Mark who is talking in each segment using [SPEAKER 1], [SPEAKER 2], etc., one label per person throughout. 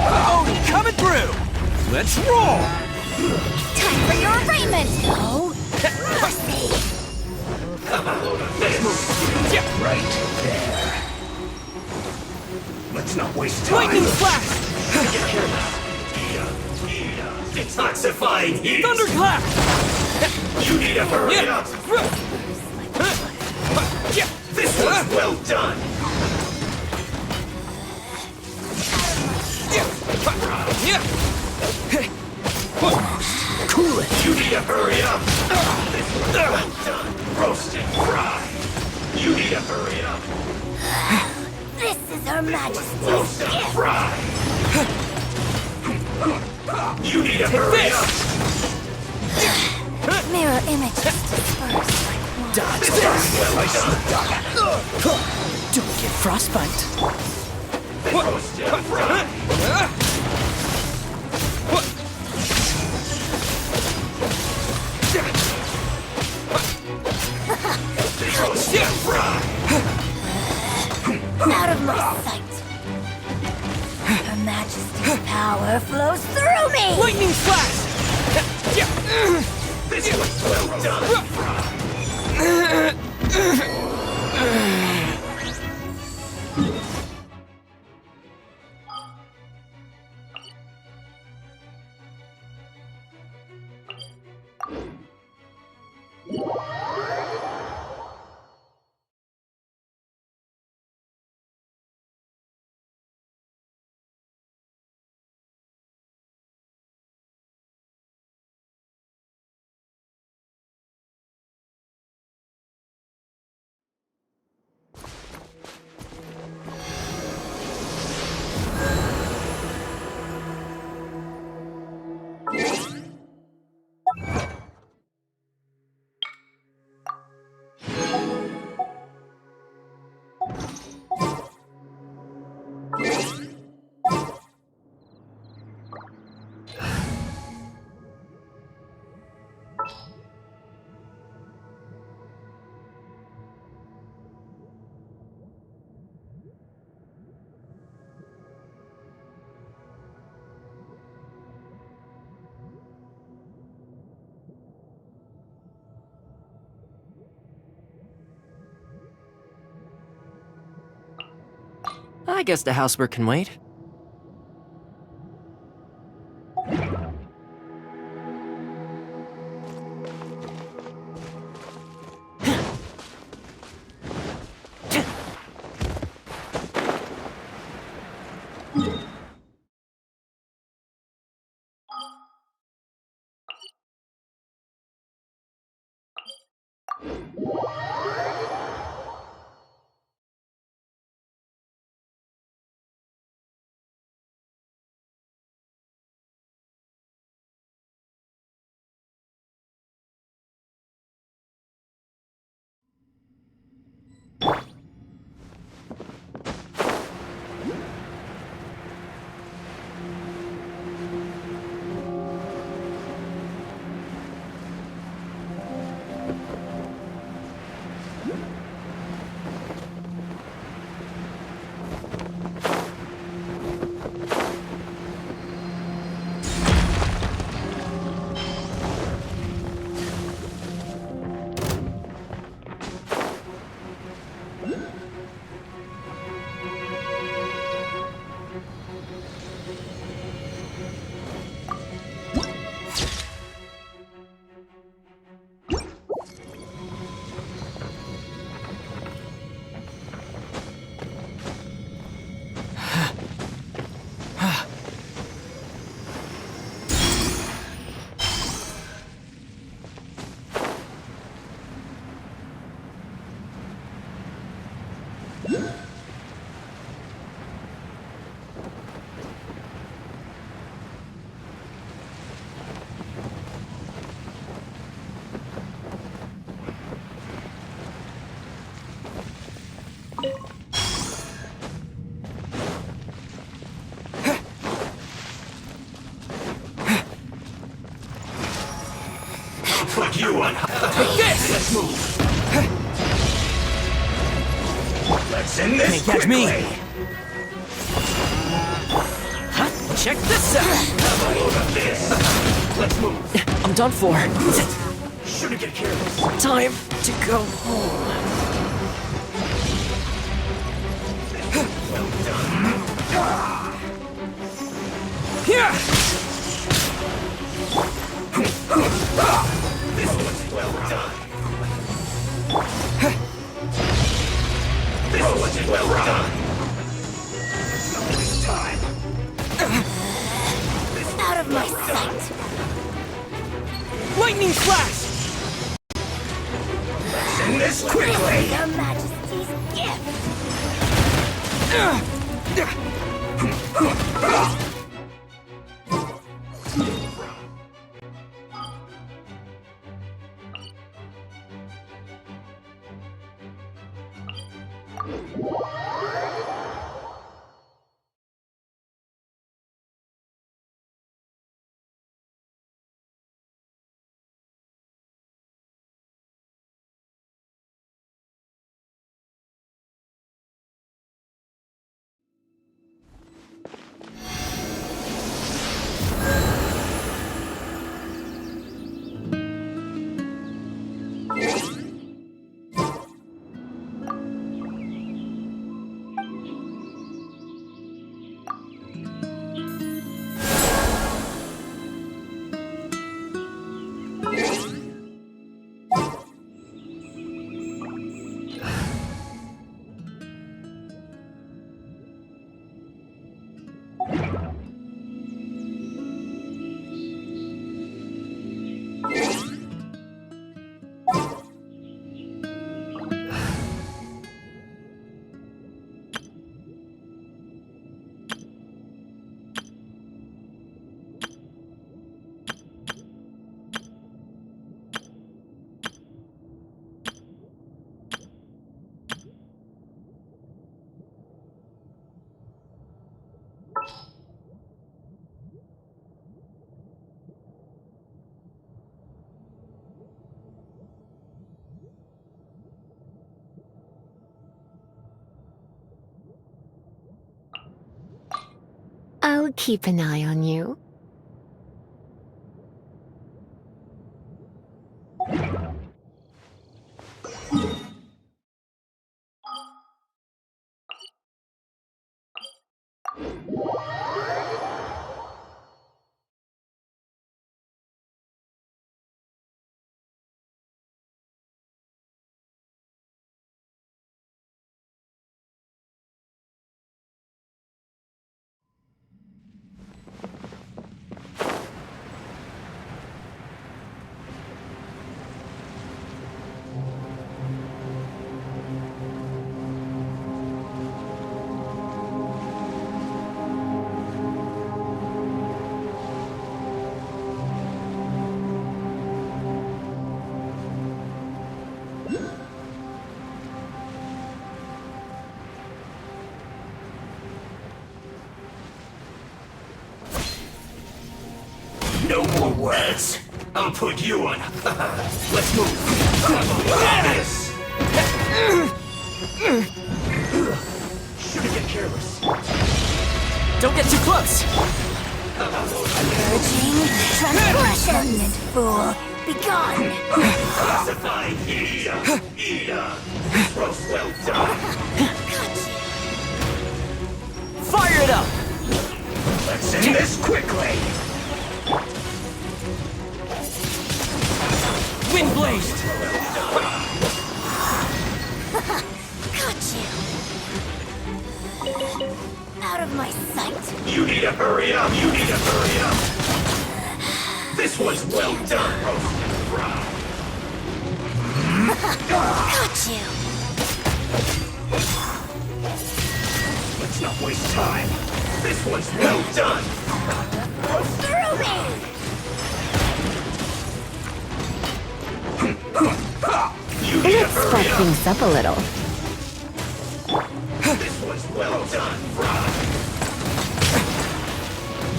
[SPEAKER 1] Oh, coming through! Let's roll!
[SPEAKER 2] Time for your arraignment! No mercy!
[SPEAKER 3] Right there. Let's not waste time.
[SPEAKER 1] Lightning flash!
[SPEAKER 3] Detoxifying heat.
[SPEAKER 1] Thunderclap!
[SPEAKER 3] You need to hurry up. This was well done.
[SPEAKER 1] Cool it!
[SPEAKER 3] You need to hurry up. This was well done. Roast and fry. You need to hurry up.
[SPEAKER 2] This is Her Majesty's
[SPEAKER 3] Roast and
[SPEAKER 2] gift!
[SPEAKER 3] fry. You need to hurry up.
[SPEAKER 2] Mirror images dispersed like one.
[SPEAKER 1] Dodge
[SPEAKER 3] This was well done.
[SPEAKER 1] Don't get frostbite.
[SPEAKER 3] Roast and fry. Roast and fry.
[SPEAKER 2] Out of my sight! Her Majesty's power flows through me!
[SPEAKER 1] Lightning flash!
[SPEAKER 3] This was well done.
[SPEAKER 1] I guess the housework can wait.
[SPEAKER 3] you on.
[SPEAKER 1] Take this!
[SPEAKER 3] Let's move. Let's end this
[SPEAKER 1] Can't catch me.
[SPEAKER 3] quickly.
[SPEAKER 1] Huh? Check this out!
[SPEAKER 3] Have a load of this. Let's move.
[SPEAKER 1] I'm done for.
[SPEAKER 3] Shouldn't get careless.
[SPEAKER 1] Time to go home.
[SPEAKER 3] Well done.
[SPEAKER 1] Here!
[SPEAKER 3] This was well done. This was well done. Not waste time.
[SPEAKER 2] Out of my sight.
[SPEAKER 1] Lightning flash!
[SPEAKER 3] End this quickly.
[SPEAKER 2] Your Majesty's gift.
[SPEAKER 4] I'll keep an eye on you.
[SPEAKER 3] No more words. I'll put you on. Let's move. This. Shouldn't get careless.
[SPEAKER 1] Don't get too close!
[SPEAKER 2] Purging transgression, fool. Begone.
[SPEAKER 3] Classifying Ida. Ida. This roast well done.
[SPEAKER 1] Fire it up!
[SPEAKER 3] Let's end this quickly.
[SPEAKER 1] Wind blazed!
[SPEAKER 2] Got you. Out of my sight.
[SPEAKER 3] You need to hurry up. You need to hurry up. This was well done, roast and fried.
[SPEAKER 2] Got you.
[SPEAKER 3] Let's not waste time. This was well done.
[SPEAKER 2] Through me.
[SPEAKER 3] You need to
[SPEAKER 4] Let's
[SPEAKER 3] hurry
[SPEAKER 4] spice
[SPEAKER 3] up.
[SPEAKER 4] things up a little.
[SPEAKER 3] This was well done, Fry.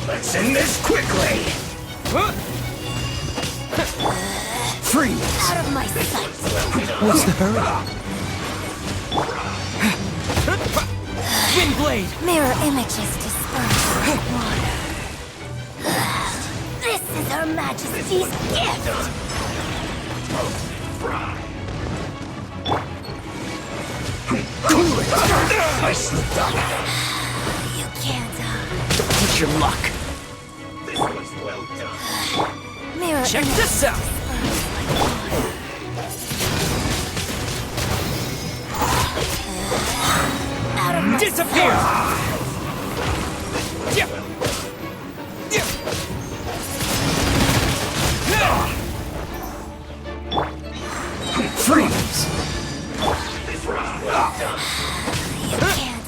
[SPEAKER 3] Let's end this quickly.
[SPEAKER 1] Freeze!
[SPEAKER 2] Out of my sight.
[SPEAKER 1] What's the hurry? Wind blade!
[SPEAKER 2] Mirror images dispersed like water. This is Her Majesty's gift!
[SPEAKER 1] Cool it! I slipped up.
[SPEAKER 2] You can't,
[SPEAKER 1] Don't push your luck.
[SPEAKER 3] This was well done.
[SPEAKER 2] Mirror
[SPEAKER 1] Check
[SPEAKER 2] images
[SPEAKER 1] this out!
[SPEAKER 2] dispersed like water. Out of my
[SPEAKER 1] Disappear! Freeze!
[SPEAKER 3] This was well done.
[SPEAKER 2] You can't.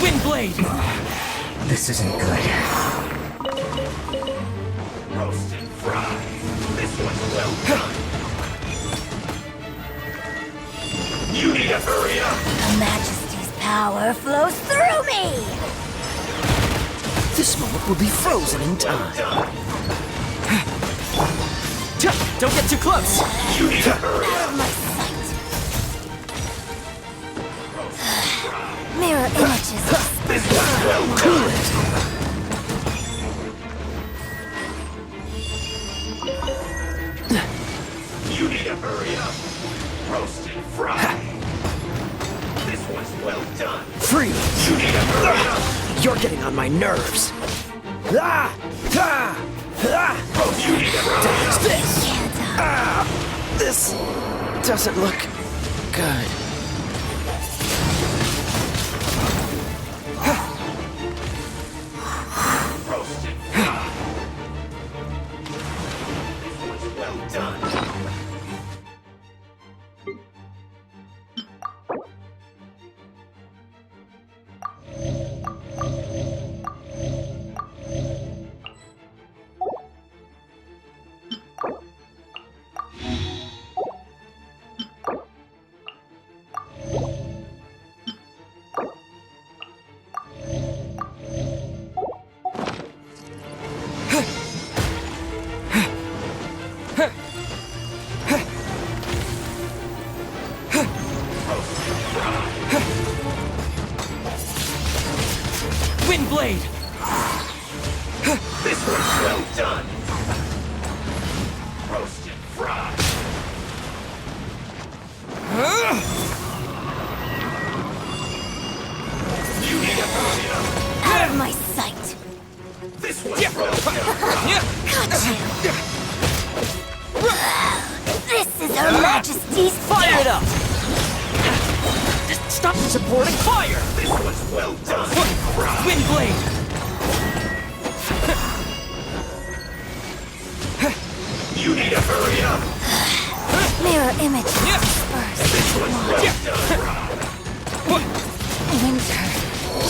[SPEAKER 1] Wind blade! This isn't good.
[SPEAKER 3] Roast and fry. This was well done. You need to hurry up.
[SPEAKER 2] Her Majesty's power flows through me!
[SPEAKER 1] This moment will be frozen in time.
[SPEAKER 3] Done.
[SPEAKER 1] Don't get too close!
[SPEAKER 3] You need to hurry
[SPEAKER 2] Out
[SPEAKER 3] up.
[SPEAKER 2] of my sight. Mirror images
[SPEAKER 3] This was well
[SPEAKER 1] Cool
[SPEAKER 3] done.
[SPEAKER 1] it!
[SPEAKER 3] You need to hurry up. Roast and fry. This was well done.
[SPEAKER 1] Freeze!
[SPEAKER 3] You need to hurry up.
[SPEAKER 1] You're getting on my nerves. Ah! Ah! Ah!
[SPEAKER 3] Roast, you need to hurry
[SPEAKER 1] What's
[SPEAKER 3] up.
[SPEAKER 1] this?
[SPEAKER 2] can't.
[SPEAKER 1] Ah! This doesn't look good.
[SPEAKER 3] Roast and fry. This was well done.
[SPEAKER 1] Wind blade!
[SPEAKER 3] This was well done. Roast and fry. You need to hurry up.
[SPEAKER 2] Out of my sight.
[SPEAKER 3] This was well done.
[SPEAKER 2] Got you. This is Her Majesty's
[SPEAKER 1] Fire it up! Stop supporting fire!
[SPEAKER 3] This was well done.
[SPEAKER 1] Wind blade!
[SPEAKER 3] You need to hurry up.
[SPEAKER 2] mirror images dispersed.
[SPEAKER 3] This was well done.
[SPEAKER 2] Winter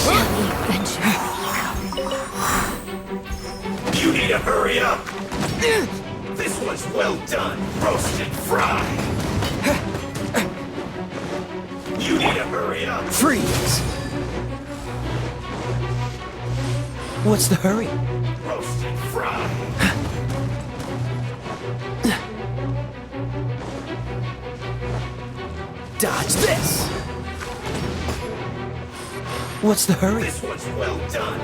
[SPEAKER 2] shall eventually come.
[SPEAKER 3] You need to hurry up. This was well done. Roast and fry. You need to hurry up.
[SPEAKER 1] Freeze! What's the hurry?
[SPEAKER 3] Roast and fry.
[SPEAKER 1] Dodge this! What's the hurry?
[SPEAKER 3] This was well done.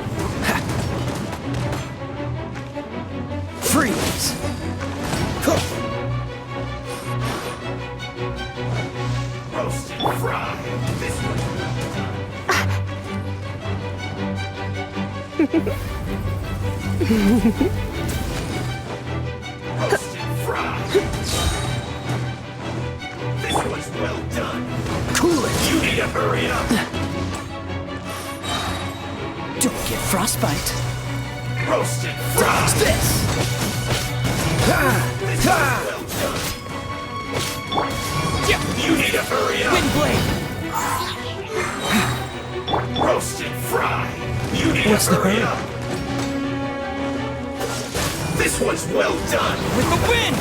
[SPEAKER 1] Freeze! Huh.
[SPEAKER 3] Roast and fry. This was well done. Roast and fry. This was well done.
[SPEAKER 1] Cool it!
[SPEAKER 3] You need to hurry up.
[SPEAKER 1] Don't get frostbite.
[SPEAKER 3] Roast and
[SPEAKER 1] Dodge
[SPEAKER 3] fry.
[SPEAKER 1] this! Ah!
[SPEAKER 3] This was
[SPEAKER 1] Ah!
[SPEAKER 3] well done. You need to hurry up.
[SPEAKER 1] Wind blade!
[SPEAKER 3] Roast and fry. You need
[SPEAKER 1] What's
[SPEAKER 3] to
[SPEAKER 1] the
[SPEAKER 3] hurry
[SPEAKER 1] hurry?
[SPEAKER 3] up. This was well done.
[SPEAKER 1] With the wind!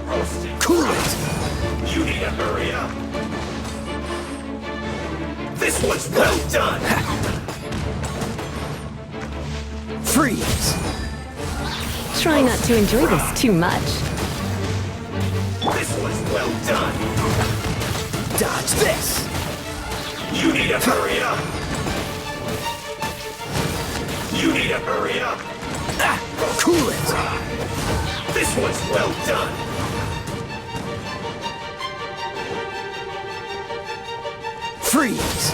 [SPEAKER 3] Roast and
[SPEAKER 1] Cool
[SPEAKER 3] fry.
[SPEAKER 1] it!
[SPEAKER 3] You need to hurry up. This was well done.
[SPEAKER 1] Freeze!
[SPEAKER 4] Try not to enjoy this too much.
[SPEAKER 3] This was well done.
[SPEAKER 1] Dodge this!
[SPEAKER 3] You need to hurry up. You need to hurry up.
[SPEAKER 1] Ah, cool it!
[SPEAKER 3] This was well done.
[SPEAKER 1] Freeze!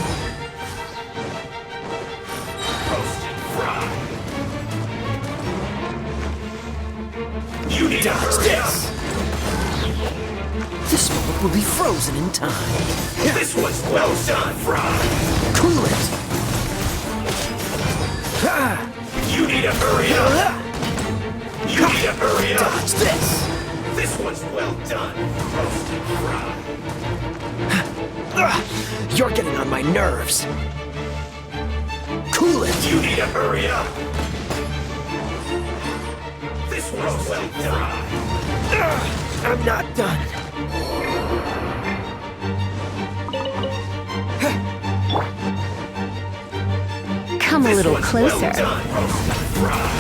[SPEAKER 3] Roasted fry. You need to
[SPEAKER 1] Dodge
[SPEAKER 3] hurry
[SPEAKER 1] this! This moment will be frozen in time.
[SPEAKER 3] up. This was well done, Fry.
[SPEAKER 1] Cool it! Ah,
[SPEAKER 3] You need to hurry up.
[SPEAKER 1] ah,
[SPEAKER 3] You need to hurry up.
[SPEAKER 1] dodge this!
[SPEAKER 3] This was well done, Roasted Fry.
[SPEAKER 1] Ah, you're getting on my nerves. Cool it!
[SPEAKER 3] You need to hurry up. This was well done.
[SPEAKER 1] Ah, I'm not done.
[SPEAKER 4] Come a
[SPEAKER 3] This
[SPEAKER 4] little
[SPEAKER 3] was
[SPEAKER 4] closer.
[SPEAKER 3] well done, Roasted Fry.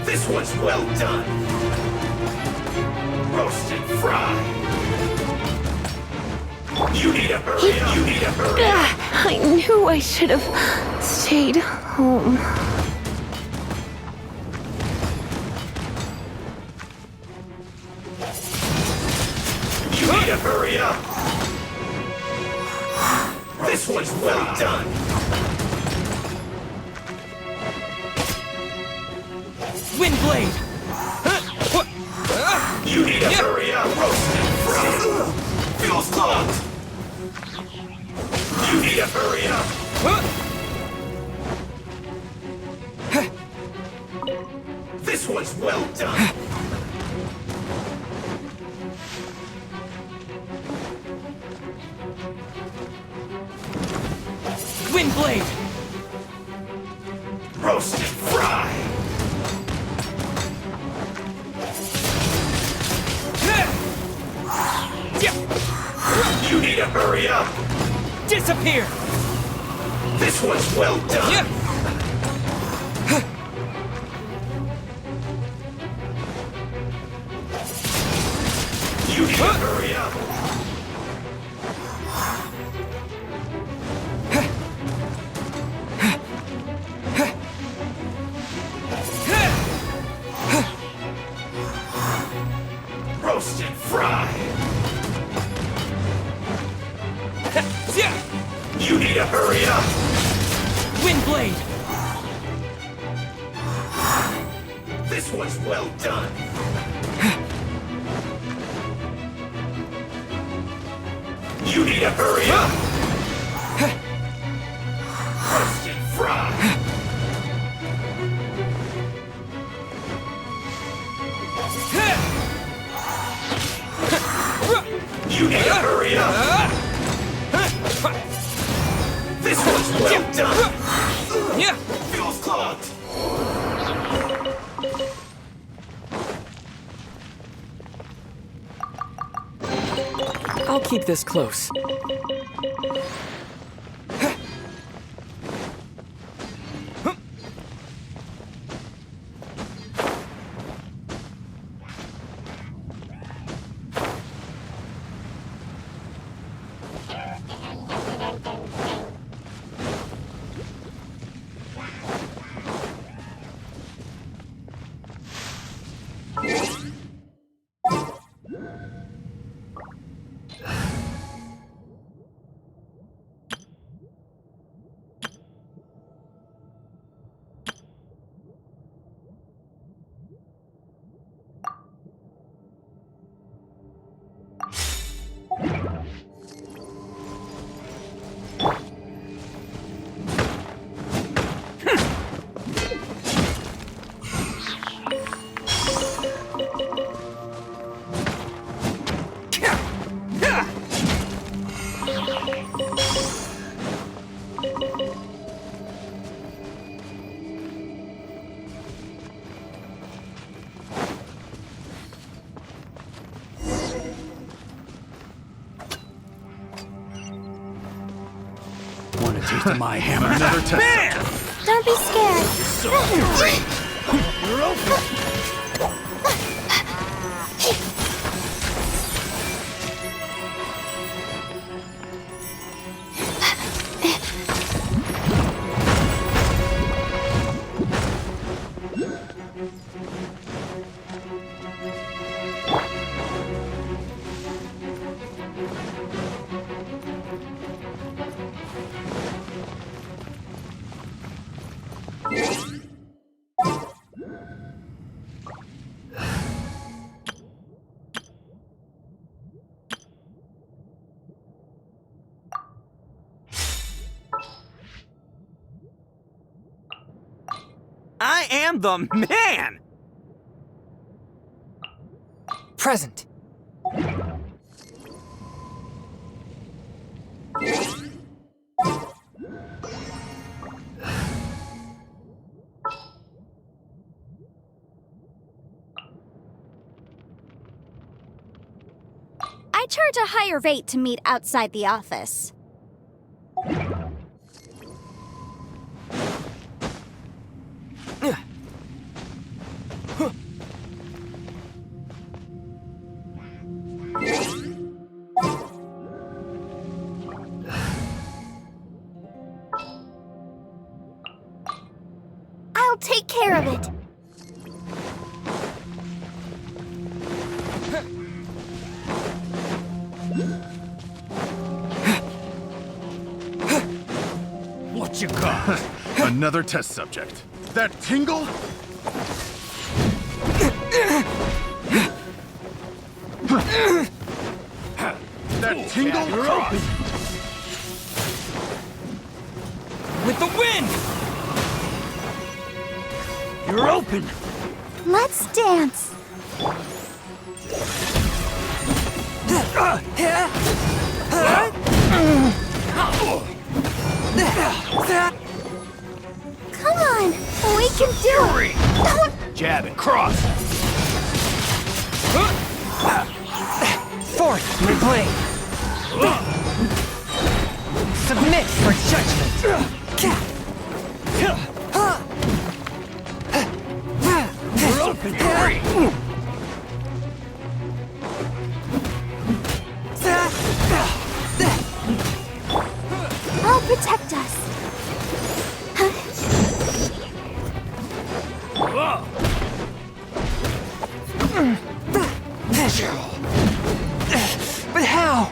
[SPEAKER 3] This was well done. Roasted Fry. You need to hurry up. You need to hurry up.
[SPEAKER 4] Ah, I knew I should have stayed home.
[SPEAKER 3] You need to hurry up. This was well done.
[SPEAKER 1] Wind blade!
[SPEAKER 3] You need to hurry up. Roasted Fry. Fuel's clogged. You need to hurry up. This was well done.
[SPEAKER 1] Wind blade!
[SPEAKER 3] Roasted Fry. You need to hurry up.
[SPEAKER 1] Disappear!
[SPEAKER 3] This was well done. You need to hurry up. Roasted Fry. You need to hurry up.
[SPEAKER 1] Wind blade!
[SPEAKER 3] This was well done. You need to hurry up. Roasted Fry. You need to hurry up. This was well done. Fuel's clogged.
[SPEAKER 1] I'll keep this close. taste of my hammer.
[SPEAKER 3] Another test.
[SPEAKER 1] Bam!
[SPEAKER 2] Don't be scared.
[SPEAKER 1] You're open.
[SPEAKER 5] I am the man!
[SPEAKER 1] Present.
[SPEAKER 2] I charge a higher rate to meet outside the office. I'll take care of it.
[SPEAKER 1] What you got?
[SPEAKER 3] Another test subject. That tingle? That tingle?
[SPEAKER 1] You're open. With the wind! You're open.
[SPEAKER 2] Let's dance. Come on, we can do it.
[SPEAKER 1] Jab and cross. Fourth, my blade. Submit for judgment. We're open. Hurry.
[SPEAKER 2] I'll protect us.
[SPEAKER 1] But how?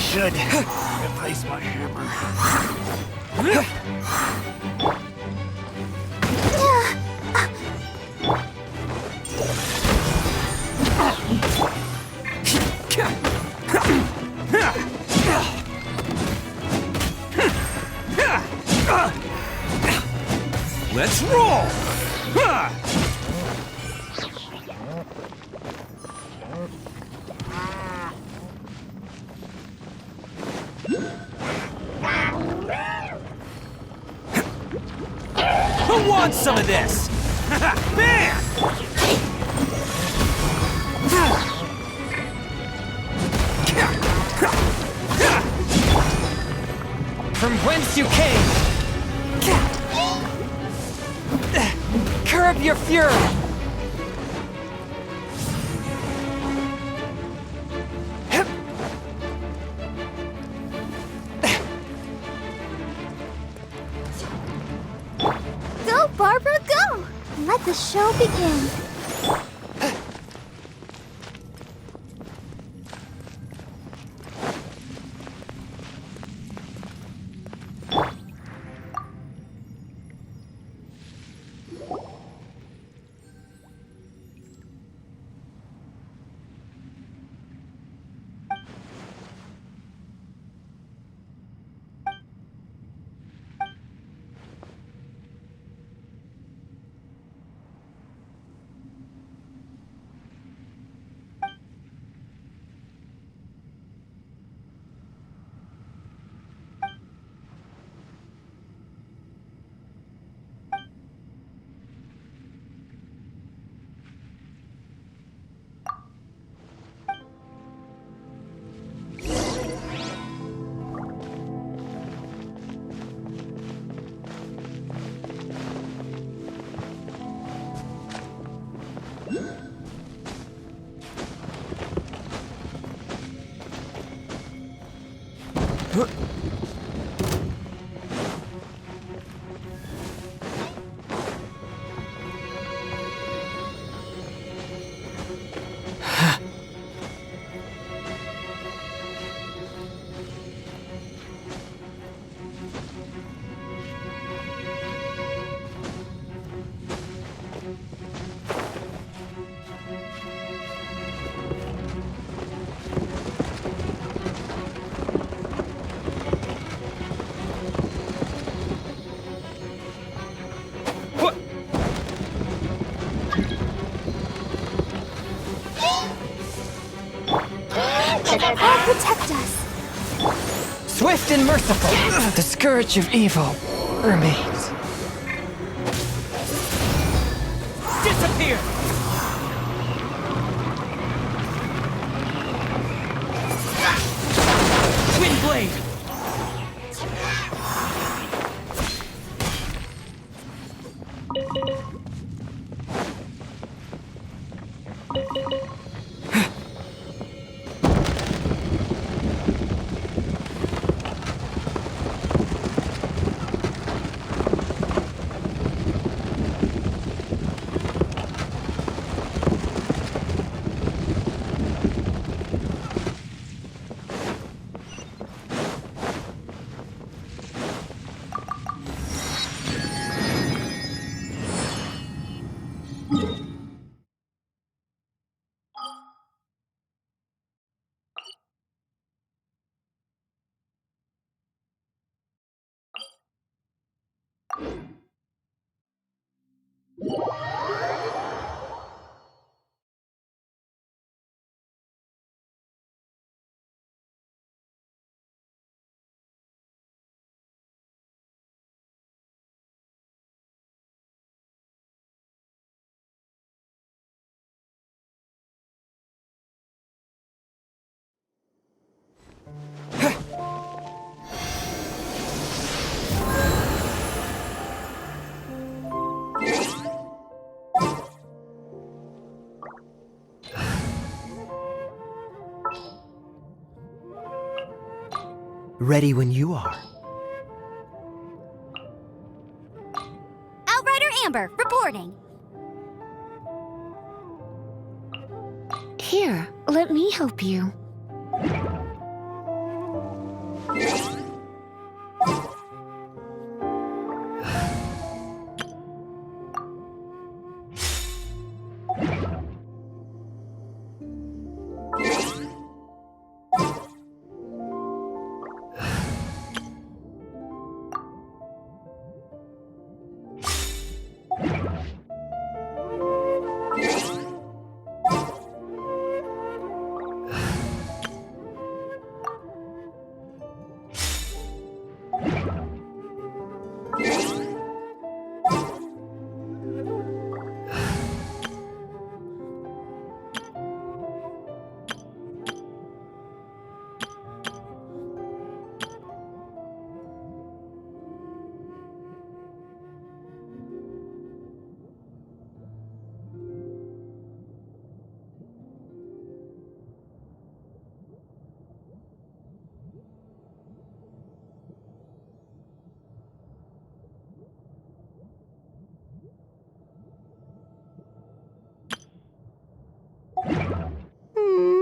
[SPEAKER 1] Should replace my hammer. Let's roll! Who wants some of this? Man! From whence you came! Curb your fury!
[SPEAKER 2] Go, Barbara, go! Let the show begin. I'll protect us.
[SPEAKER 1] Swift and merciful, the scourge of evil remains. Disappear! Twin blade! Ready when you are.
[SPEAKER 2] Outrider Amber, reporting.
[SPEAKER 4] Here, let me help you.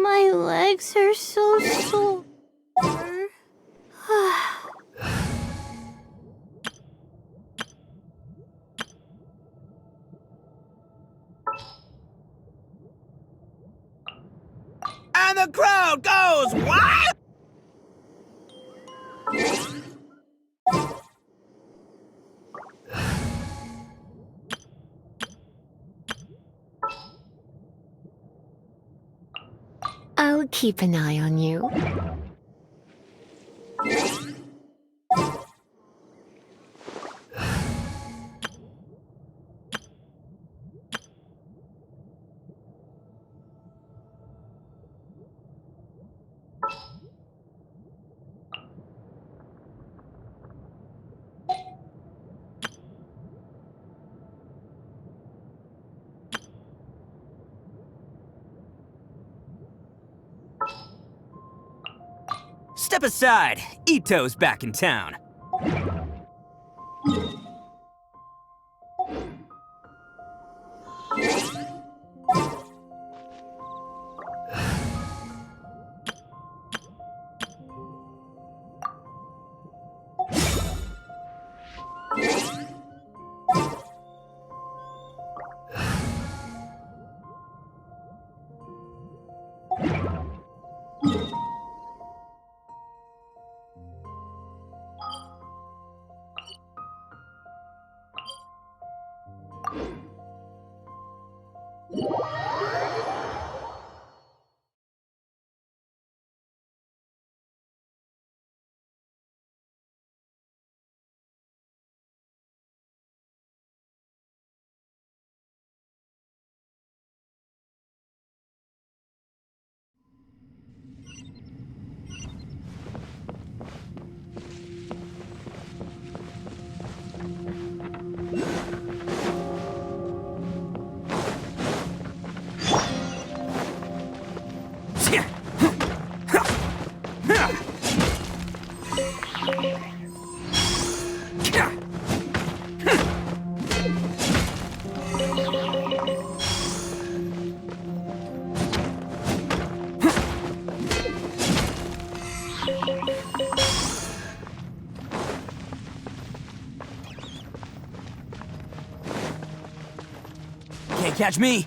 [SPEAKER 4] My legs are so sore.
[SPEAKER 5] And the crowd goes wild!
[SPEAKER 4] I'll keep an eye on you.
[SPEAKER 1] Step aside. Ito's back in town. Can't catch me.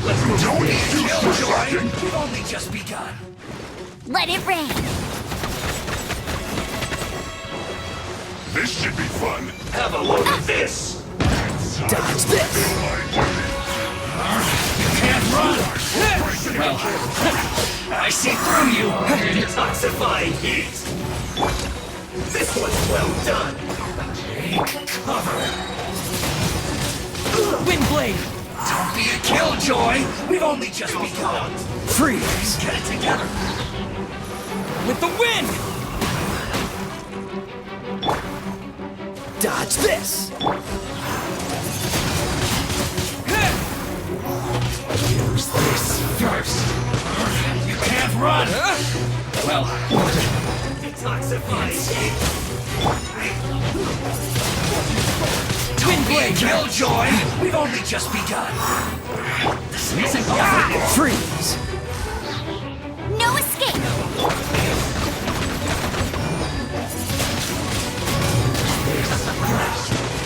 [SPEAKER 3] Let's go. Don't kill Joy. We've only just begun.
[SPEAKER 2] Let it rain.
[SPEAKER 3] This should be fun. Have a look at this.
[SPEAKER 1] Dodge this.
[SPEAKER 3] You can't run. Well, I see through you. Detoxifying heat. This one's well done. Take cover.
[SPEAKER 1] Windblade.
[SPEAKER 3] Don't be a killjoy! We've only just begun!
[SPEAKER 1] Freeze.
[SPEAKER 3] Get it together!
[SPEAKER 1] With the wind! Dodge this!
[SPEAKER 3] Use this first. You can't run! Well, detoxify.
[SPEAKER 1] Twin blade!
[SPEAKER 3] Killjoy! We've only just begun. This isn't over.
[SPEAKER 1] Freeze!
[SPEAKER 2] No escape!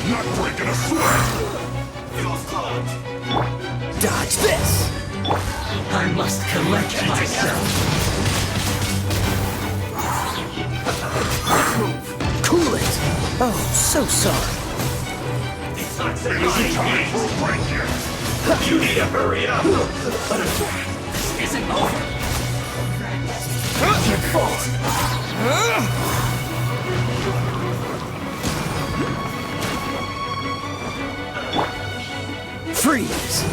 [SPEAKER 3] Not breaking a sweat! Fuel's clogged!
[SPEAKER 1] Dodge this!
[SPEAKER 3] I must collect myself.
[SPEAKER 1] Cool it! Oh, so sorry.
[SPEAKER 3] You need to hurry up! This isn't over! It's your fault!
[SPEAKER 1] Freeze!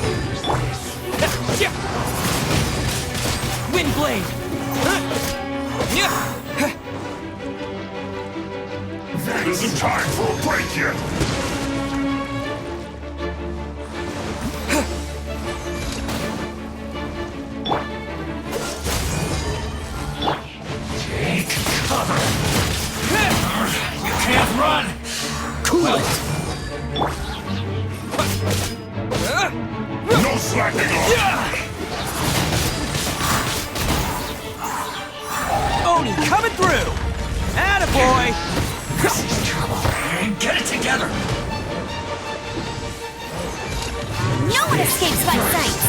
[SPEAKER 1] Wind blade!
[SPEAKER 3] There isn't time for a break yet! Take cover! You can't run!
[SPEAKER 1] Cool it!
[SPEAKER 3] No slacking off!
[SPEAKER 1] Oni coming through! Attaboy!
[SPEAKER 3] This is trouble. Get it together!
[SPEAKER 2] No one escapes my sight!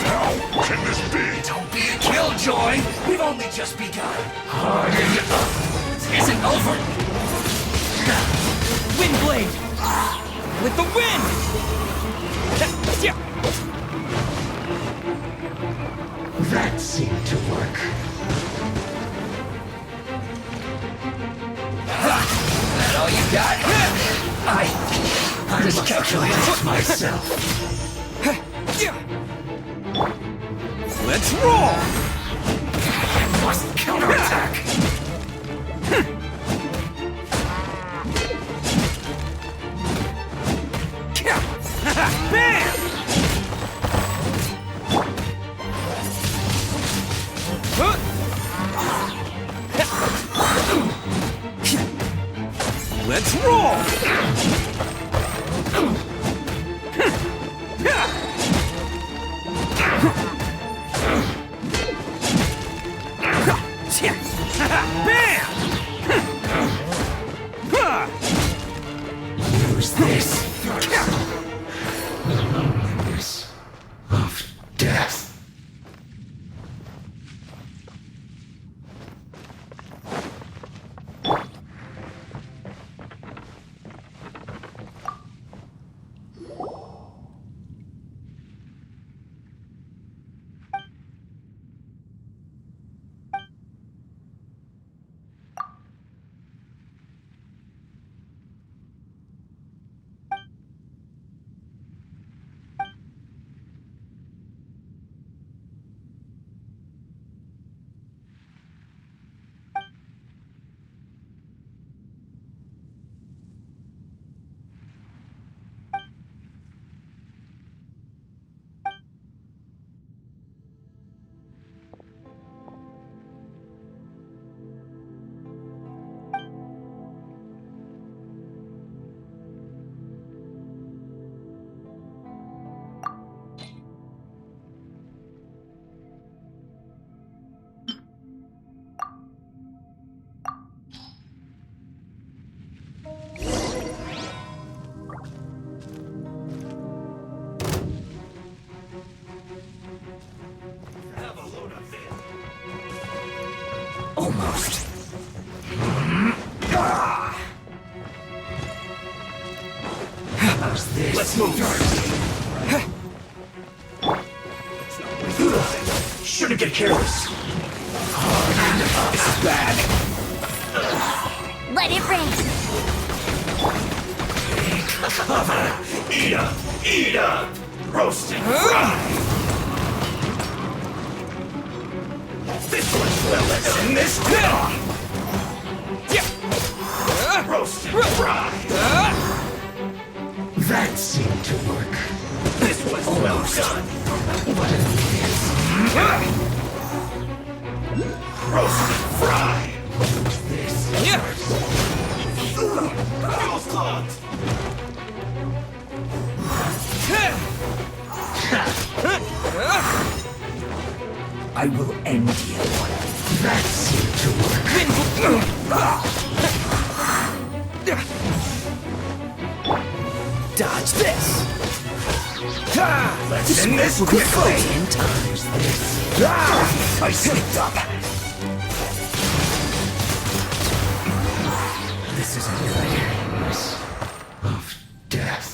[SPEAKER 3] How can this be? Don't be a killjoy! We've only just begun. Harden up! This isn't over!
[SPEAKER 1] Wind blade! With the wind!
[SPEAKER 3] That seemed to work. That all you got? I miscalculated myself.
[SPEAKER 1] Let's roll!
[SPEAKER 3] Must counterattack.
[SPEAKER 1] Bam! Let's roll! Bam!
[SPEAKER 3] Use this. Loneliness of death. Almost. How's this? Let's move. Shouldn't get careless. This is bad.
[SPEAKER 2] Let it rain!
[SPEAKER 3] Cover. Eat up. Eat up. Roast and fry. This one's let's end this now! Roast and fried! That seemed to work. This was well done! What is this? Roast and fried! This hurts. Fuel's clogged! I will end you. That seemed to work.
[SPEAKER 1] Dodge this! Ha!
[SPEAKER 3] Let's end this quickly! 10 times this. I slipped up. This isn't good. Of death.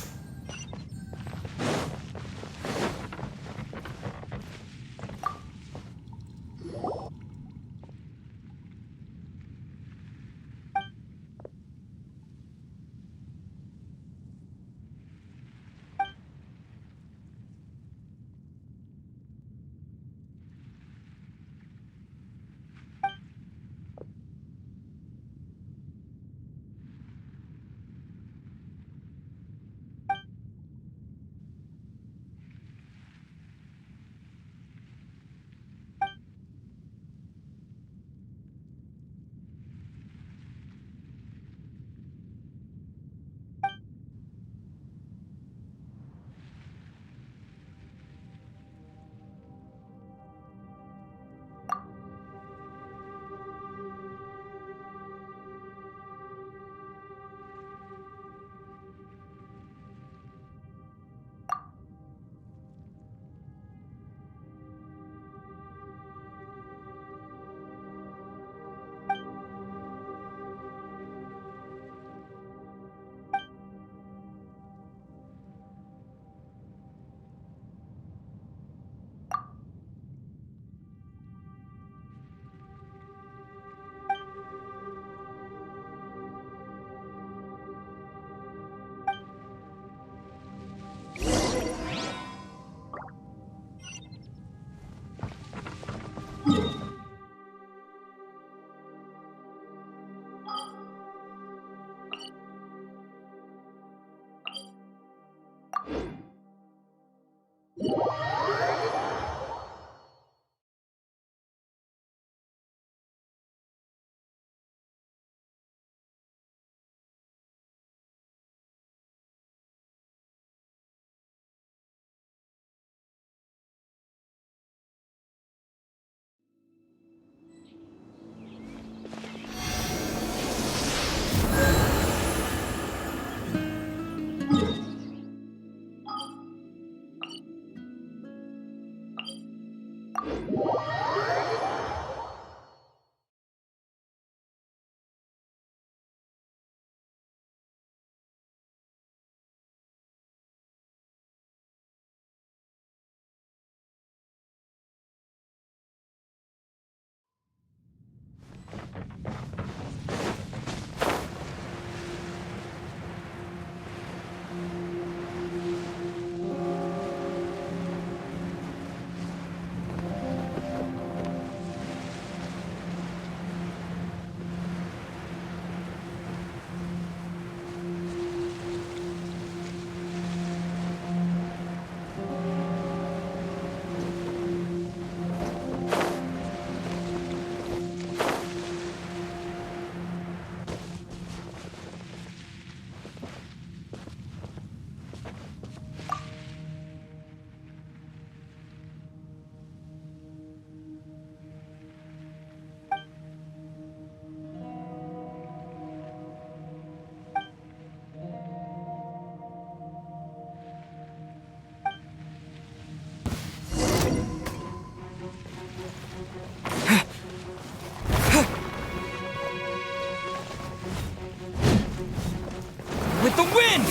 [SPEAKER 1] With the wind!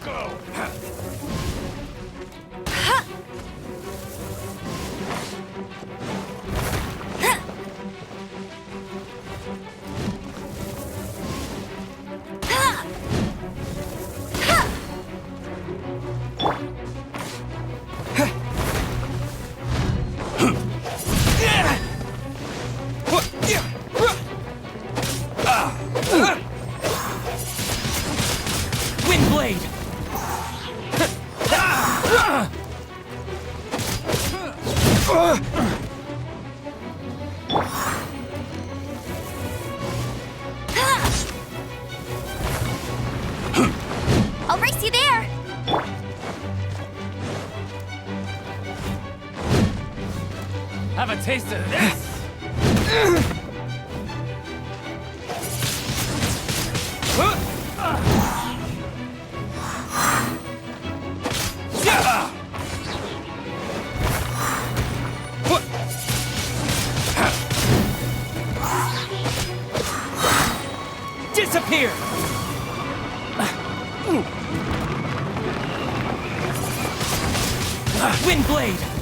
[SPEAKER 3] Go! taste of this!
[SPEAKER 1] Disappear! Windblade!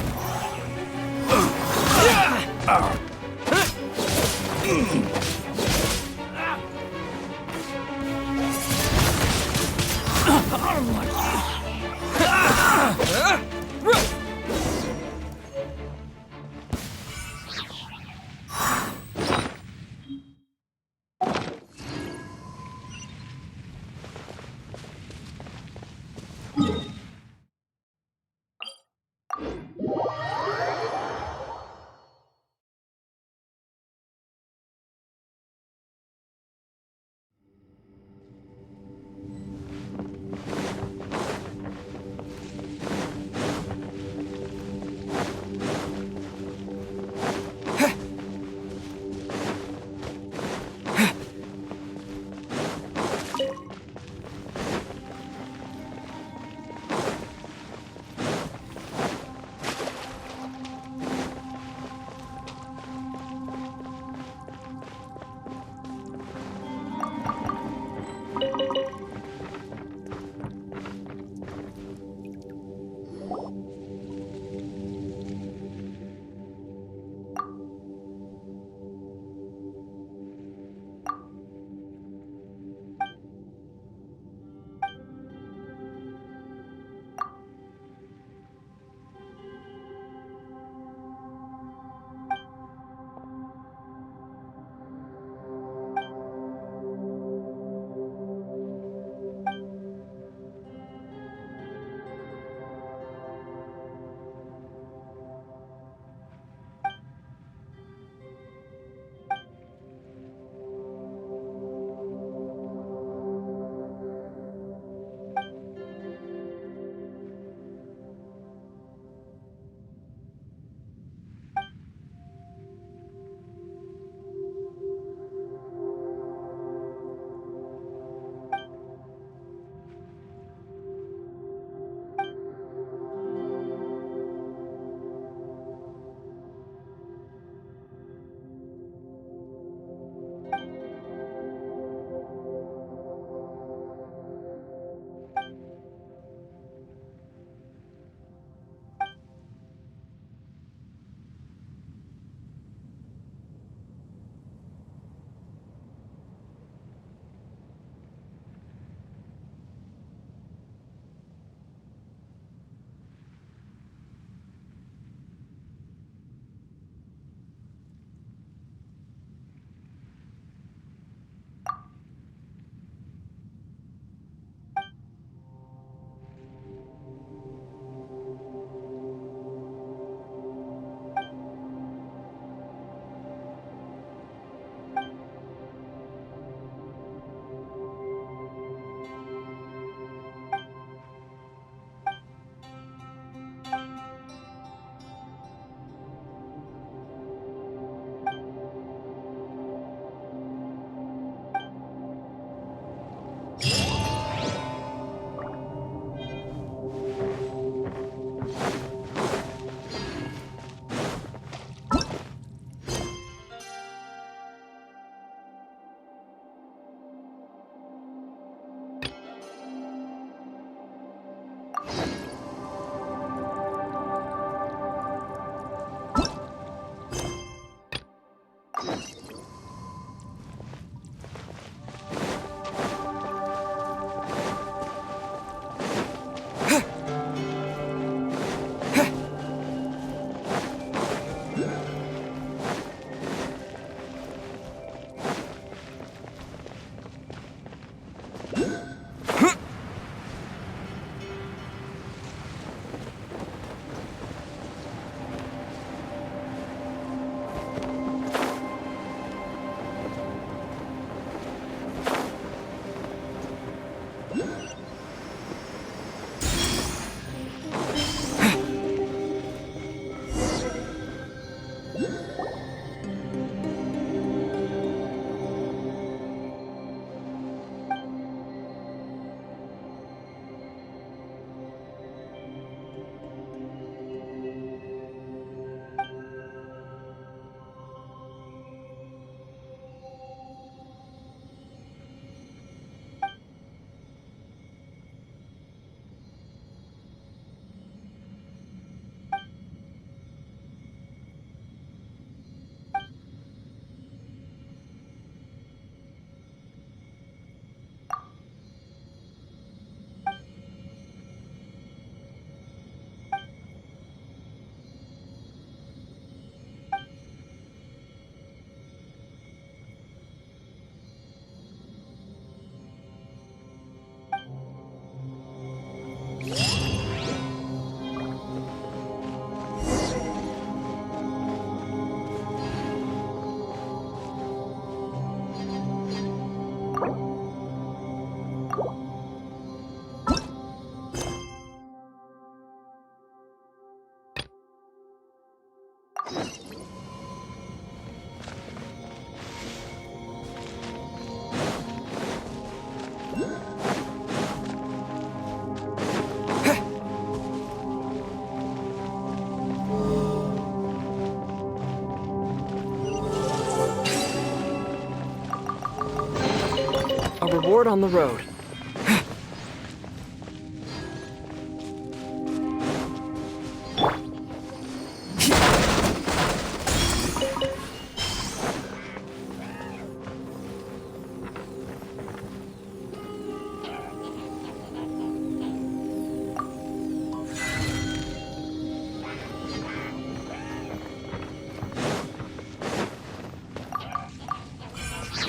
[SPEAKER 1] Forward on the road.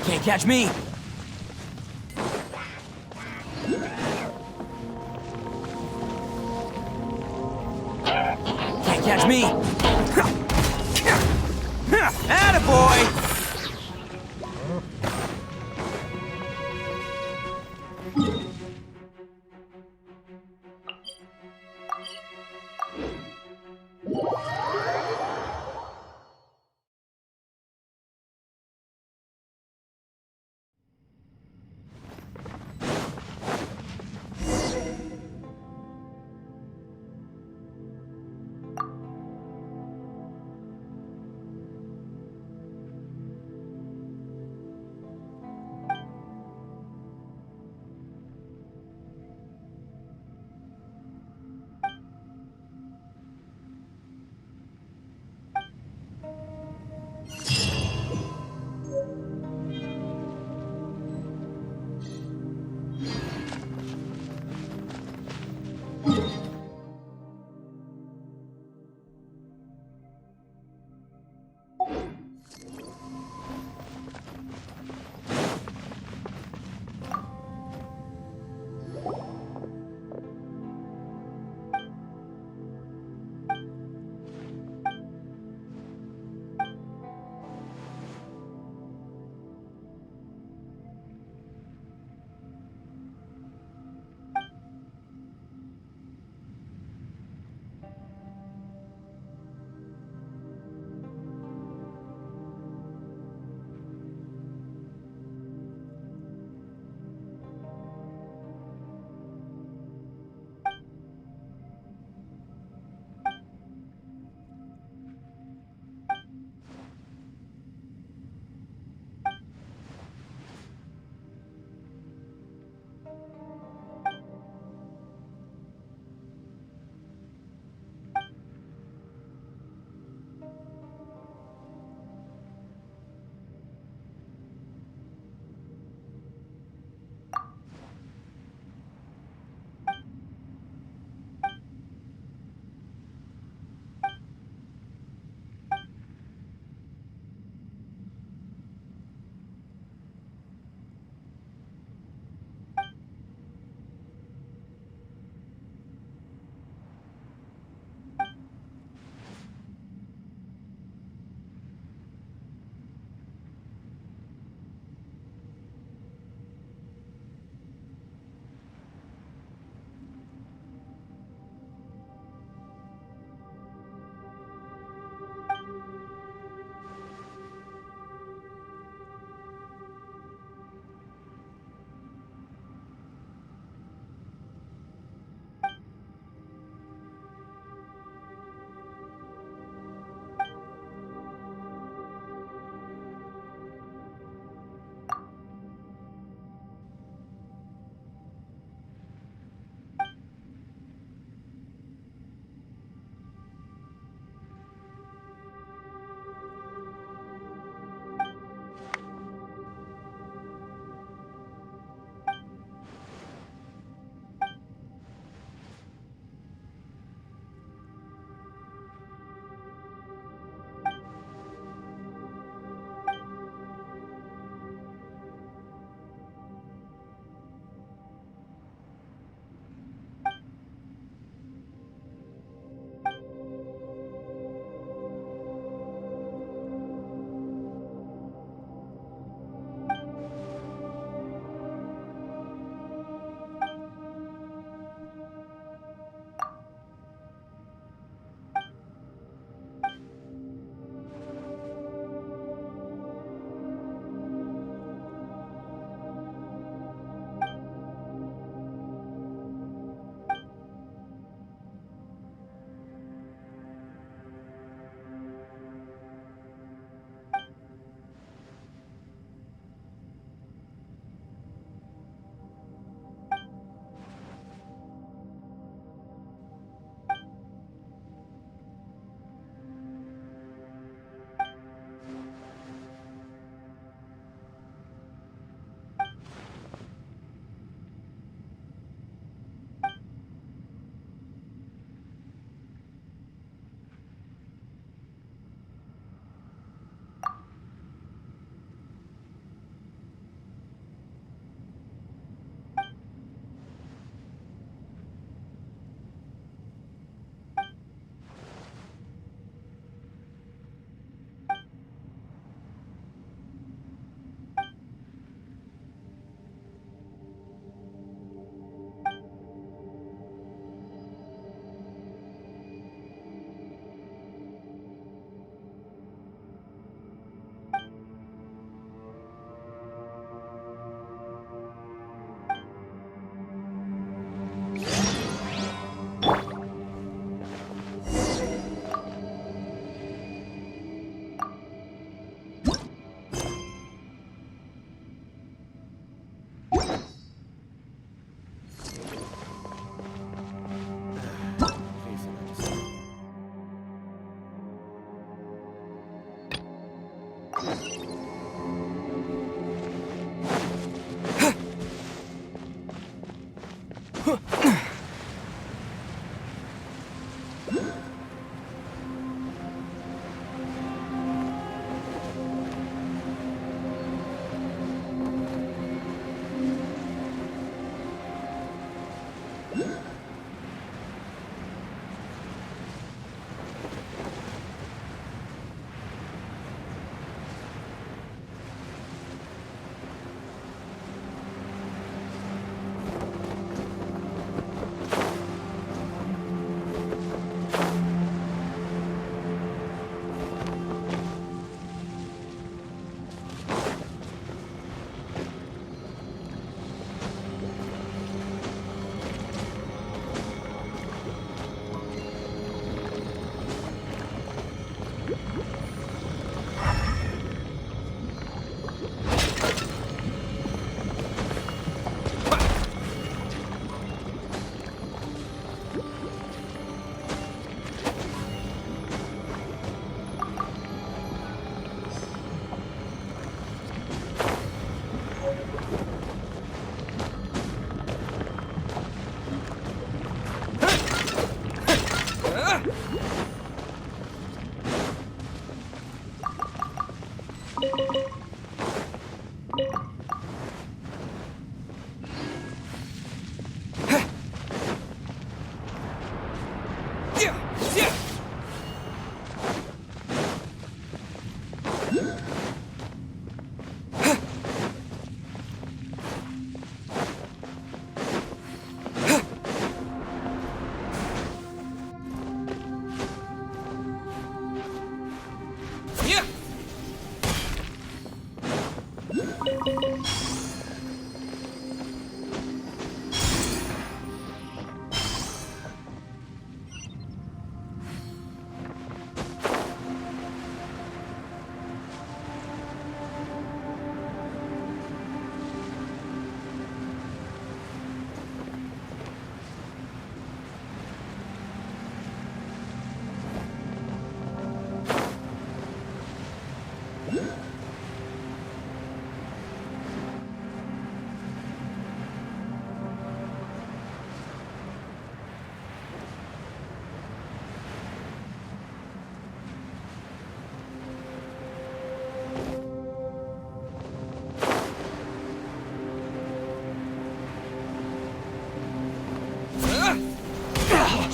[SPEAKER 1] Can't catch me! Can't catch me! Attaboy!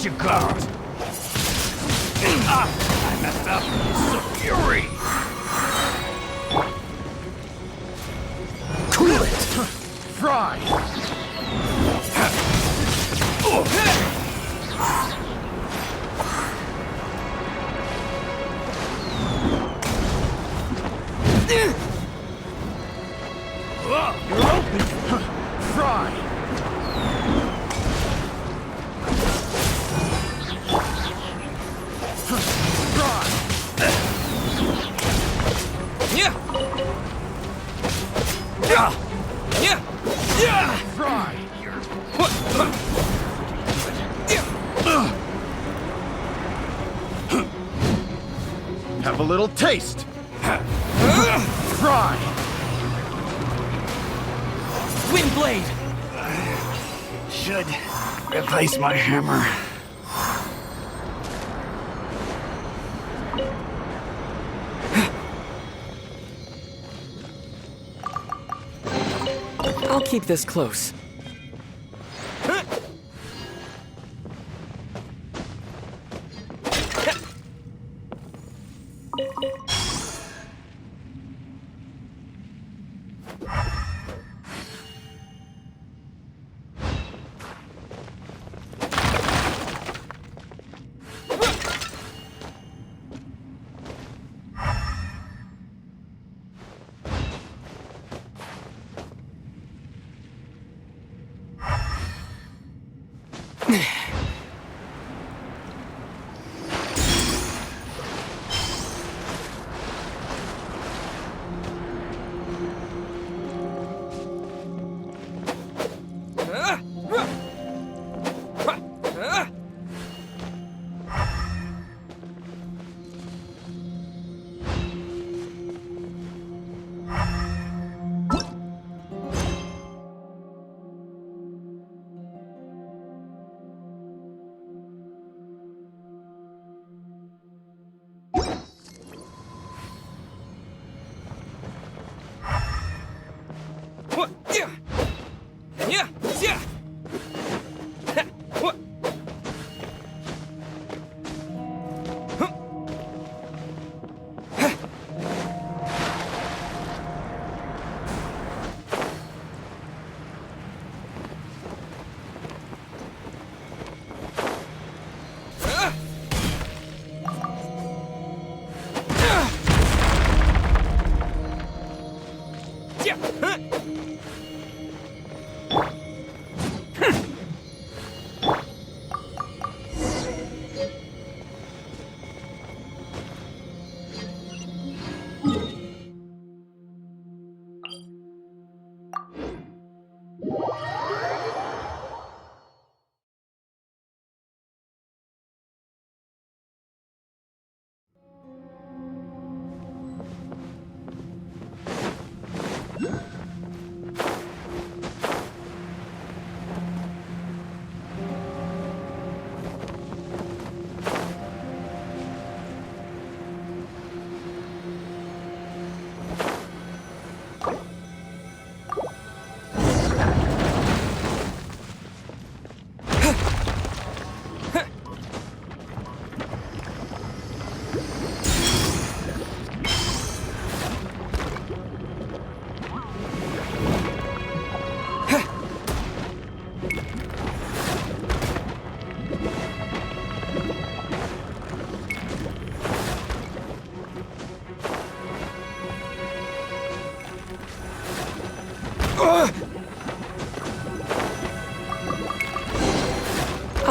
[SPEAKER 3] You got. I messed up. So fury.
[SPEAKER 1] Cool it!
[SPEAKER 3] Fry. You're open. Fry. Have a little taste. Fry.
[SPEAKER 1] Wind blade!
[SPEAKER 3] Should replace my hammer.
[SPEAKER 1] I'll keep this close.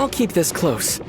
[SPEAKER 1] I'll keep this close.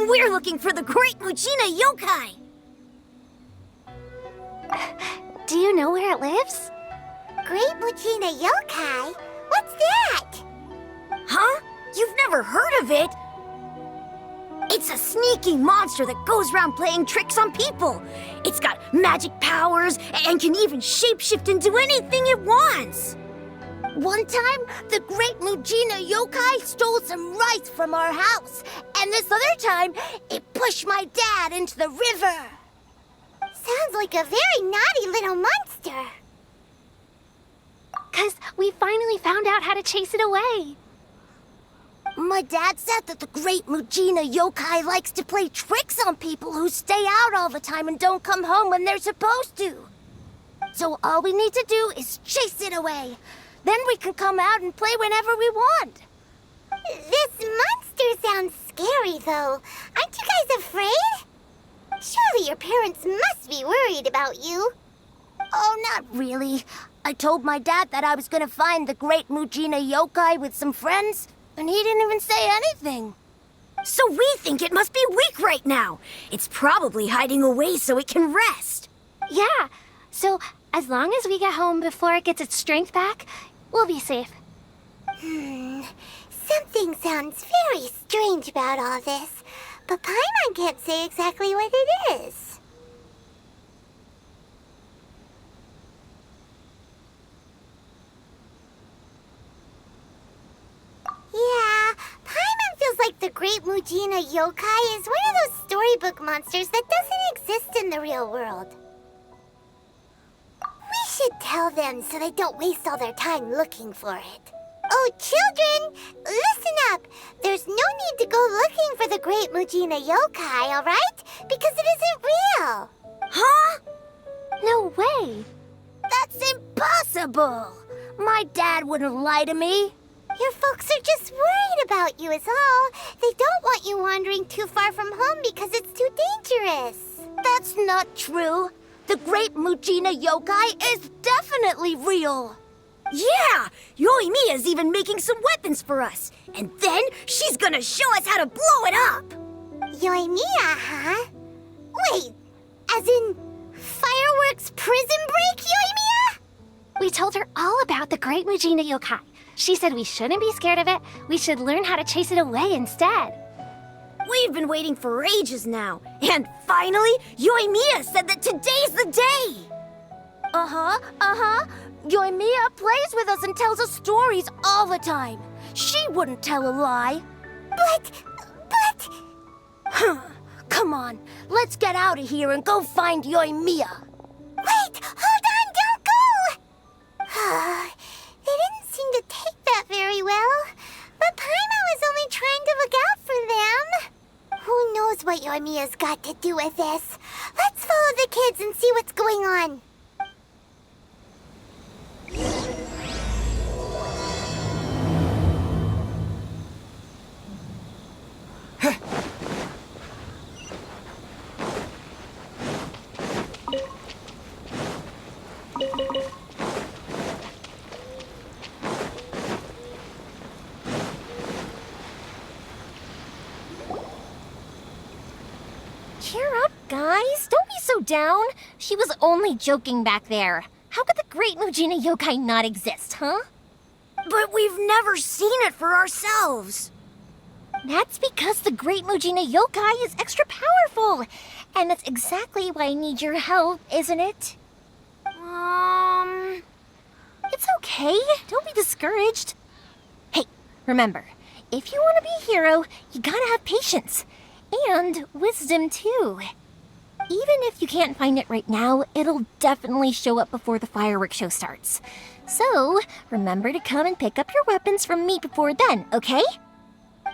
[SPEAKER 2] We're looking for the Great Mujina Yokai!
[SPEAKER 6] Do you know where it lives?
[SPEAKER 7] Great Mujina Yokai? What's that?
[SPEAKER 2] Huh? You've never heard of it? It's a sneaky monster that goes around playing tricks on people. It's got magic powers and can even shapeshift into anything it wants. One time, the Great Mujina Yokai stole some rice from our house. And this other time, it pushed my dad into the river.
[SPEAKER 7] Sounds like a very naughty little monster.
[SPEAKER 6] 'Cause we finally found out how to chase it away.
[SPEAKER 2] My dad said that the Great Mujina Yokai likes to play tricks on people who stay out all the time and don't come home when they're supposed to. So all we need to do is chase it away. Then we can come out and play whenever we want.
[SPEAKER 7] This monster sounds scary, though. Aren't you guys afraid? Surely your parents must be worried about you.
[SPEAKER 2] Oh, not really. I told my dad that I was gonna find the Great Mujina Yokai with some friends, and he didn't even say anything. So we think it must be weak right now. It's probably hiding away so it can rest.
[SPEAKER 6] Yeah, so as long as we get home before it gets its strength back, we'll be safe.
[SPEAKER 7] Something sounds very strange about all this, but Paimon can't say exactly what it is. Yeah, Paimon feels like the Great Mujina Yokai is one of those storybook monsters that doesn't exist in the real world. We should tell them so they don't waste all their time looking for it. Oh, children, listen up. There's no need to go looking for the Great Mujina Yokai, all right? Because it isn't real.
[SPEAKER 2] Huh?
[SPEAKER 6] No way.
[SPEAKER 2] That's impossible. My dad wouldn't lie to me.
[SPEAKER 7] Your folks are just worried about you is all. They don't want you wandering too far from home because it's too dangerous.
[SPEAKER 2] That's not true. The Great Mujina Yokai is definitely real. Yeah! Yoimiya's even making some weapons for us. And then she's gonna show us how to blow it up.
[SPEAKER 7] Yoimiya, huh? Wait, as in fireworks prison break, Yoimiya?
[SPEAKER 6] We told her all about the Great Mujina Yokai. She said we shouldn't be scared of it. We should learn how to chase it away instead.
[SPEAKER 2] We've been waiting for ages now. And finally, Yoimiya said that today's the day. Uh-huh. Yoimiya plays with us and tells us stories all the time. She wouldn't tell a lie.
[SPEAKER 7] But...
[SPEAKER 2] Come on, let's get out of here and go find Yoimiya.
[SPEAKER 7] Wait, hold on, don't go! It Yoimiya's got to do with this. Let's follow the kids and see what's going on.
[SPEAKER 6] Cheer up, guys. Don't be so down. She was only joking back there. How could the Great Mujina Yokai not exist, huh?
[SPEAKER 2] But we've never seen it for ourselves.
[SPEAKER 6] That's because the Great Mujina Yokai is extra powerful. And that's exactly why I need your help, isn't it? It's okay. Don't be discouraged. Hey, remember, if you want to be a hero, you gotta have patience. And wisdom, too. Even if you can't find it right now, it'll definitely show up before the fireworks show starts. So, remember to come and pick up your weapons from me before then, okay?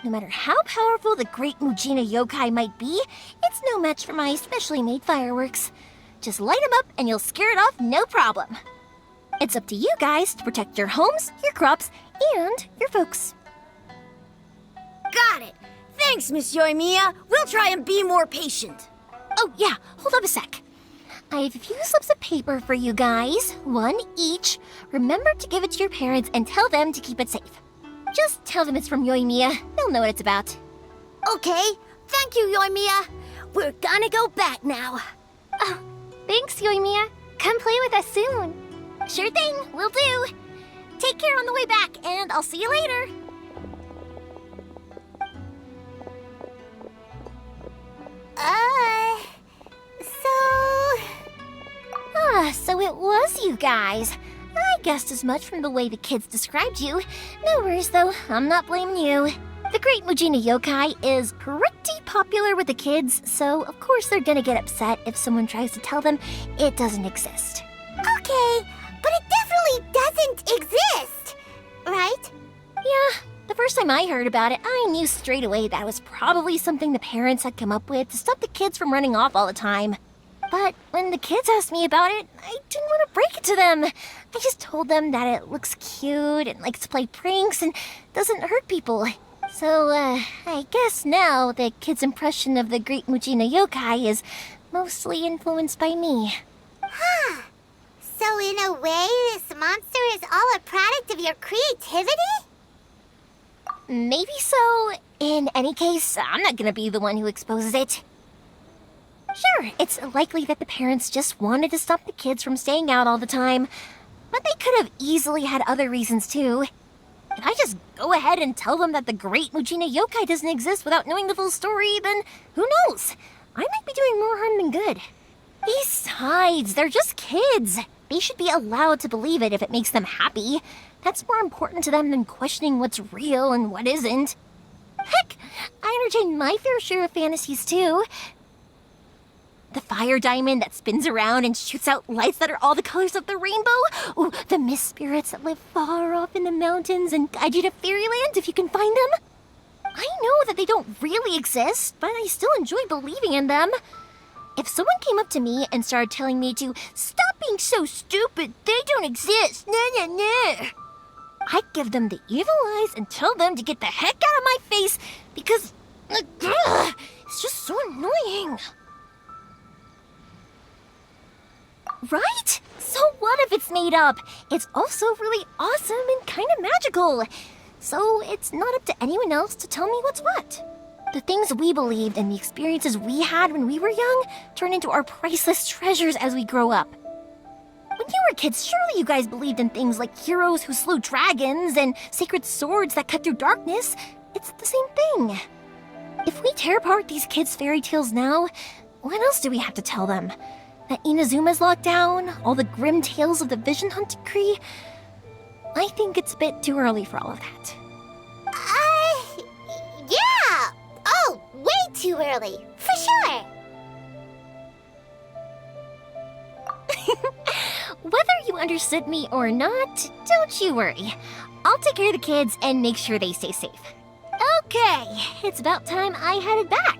[SPEAKER 6] No matter how powerful the Great Mujina Yokai might be, it's no match for my specially made fireworks. Just light them up and you'll scare it off no problem. It's up to you guys to protect your homes, your crops, and your folks.
[SPEAKER 2] Got it. Thanks, Miss Yoimiya. We'll try and be more patient.
[SPEAKER 6] Oh, yeah, hold up a sec. I have a few slips of paper for you guys, one each. Remember to give it to your parents and tell them to keep it safe. Just tell them it's from Yoimiya. They'll know what it's about.
[SPEAKER 2] Okay. Thank you, Yoimiya. We're gonna go back now.
[SPEAKER 6] Oh, thanks, Yoimiya. Come play with us soon. Sure thing, will do. Take care on the way back, and I'll see you later. So it was you guys. I guessed as much from the way the kids described you. No worries, though. I'm not blaming you. The Great Mujina Yokai is pretty popular with the kids, so of course they're gonna get upset if someone tries to tell them it doesn't exist.
[SPEAKER 7] Okay, but it definitely doesn't exist, right?
[SPEAKER 6] Yeah, the first time I heard about it, I knew straight away that was probably something the parents had come up with to stop the kids from running off all the time. But when the kids asked me about it, I didn't want to break it to them. I just told them that it looks cute and likes to play pranks and doesn't hurt people. So, I guess now the kids' impression of the Great Mujina Yokai is mostly influenced by me.
[SPEAKER 7] Huh. So in a way, this monster is all a product of your creativity?
[SPEAKER 6] Maybe so. In any case, I'm not gonna be the one who exposes it. Sure, it's likely that the parents just wanted to stop the kids from staying out all the time, but they could have easily had other reasons too. If I just go ahead and tell them that the Great Mujina Yokai doesn't exist without knowing the full story, then who knows? I might be doing more harm than good. Besides, they're just kids. They should be allowed to believe it if it makes them happy. That's more important to them than questioning what's real and what isn't. Heck, I entertain my fair share of fantasies too. The fire diamond that spins around and shoots out lights that are all the colors of the rainbow. Ooh, the mist spirits that live far off in the mountains and guide you to fairyland if you can find them. I know that they don't really exist, but I still enjoy believing in them. If someone came up to me and started telling me to stop being so stupid, they don't exist, I'd give them the evil eyes and tell them to get the heck out of my face because it's just so annoying. Right? So what if it's made up? It's also really awesome and kind of magical. So it's not up to anyone else to tell me what's what. The things we believed and the experiences we had when we were young turn into our priceless treasures as we grow up. When you were kids, surely you guys believed in things like heroes who slew dragons and sacred swords that cut through darkness. It's the same thing. If we tear apart these kids' fairy tales now, what else do we have to tell them? That Inazuma's locked down? All the grim tales of the Vision Hunt decree? I think it's a bit too early for all of that.
[SPEAKER 7] Yeah! Oh, way too early, for sure!
[SPEAKER 6] Whether you understood me or not, don't you worry. I'll take care of the kids and make sure they stay safe. Okay, it's about time I headed back.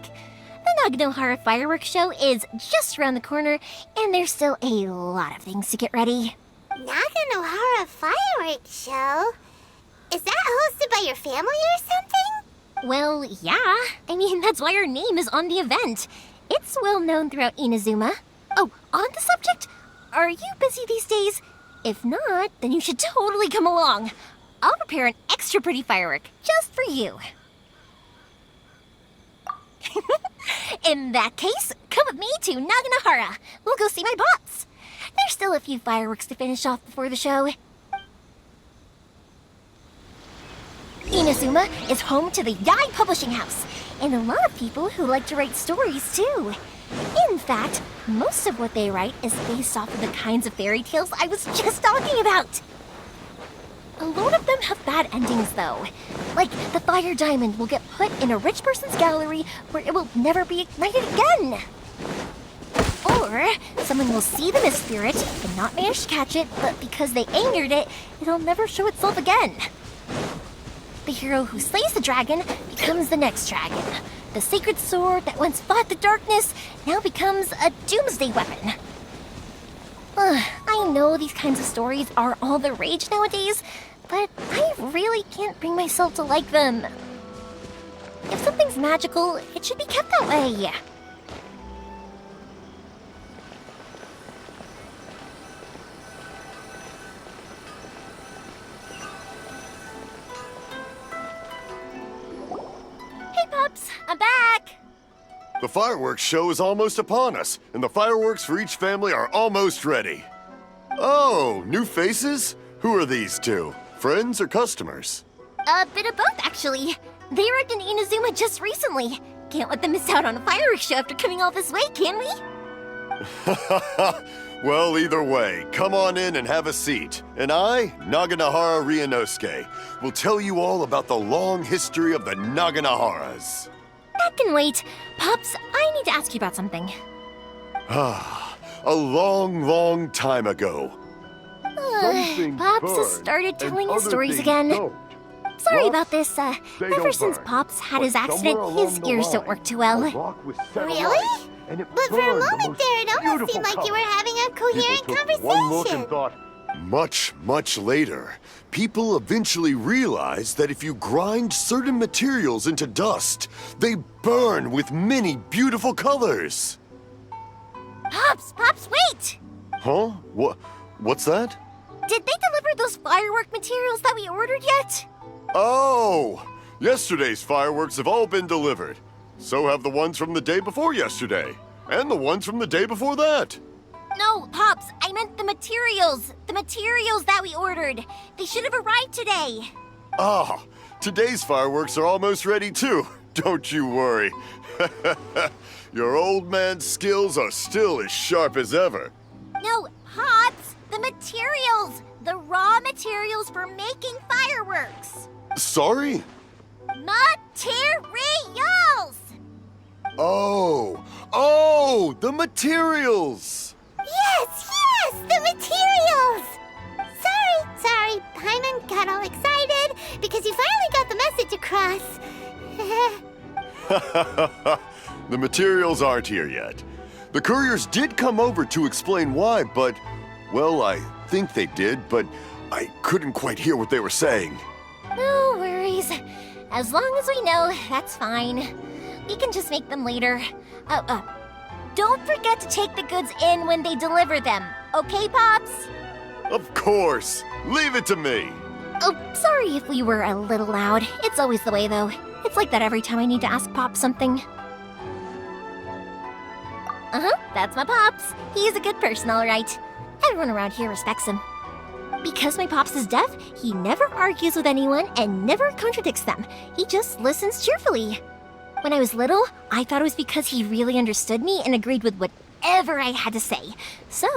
[SPEAKER 6] The Naganohara fireworks show is just around the corner, and there's still a lot of things to get ready.
[SPEAKER 7] Naganohara fireworks show? Is that hosted by your family or something?
[SPEAKER 6] Well, yeah. I mean, that's why our name is on the event. It's well known throughout Inazuma. Oh, on the subject, are you busy these days? If not, then you should totally come along. I'll prepare an extra pretty firework just for you. In that case, come with me to Naganohara. We'll go see my bots. There's still a few fireworks to finish off before the show. Inazuma is home to the Yai Publishing House, and a lot of people who like to write stories too. In fact, most of what they write is based off of the kinds of fairy tales I was just talking about. A lot of them have bad endings, though. Like, the fire diamond will get put in a rich person's gallery where it will never be ignited again. Or, someone will see the mist spirit and not manage to catch it, but because they angered it, it'll never show itself again. The hero who slays the dragon becomes the next dragon. The sacred sword that once fought the darkness now becomes a doomsday weapon. I know these kinds of stories are all the rage nowadays, but I really can't bring myself to like them. If something's magical, it should be kept that way. Hey, Pups, I'm back!
[SPEAKER 8] The fireworks show is almost upon us, and the fireworks for each family are almost ready. Oh, new faces? Who are these two? Friends or customers?
[SPEAKER 6] A bit of both, actually. They arrived in Inazuma just recently. Can't let them miss out on a fireworks show after coming all this way, can we?
[SPEAKER 8] Well, either way, come on in and have a seat. And I, Naganohara Ryunosuke, will tell you all about the long history of the Naganoharas.
[SPEAKER 6] That can wait. Pops, I need to ask you about something.
[SPEAKER 8] A long, long time ago.
[SPEAKER 6] Pops has started telling his stories again. Sorry about this. Ever since Pops had his accident, his ears don't work too well.
[SPEAKER 7] Really? But for a moment there, it almost seemed like you were having a coherent conversation.
[SPEAKER 8] Much, much later, people eventually realized that if you grind certain materials into dust, they burn with many beautiful colors.
[SPEAKER 6] Pops, wait!
[SPEAKER 8] Huh? What's that?
[SPEAKER 6] Did they deliver those firework materials that we ordered yet?
[SPEAKER 8] Oh! Yesterday's fireworks have all been delivered. So have the ones from the day before yesterday. And the ones from the day before that.
[SPEAKER 6] No, Pops, I meant the materials. The materials that we ordered. They should have arrived today.
[SPEAKER 8] Ah, today's fireworks are almost ready too. Don't you worry. Your old man's skills are still as sharp as ever.
[SPEAKER 6] No, Pops, the materials. The raw materials for making fireworks.
[SPEAKER 8] Sorry?
[SPEAKER 6] Materials!
[SPEAKER 8] Oh, the materials!
[SPEAKER 7] Yes, the materials! Sorry, Paimon got all excited because you finally got the message across.
[SPEAKER 8] The materials aren't here yet. The couriers did come over to explain why, but, well, I think they did, but I couldn't quite hear what they were saying.
[SPEAKER 6] No worries. As long as we know, that's fine. We can just make them later. Don't forget to take the goods in when they deliver them, okay, Pops?
[SPEAKER 8] Of course. Leave it to me.
[SPEAKER 6] Oh, sorry if we were a little loud. It's always the way, though. It's like that every time I need to ask Pop something. That's my Pops. He's a good person, all right. Everyone around here respects him. Because my Pops is deaf, he never argues with anyone and never contradicts them. He just listens cheerfully. When I was little, I thought it was because he really understood me and agreed with whatever I had to say. So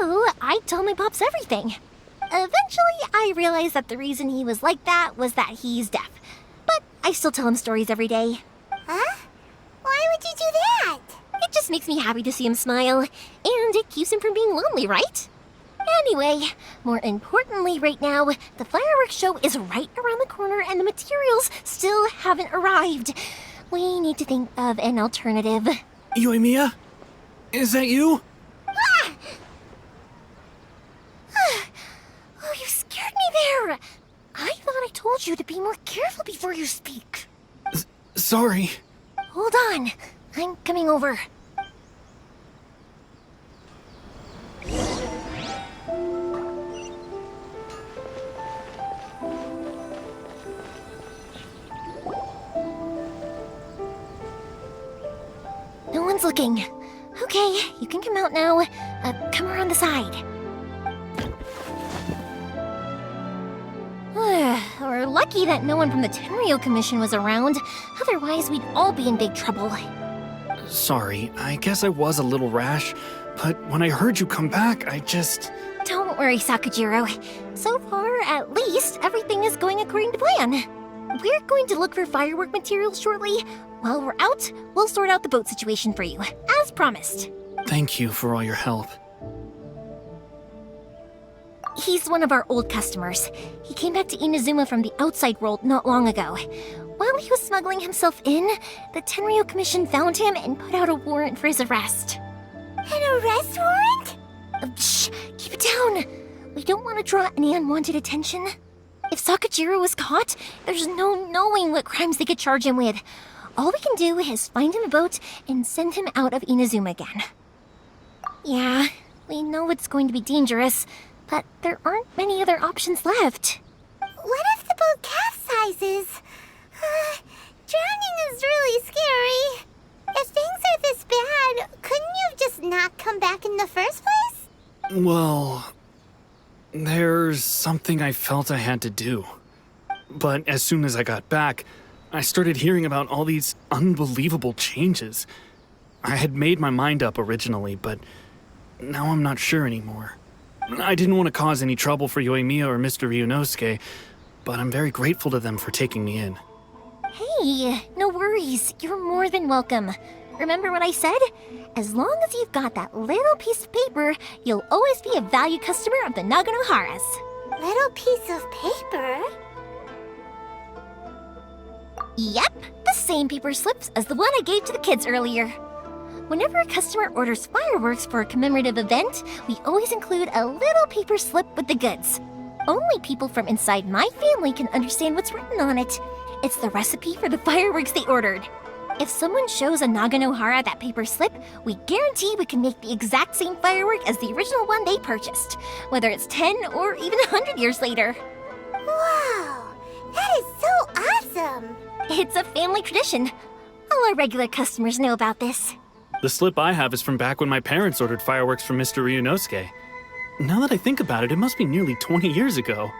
[SPEAKER 6] I told my Pops everything. Eventually, I realized that the reason he was like that was that he's deaf. But I still tell him stories every day.
[SPEAKER 7] Huh? Why would you do that?
[SPEAKER 6] It just makes me happy to see him smile, and it keeps him from being lonely, right? Anyway, more importantly right now, the fireworks show is right around the corner and the materials still haven't arrived. We need to think of an alternative.
[SPEAKER 9] Yoimiya? Is that you?
[SPEAKER 6] Oh, you scared me there! I thought I told you to be more careful before you speak.
[SPEAKER 9] Sorry.
[SPEAKER 6] Hold on. I'm coming over. No one's looking. Okay, you can come out now. Come around the side. We're lucky that no one from the Tenryo Commission was around. Otherwise, we'd all be in big trouble.
[SPEAKER 9] Sorry, I guess I was a little rash, but when I heard you come back, I just...
[SPEAKER 6] Don't worry, Sakujiro. So far, at least, everything is going according to plan. We're going to look for firework materials shortly. While we're out, we'll sort out the boat situation for you, as promised.
[SPEAKER 9] Thank you for all your help.
[SPEAKER 6] He's one of our old customers. He came back to Inazuma from the outside world not long ago. While he was smuggling himself in, the Tenryo Commission found him and put out a warrant for his arrest.
[SPEAKER 7] An arrest warrant?
[SPEAKER 6] Shh! Keep it down! We don't want to draw any unwanted attention. If Sakujiro was caught, there's no knowing what crimes they could charge him with. All we can do is find him a boat and send him out of Inazuma again. Yeah, we know it's going to be dangerous, but there aren't many other options left.
[SPEAKER 7] What if the boat capsizes? Drowning is really scary. If things are this bad, couldn't you have just not come back in the first place?
[SPEAKER 9] Well, there's something I felt I had to do. But as soon as I got back, I started hearing about all these unbelievable changes. I had made my mind up originally, but now I'm not sure anymore. I didn't want to cause any trouble for Yoimiya or Mr. Ryunosuke, but I'm very grateful to them for taking me in.
[SPEAKER 6] Hey, no worries. You're more than welcome. Remember what I said? As long as you've got that little piece of paper, you'll always be a valued customer of the Naganoharas.
[SPEAKER 7] Little piece of paper?
[SPEAKER 6] Yep, the same paper slips as the one I gave to the kids earlier. Whenever a customer orders fireworks for a commemorative event, we always include a little paper slip with the goods. Only people from inside my family can understand what's written on it. It's the recipe for the fireworks they ordered. If someone shows a Naganohara that paper slip, we guarantee we can make the exact same firework as the original one they purchased, whether it's 10 or even 100 years later.
[SPEAKER 7] Wow, that is so awesome!
[SPEAKER 6] It's a family tradition. All our regular customers know about this.
[SPEAKER 9] The slip I have is from back when my parents ordered fireworks from Mr. Ryunosuke. Now that I think about it, it must be nearly 20 years ago.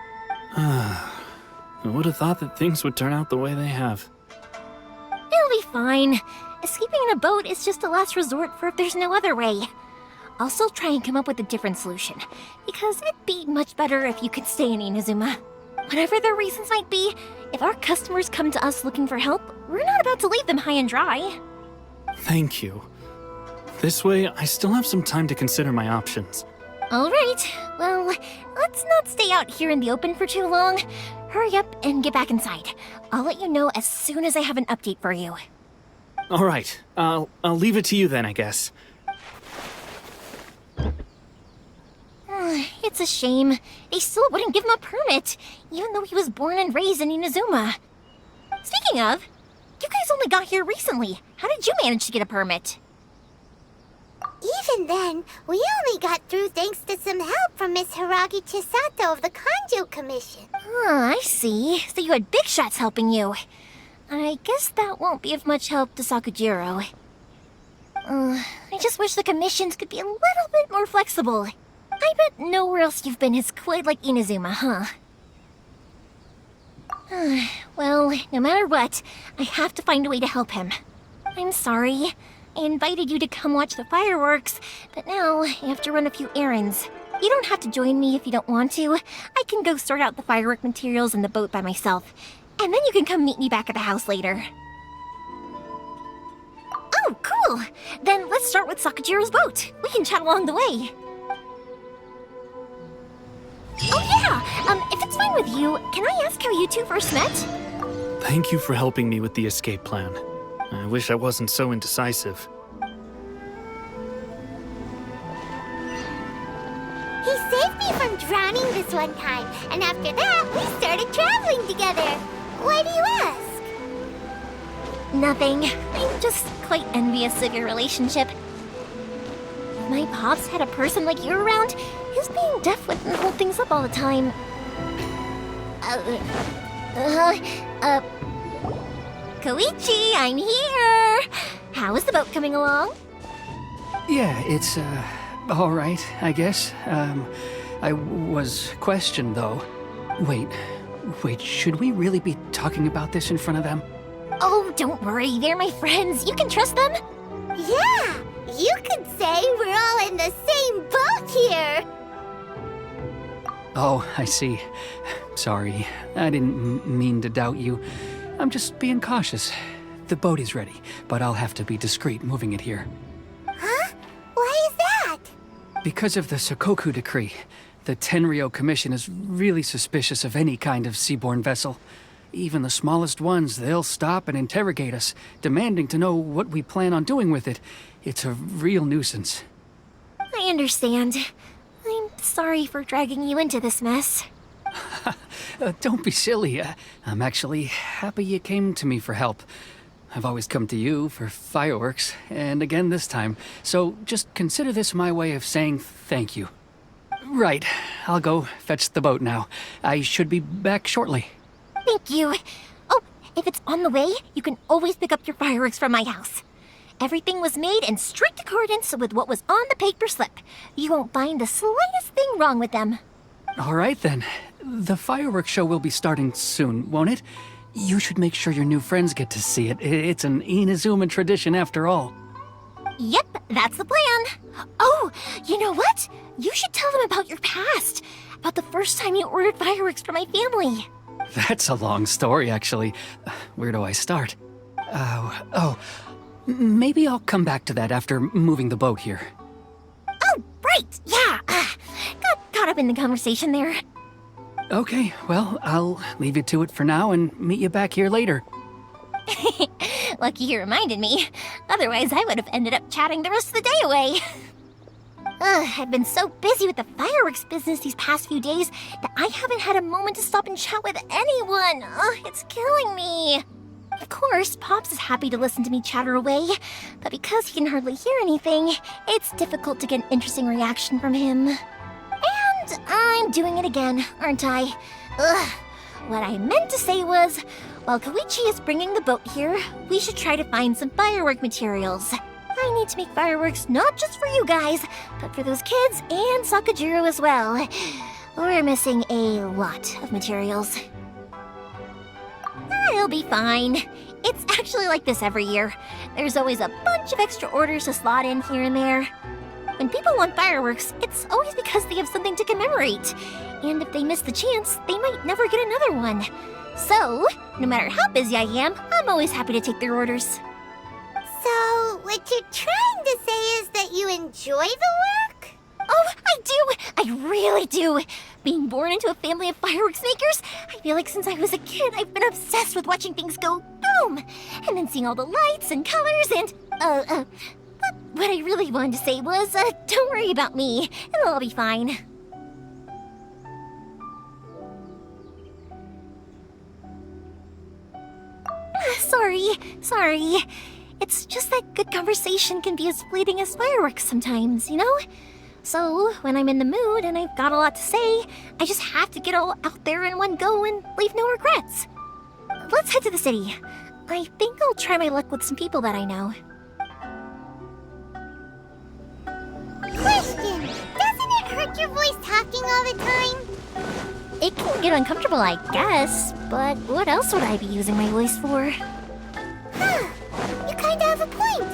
[SPEAKER 9] Who would have thought that things would turn out the way they have?
[SPEAKER 6] It'll be fine. Escaping in a boat is just a last resort for if there's no other way. I'll still try and come up with a different solution, because it'd be much better if you could stay in Inazuma. Whatever their reasons might be, if our customers come to us looking for help, we're not about to leave them high and dry.
[SPEAKER 9] Thank you. This way, I still have some time to consider my options.
[SPEAKER 6] All right, well, let's not stay out here in the open for too long. Hurry up and get back inside. I'll let you know as soon as I have an update for you.
[SPEAKER 9] All right, I'll leave it to you then, I guess.
[SPEAKER 6] It's a shame. They still wouldn't give him a permit, even though he was born and raised in Inazuma. Speaking of, you guys only got here recently. How did you manage to get a permit?
[SPEAKER 7] Even then, we only got through thanks to some help from Miss Hiragi Chisato of the Kanjo Commission.
[SPEAKER 6] I see. So you had big shots helping you. I guess that won't be of much help to Sakujiro. I just wish the commissions could be a little bit more flexible. I bet nowhere else you've been is quite like Inazuma, huh? Well, no matter what, I have to find a way to help him. I'm sorry. I invited you to come watch the fireworks, but now I have to run a few errands. You don't have to join me if you don't want to. I can go sort out the firework materials in the boat by myself, and then you can come meet me back at the house later. Oh, cool! Then let's start with Sakujiro's boat. We can chat along the way. Oh yeah! If it's fine with you, can I ask how you two first met?
[SPEAKER 9] Thank you for helping me with the escape plan. I wish I wasn't so indecisive.
[SPEAKER 7] this one time, and after that, we started traveling together. Why do you ask?
[SPEAKER 6] Nothing. I'm just quite envious of your relationship. If my pops had a person like you around, his being deaf wouldn't hold things up all the time. Koichi, I'm here! How is the boat coming along?
[SPEAKER 10] Yeah, it's, all right, I guess. I was questioned, though. Wait, should we really be talking about this in front of them?
[SPEAKER 6] Oh, don't worry, they're my friends. You can trust them.
[SPEAKER 7] Yeah, you could say we're all in the same boat here.
[SPEAKER 10] Oh, I see. Sorry, I didn't mean to doubt you. I'm just being cautious. The boat is ready, but I'll have to be discreet moving it here.
[SPEAKER 7] Huh? Why is that?
[SPEAKER 10] Because of the Sokoku Decree, the Tenryou Commission is really suspicious of any kind of seaborne vessel. Even the smallest ones, they'll stop and interrogate us, demanding to know what we plan on doing with it. It's a real nuisance.
[SPEAKER 6] I understand. I'm sorry for dragging you into this mess.
[SPEAKER 10] Don't be silly. I'm actually happy you came to me for help. I've always come to you for fireworks, and again this time, so just consider this my way of saying thank you. Right, I'll go fetch the boat now. I should be back shortly.
[SPEAKER 6] Thank you. Oh, if it's on the way, you can always pick up your fireworks from my house. Everything was made in strict accordance with what was on the paper slip. You won't find the slightest thing wrong with them.
[SPEAKER 10] All right then. The fireworks show will be starting soon, won't it? You should make sure your new friends get to see it. It's an Inazuma tradition after all.
[SPEAKER 6] Yep, that's the plan. Oh, you know what? You should tell them about your past. About the first time you ordered fireworks for my family.
[SPEAKER 10] That's a long story, actually. Where do I start? Maybe I'll come back to that after moving the boat here.
[SPEAKER 6] Oh, right, yeah. Got caught up in the conversation there.
[SPEAKER 10] Okay, well, I'll leave you to it for now and meet you back here later.
[SPEAKER 6] Lucky you reminded me. Otherwise, I would have ended up chatting the rest of the day away. I've been so busy with the fireworks business these past few days that I haven't had a moment to stop and chat with anyone. It's killing me. Of course, Pops is happy to listen to me chatter away, but because he can hardly hear anything, it's difficult to get an interesting reaction from him. And I'm doing it again, aren't I? What I meant to say was, while Koichi is bringing the boat here, we should try to find some firework materials. I need to make fireworks not just for you guys, but for those kids and Sakajiro as well. We're missing a lot of materials. It'll be fine. It's actually like this every year. There's always a bunch of extra orders to slot in here and there. When people want fireworks, it's always because they have something to commemorate. And if they miss the chance, they might never get another one. So, no matter how busy I am, I'm always happy to take their orders.
[SPEAKER 7] So, what you're trying to say is that you enjoy the work?
[SPEAKER 6] Oh, I do! I really do! Being born into a family of fireworks makers, I feel like since I was a kid, I've been obsessed with watching things go boom! And then seeing all the lights and colors and, but what I really wanted to say was, don't worry about me. It'll all be fine. Sorry. It's just that good conversation can be as fleeting as fireworks sometimes, you know? So, when I'm in the mood and I've got a lot to say, I just have to get all out there in one go and leave no regrets. Let's head to the city. I think I'll try my luck with some people that I know.
[SPEAKER 7] Question! Doesn't it hurt your voice talking all the time?
[SPEAKER 6] It can get uncomfortable, I guess, but what else would I be using my voice for?
[SPEAKER 7] Huh, you kinda have a point.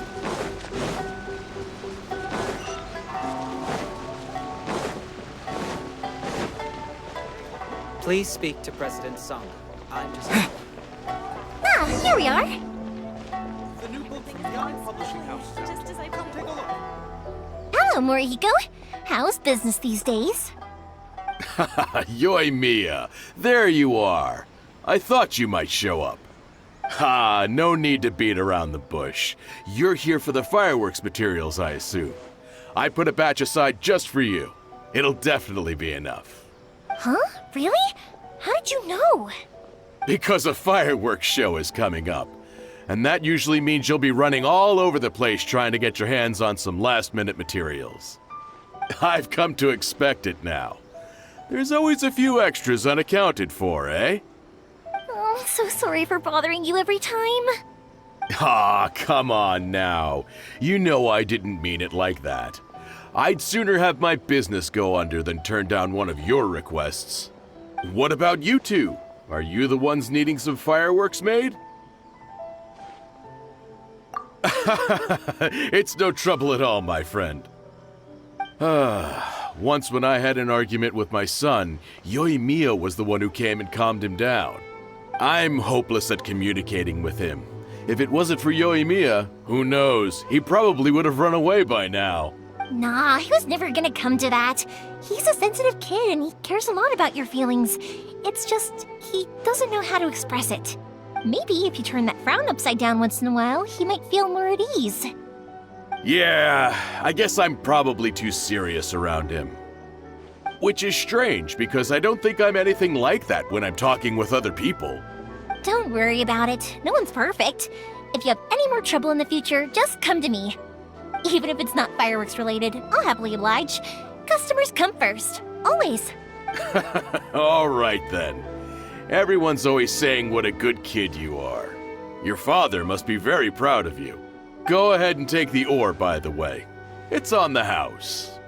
[SPEAKER 11] Please speak to President Song. I'm just...
[SPEAKER 6] Here we are.
[SPEAKER 11] The new book from the Young Publishing House. Just as I come take a look.
[SPEAKER 6] Hello, Morihiko. How's business these days?
[SPEAKER 12] Yoimiya, there you are. I thought you might show up. Ha, no need to beat around the bush. You're here for the fireworks materials, I assume. I put a batch aside just for you. It'll definitely be enough.
[SPEAKER 6] Huh? Really? How did you know?
[SPEAKER 12] Because a fireworks show is coming up. And that usually means you'll be running all over the place trying to get your hands on some last-minute materials. I've come to expect it now. There's always a few extras unaccounted for, eh?
[SPEAKER 6] Oh, I'm so sorry for bothering you every time.
[SPEAKER 12] Ah, come on now. You know I didn't mean it like that. I'd sooner have my business go under than turn down one of your requests. What about you two? Are you the ones needing some fireworks made? It's no trouble at all, my friend. Once when I had an argument with my son, Yoimiya was the one who came and calmed him down. I'm hopeless at communicating with him. If it wasn't for Yoimiya, who knows, he probably would have run away by now.
[SPEAKER 6] Nah, he was never gonna come to that. He's a sensitive kid and he cares a lot about your feelings. It's just, he doesn't know how to express it. Maybe if you turn that frown upside down once in a while, he might feel more at ease.
[SPEAKER 12] Yeah, I guess I'm probably too serious around him. Which is strange, because I don't think I'm anything like that when I'm talking with other people.
[SPEAKER 6] Don't worry about it. No one's perfect. If you have any more trouble in the future, just come to me. Even if it's not fireworks related, I'll happily oblige. Customers come first. Always.
[SPEAKER 12] All right then. Everyone's always saying what a good kid you are. Your father must be very proud of you. Go ahead and take the ore, by the way. It's on the house.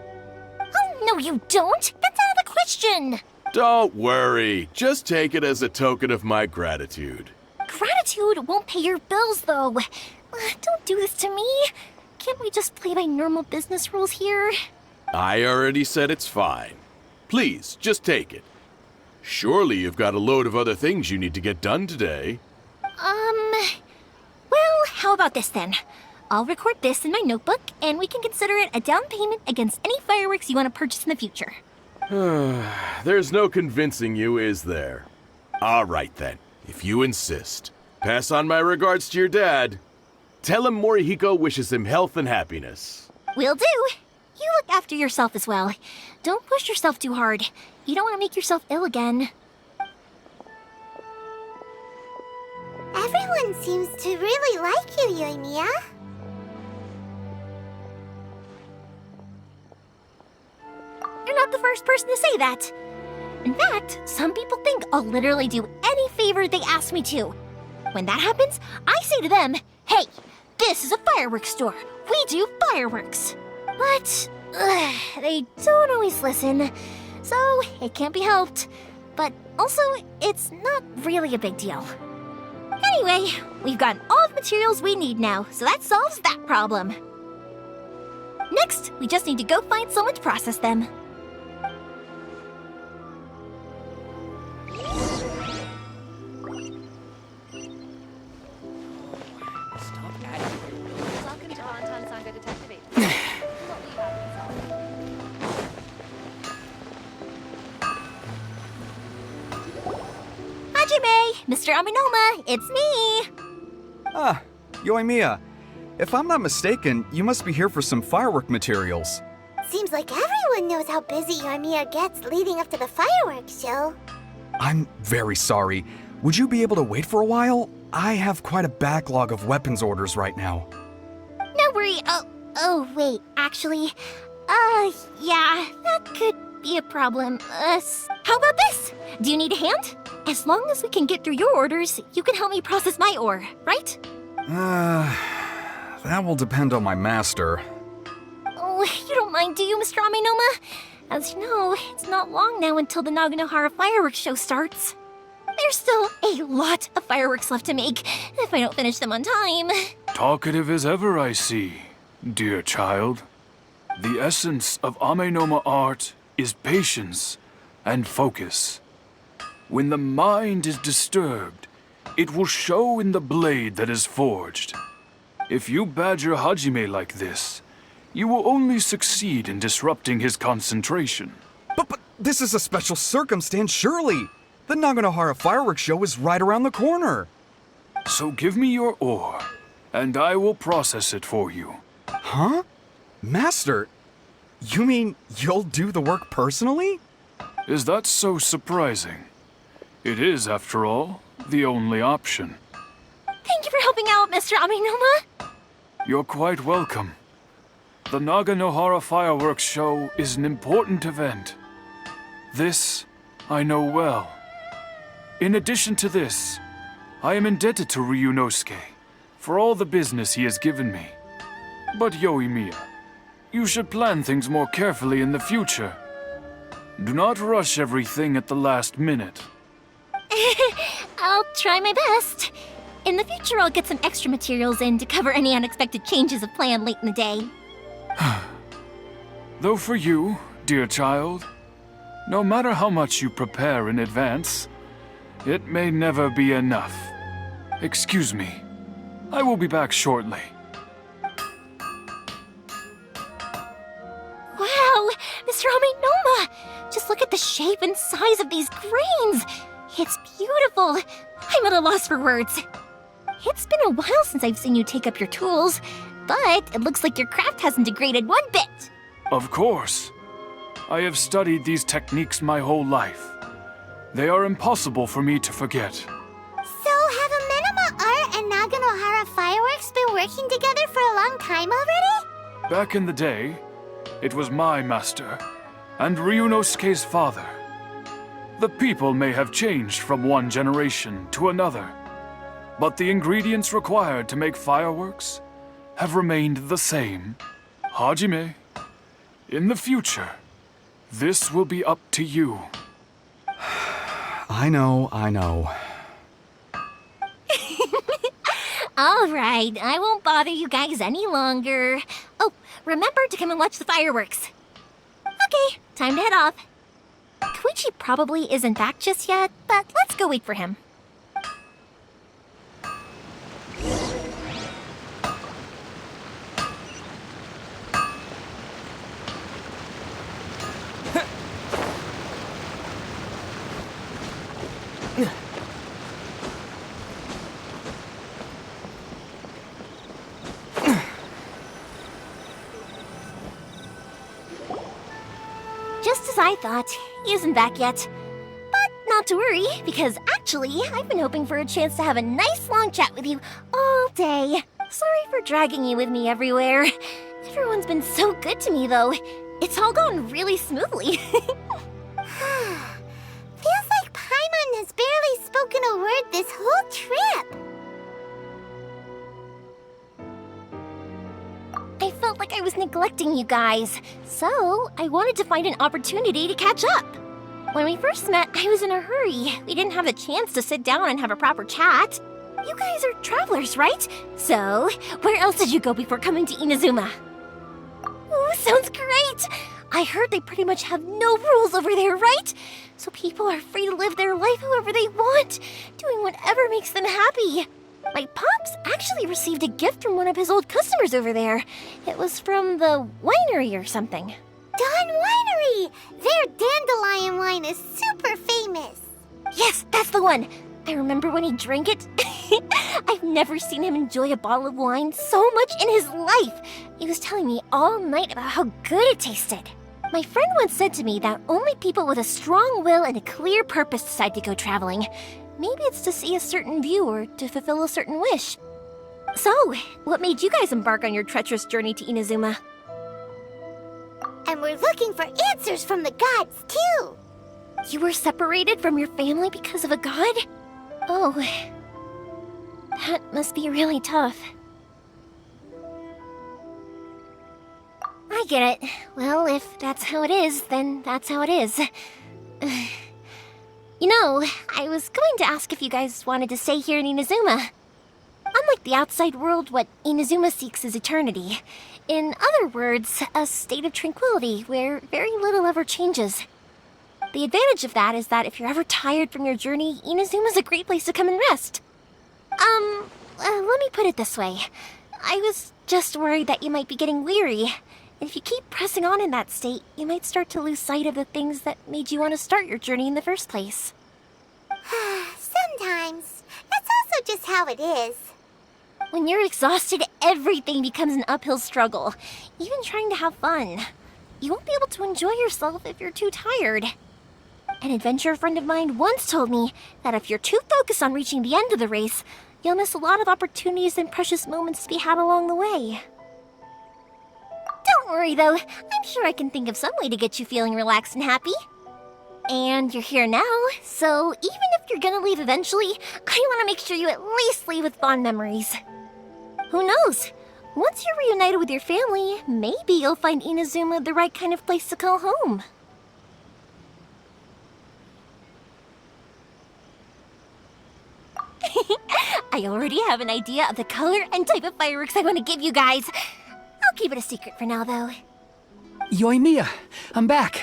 [SPEAKER 6] Oh, no you don't! That's out of the question!
[SPEAKER 12] Don't worry. Just take it as a token of my gratitude.
[SPEAKER 6] Gratitude won't pay your bills, though. Don't do this to me. Can't we just play by normal business rules here?
[SPEAKER 12] I already said it's fine. Please, just take it. Surely you've got a load of other things you need to get done today.
[SPEAKER 6] Well, how about this then? I'll record this in my notebook, and we can consider it a down payment against any fireworks you want to purchase in the future.
[SPEAKER 12] There's no convincing you, is there? All right then, if you insist. Pass on my regards to your dad. Tell him Morihiko wishes him health and happiness.
[SPEAKER 6] Will do. You look after yourself as well. Don't push yourself too hard. You don't want to make yourself ill again.
[SPEAKER 7] Everyone seems to really like you, Yoimiya.
[SPEAKER 6] You're not the first person to say that. In fact, some people think I'll literally do any favor they ask me to. When that happens, I say to them, hey, this is a fireworks store. We do fireworks. But they don't always listen, so it can't be helped. But also, it's not really a big deal. Anyway, we've gotten all the materials we need now, so that solves that problem. Next, we just need to go find someone to process them. Mr. Aminoma, it's me!
[SPEAKER 11] Ah, Yoimiya. If I'm not mistaken, you must be here for some firework materials.
[SPEAKER 7] Seems like everyone knows how busy Yoimiya gets leading up to the fireworks show.
[SPEAKER 11] I'm very sorry. Would you be able to wait for a while? I have quite a backlog of weapons orders right now.
[SPEAKER 6] No worry. Oh, wait, actually, yeah, that could be a problem. How about this? Do you need a hand? As long as we can get through your orders, you can help me process my ore, right?
[SPEAKER 11] That will depend on my master.
[SPEAKER 6] Oh, you don't mind, do you, Mr. Aminoma? As you know, it's not long now until the Naganohara fireworks show starts. There's still a lot of fireworks left to make, if I don't finish them on time.
[SPEAKER 13] Talkative as ever, I see, dear child. The essence of Amenoma art is patience and focus. When the mind is disturbed, it will show in the blade that is forged. If you badger Hajime like this, you will only succeed in disrupting his concentration.
[SPEAKER 11] But this is a special circumstance, surely. The Naganohara fireworks show is right around the corner.
[SPEAKER 13] So give me your ore, and I will process it for you.
[SPEAKER 11] Huh? Master, you mean you'll do the work personally?
[SPEAKER 13] Is that so surprising? It is, after all, the only option.
[SPEAKER 6] Thank you for helping out, Mr. Aminoma.
[SPEAKER 13] You're quite welcome. The Naganohara Fireworks Show is an important event. This I know well. In addition to this, I am indebted to Ryunosuke for all the business he has given me. But Yoimiya, you should plan things more carefully in the future. Do not rush everything at the last minute.
[SPEAKER 6] I'll try my best. In the future, I'll get some extra materials in to cover any unexpected changes of plan late in the day.
[SPEAKER 13] Though for you, dear child, no matter how much you prepare in advance, it may never be enough. Excuse me. I will be back shortly.
[SPEAKER 6] Wow, Mr. Aminoma! Just look at the shape and size of these grains! It's beautiful! I'm at a loss for words. It's been a while since I've seen you take up your tools, but it looks like your craft hasn't degraded one bit.
[SPEAKER 13] Of course. I have studied these techniques my whole life. They are impossible for me to forget.
[SPEAKER 7] So, have Amenoma Art and Naganohara Fireworks been working together for a long time already?
[SPEAKER 13] Back in the day, it was my master, and Ryunosuke's father. The people may have changed from one generation to another, but the ingredients required to make fireworks have remained the same. Hajime, in the future, this will be up to you.
[SPEAKER 11] I know.
[SPEAKER 6] All right, I won't bother you guys any longer. Oh, remember to come and watch the fireworks. Okay, time to head off. Koichi probably isn't back just yet, but let's go wait for him. Just as I thought, he isn't back yet. But not to worry, because actually, I've been hoping for a chance to have a nice long chat with you all day. Sorry for dragging you with me everywhere. Everyone's been so good to me, though. It's all gone really smoothly.
[SPEAKER 7] Feels like Paimon has barely spoken a word this whole trip.
[SPEAKER 6] I felt like I was neglecting you guys, so I wanted to find an opportunity to catch up. When we first met, I was in a hurry. We didn't have a chance to sit down and have a proper chat. You guys are travelers, right? So, where else did you go before coming to Inazuma? Ooh, sounds great! I heard they pretty much have no rules over there, right? So people are free to live their life however they want, doing whatever makes them happy. My pops actually received a gift from one of his old customers over there. It was from the winery or something.
[SPEAKER 7] Dawn Winery! Their dandelion wine is super famous.
[SPEAKER 6] Yes, that's the one. I remember when he drank it. I've never seen him enjoy a bottle of wine so much in his life. He was telling me all night about how good it tasted. My friend once said to me that only people with a strong will and a clear purpose decide to go traveling. Maybe it's to see a certain view or to fulfill a certain wish. So, what made you guys embark on your treacherous journey to Inazuma?
[SPEAKER 7] And we're looking for answers from the gods, too.
[SPEAKER 6] You were separated from your family because of a god? Oh, that must be really tough. I get it. Well, if that's how it is, then that's how it is. You know, I was going to ask if you guys wanted to stay here in Inazuma. Unlike the outside world, what Inazuma seeks is eternity. In other words, a state of tranquility where very little ever changes. The advantage of that is that if you're ever tired from your journey, Inazuma's a great place to come and rest. Let me put it this way. I was just worried that you might be getting weary. If you keep pressing on in that state, you might start to lose sight of the things that made you want to start your journey in the first place.
[SPEAKER 7] Sometimes. That's also just how it is.
[SPEAKER 6] When you're exhausted, everything becomes an uphill struggle, even trying to have fun. You won't be able to enjoy yourself if you're too tired. An adventurer friend of mine once told me that if you're too focused on reaching the end of the race, you'll miss a lot of opportunities and precious moments to be had along the way. Don't worry though, I'm sure I can think of some way to get you feeling relaxed and happy. And you're here now, so even if you're gonna leave eventually, I want to make sure you at least leave with fond memories. Who knows? Once you're reunited with your family, maybe you'll find Inazuma the right kind of place to call home. I already have an idea of the color and type of fireworks I want to give you guys. I'll keep it a secret for now, though.
[SPEAKER 10] Yoimiya, I'm back.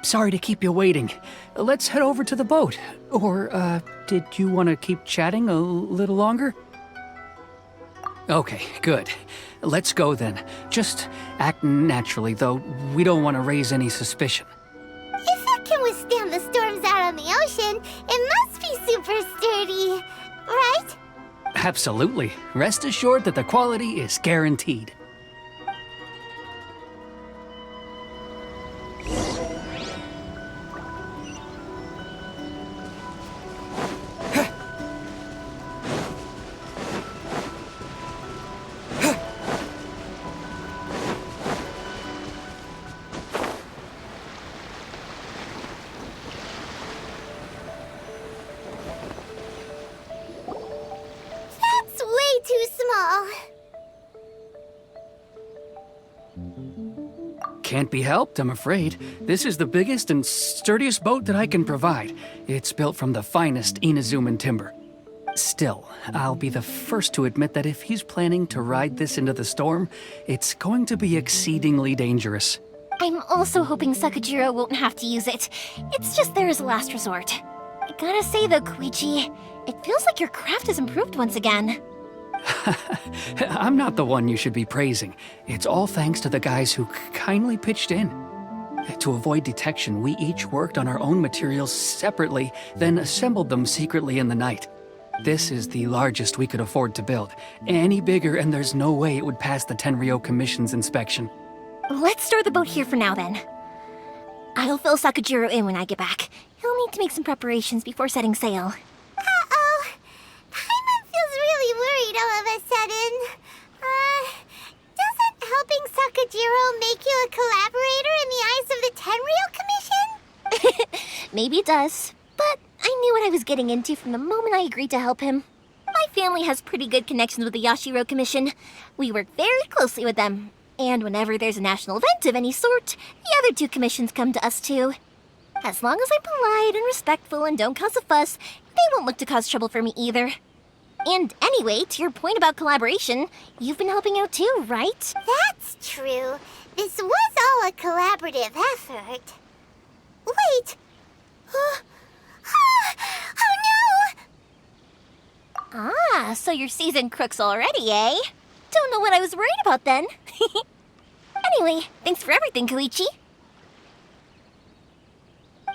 [SPEAKER 10] Sorry to keep you waiting. Let's head over to the boat. Or, did you want to keep chatting a little longer? Okay, good. Let's go then. Just act naturally, though we don't want to raise any suspicion.
[SPEAKER 7] If it can withstand the storms out on the ocean, it must be super sturdy, right?
[SPEAKER 10] Absolutely. Rest assured that the quality is guaranteed.
[SPEAKER 7] That's way too small.
[SPEAKER 10] Can't be helped, I'm afraid. This is the biggest and sturdiest boat that I can provide. It's built from the finest Inazuman timber. Still, I'll be the first to admit that if he's planning to ride this into the storm, it's going to be exceedingly dangerous.
[SPEAKER 6] I'm also hoping Sakajiro won't have to use it. It's just there as a last resort. I gotta say though, Koichi, it feels like your craft has improved once again.
[SPEAKER 10] I'm not the one you should be praising. It's all thanks to the guys who kindly pitched in. To avoid detection, we each worked on our own materials separately, then assembled them secretly in the night. This is the largest we could afford to build. Any bigger and there's no way it would pass the Tenryou Commission's inspection.
[SPEAKER 6] Let's store the boat here for now then. I'll fill Sakajiro in when I get back. He'll need to make some preparations before setting sail.
[SPEAKER 7] Uh-oh. Paimon feels really worried all of a sudden. Doesn't helping Sakajiro make you a collaborator in the eyes of the Tenryou Commission?
[SPEAKER 6] Maybe it does, but I knew what I was getting into from the moment I agreed to help him. My family has pretty good connections with the Yashiro Commission. We work very closely with them. And whenever there's a national event of any sort, the other two commissions come to us too. As long as I'm polite and respectful and don't cause a fuss, they won't look to cause trouble for me either. And anyway, to your point about collaboration, you've been helping out too, right?
[SPEAKER 7] That's true. This was all a collaborative effort. Wait. Oh no!
[SPEAKER 6] Ah, so you're seasoned crooks already, eh? Don't know what I was worried about then. Anyway, thanks for everything, Koichi.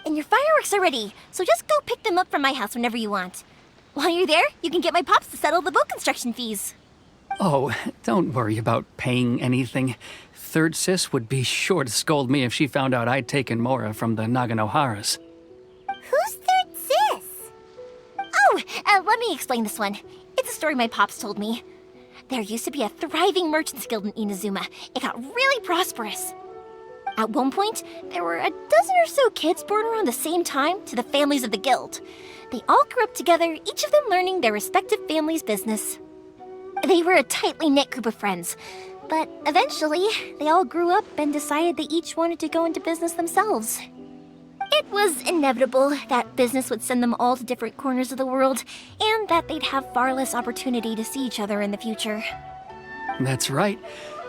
[SPEAKER 6] And your fireworks are ready, so just go pick them up from my house whenever you want. While you're there, you can get my pops to settle the boat construction fees.
[SPEAKER 10] Oh, don't worry about paying anything. Third Sis would be sure to scold me if she found out I'd taken Mora from the Naganoharas.
[SPEAKER 7] Who's Third Sis?
[SPEAKER 6] Oh, let me explain this one. It's a story my pops told me. There used to be a thriving merchants guild in Inazuma. It got really prosperous. At one point, there were a dozen or so kids born around the same time to the families of the guild. They all grew up together, each of them learning their respective family's business. They were a tightly knit group of friends, but eventually, they all grew up and decided they each wanted to go into business themselves. It was inevitable that business would send them all to different corners of the world, and that they'd have far less opportunity to see each other in the future.
[SPEAKER 10] That's right.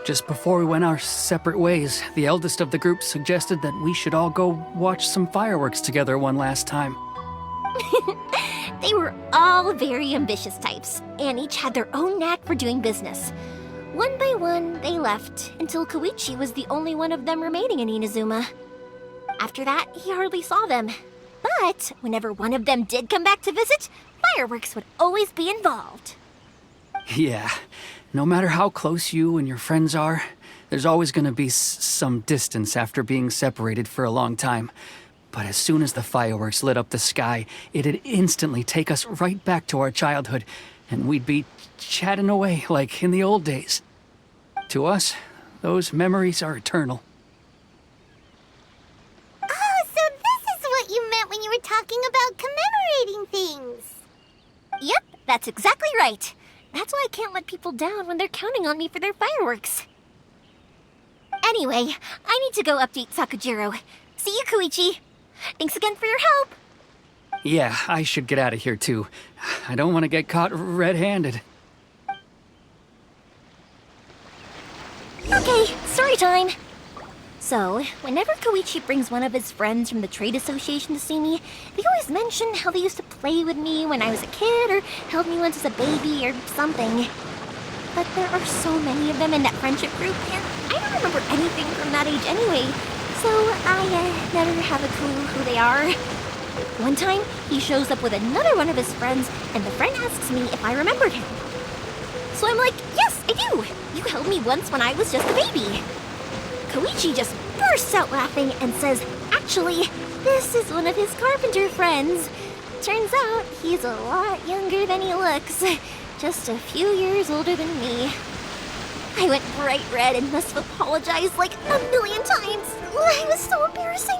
[SPEAKER 10] Just before we went our separate ways, the eldest of the group suggested that we should all go watch some fireworks together one last time.
[SPEAKER 6] They were all very ambitious types, and each had their own knack for doing business. One by one, they left, until Koichi was the only one of them remaining in Inazuma. After that, he hardly saw them. But whenever one of them did come back to visit, fireworks would always be involved.
[SPEAKER 10] Yeah, no matter how close you and your friends are, there's always going to be some distance after being separated for a long time. But as soon as the fireworks lit up the sky, it'd instantly take us right back to our childhood, and we'd be chatting away like in the old days. To us, those memories are eternal.
[SPEAKER 7] Oh, so this is what you meant when you were talking about commemorating things.
[SPEAKER 6] Yep, that's exactly right. That's why I can't let people down when they're counting on me for their fireworks. Anyway, I need to go update Sakujiro. See you, Koichi. Thanks again for your help.
[SPEAKER 10] Yeah, I should get out of here too. I don't want to get caught red-handed.
[SPEAKER 6] Okay, story time. So, whenever Koichi brings one of his friends from the trade association to see me, they always mention how they used to play with me when I was a kid or held me once as a baby or something. But there are so many of them in that friendship group, and I don't remember anything from that age anyway, so I never have a clue who they are. One time, he shows up with another one of his friends, and the friend asks me if I remembered him. So I'm like, yes, I do! You held me once when I was just a baby. Koichi just bursts out laughing and says, actually, this is one of his carpenter friends. Turns out he's a lot younger than he looks. Just a few years older than me. I went bright red and must have apologized like a million times. It was so embarrassing.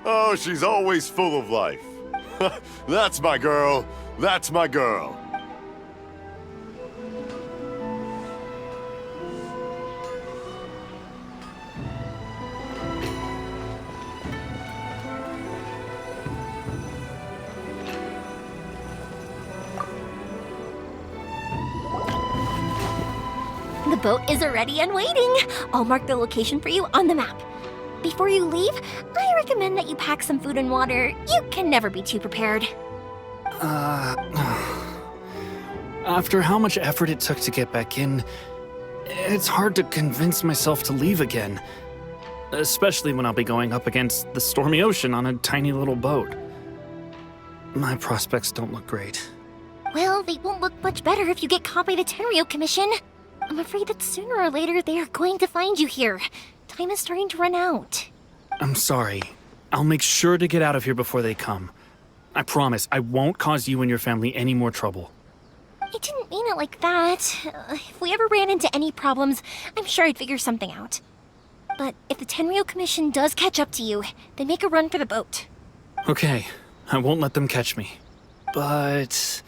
[SPEAKER 8] Oh, she's always full of life. That's my girl. That's my girl.
[SPEAKER 6] The boat is ready and waiting. I'll mark the location for you on the map. Before you leave, I recommend that you pack some food and water. You can never be too prepared.
[SPEAKER 9] After how much effort it took to get back in, it's hard to convince myself to leave again. Especially when I'll be going up against the stormy ocean on a tiny little boat. My prospects don't look great.
[SPEAKER 6] Well, they won't look much better if you get caught by the Tenryo Commission. I'm afraid that sooner or later they are going to find you here. Time is starting to run out.
[SPEAKER 9] I'm sorry. I'll make sure to get out of here before they come. I promise I won't cause you and your family any more trouble.
[SPEAKER 6] I didn't mean it like that. If we ever ran into any problems, I'm sure I'd figure something out. But if the Tenryo Commission does catch up to you, then make a run for the boat.
[SPEAKER 9] Okay, I won't let them catch me. But...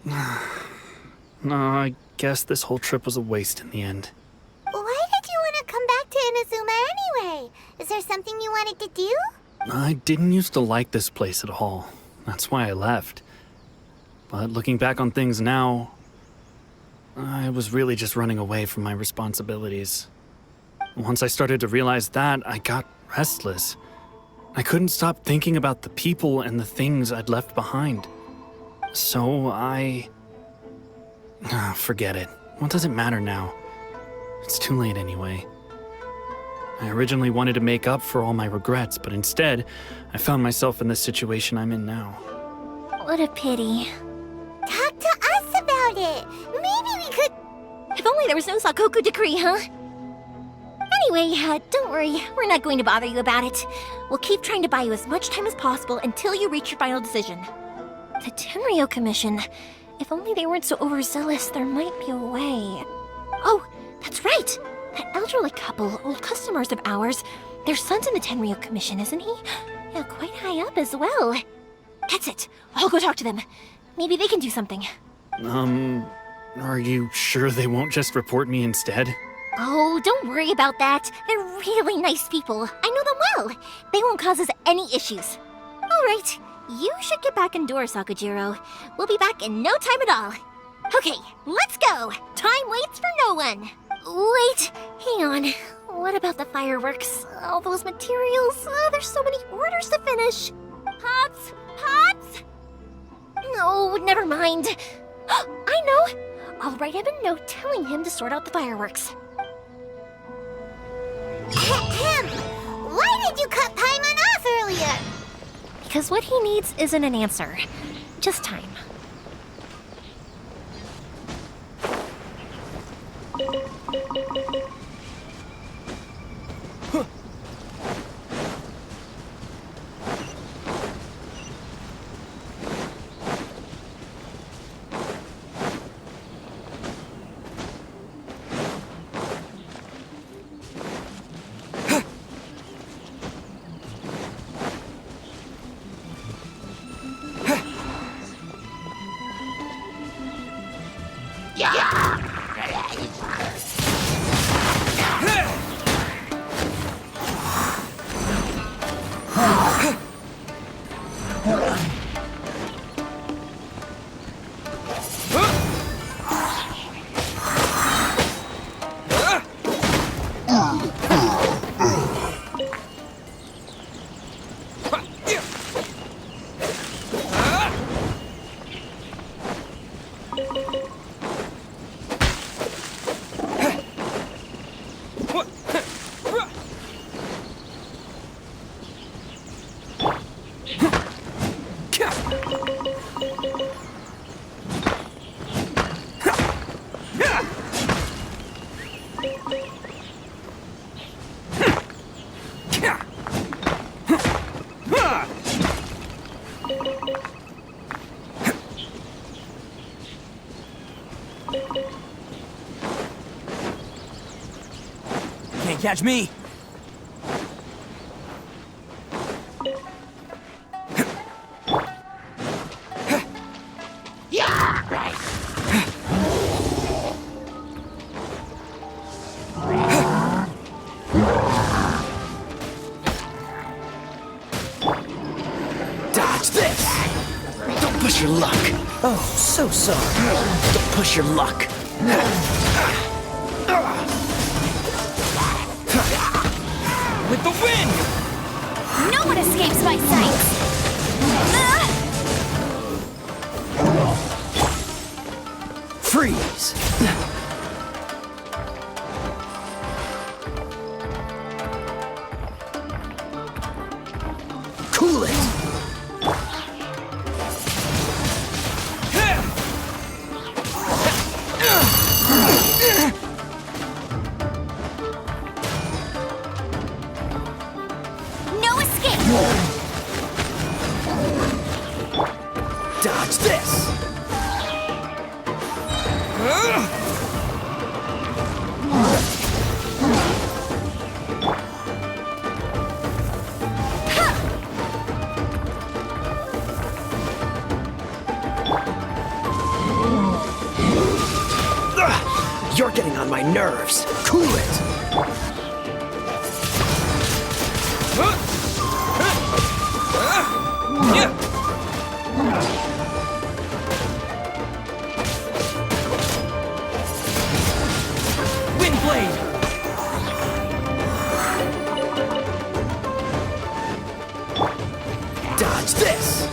[SPEAKER 9] no, I guess this whole trip was a waste in the end.
[SPEAKER 7] Why did you want to come back to Inazuma anyway? Is there something you wanted to do?
[SPEAKER 9] I didn't used to like this place at all. That's why I left. But looking back on things now, I was really just running away from my responsibilities. Once I started to realize that, I got restless. I couldn't stop thinking about the people and the things I'd left behind. So forget it. What does it matter now? It's too late anyway. I originally wanted to make up for all my regrets, but instead, I found myself in the situation I'm in now.
[SPEAKER 6] What a pity.
[SPEAKER 7] Talk to us about it. Maybe we could...
[SPEAKER 6] If only there was no Sakoku decree, huh? Anyway, don't worry. We're not going to bother you about it. We'll keep trying to buy you as much time as possible until you reach your final decision. The Tenryo Commission. If only they weren't so overzealous, there might be a way. Oh, that's right! That elderly couple, old customers of ours, their son's in the Tenryo Commission, isn't he? Yeah, quite high up as well. That's it. I'll go talk to them. Maybe they can do something.
[SPEAKER 9] Are you sure they won't just report me instead?
[SPEAKER 6] Oh, don't worry about that. They're really nice people. I know them well. They won't cause us any issues. All right. You should get back indoors, Sakujiro. We'll be back in no time at all. Okay, let's go. Time waits for no one. Wait, hang on. What about the fireworks? All those materials? There's so many orders to finish. Pops! Pops! No, never mind. I know! I'll write him a note telling him to sort out the fireworks.
[SPEAKER 7] Ahem! Why did you cut Paimon off earlier?
[SPEAKER 6] Because what he needs isn't an answer, just time.
[SPEAKER 5] Can't catch me.
[SPEAKER 1] Dodge this! Don't push your luck. Oh, so sorry. Don't push your luck.
[SPEAKER 5] With the wind!
[SPEAKER 2] No one escapes my sight!
[SPEAKER 1] Freeze! Cool it!
[SPEAKER 2] No escape!
[SPEAKER 1] Dodge this! You're getting on my nerves. Cool it!
[SPEAKER 5] Windblade!
[SPEAKER 1] Dodge this!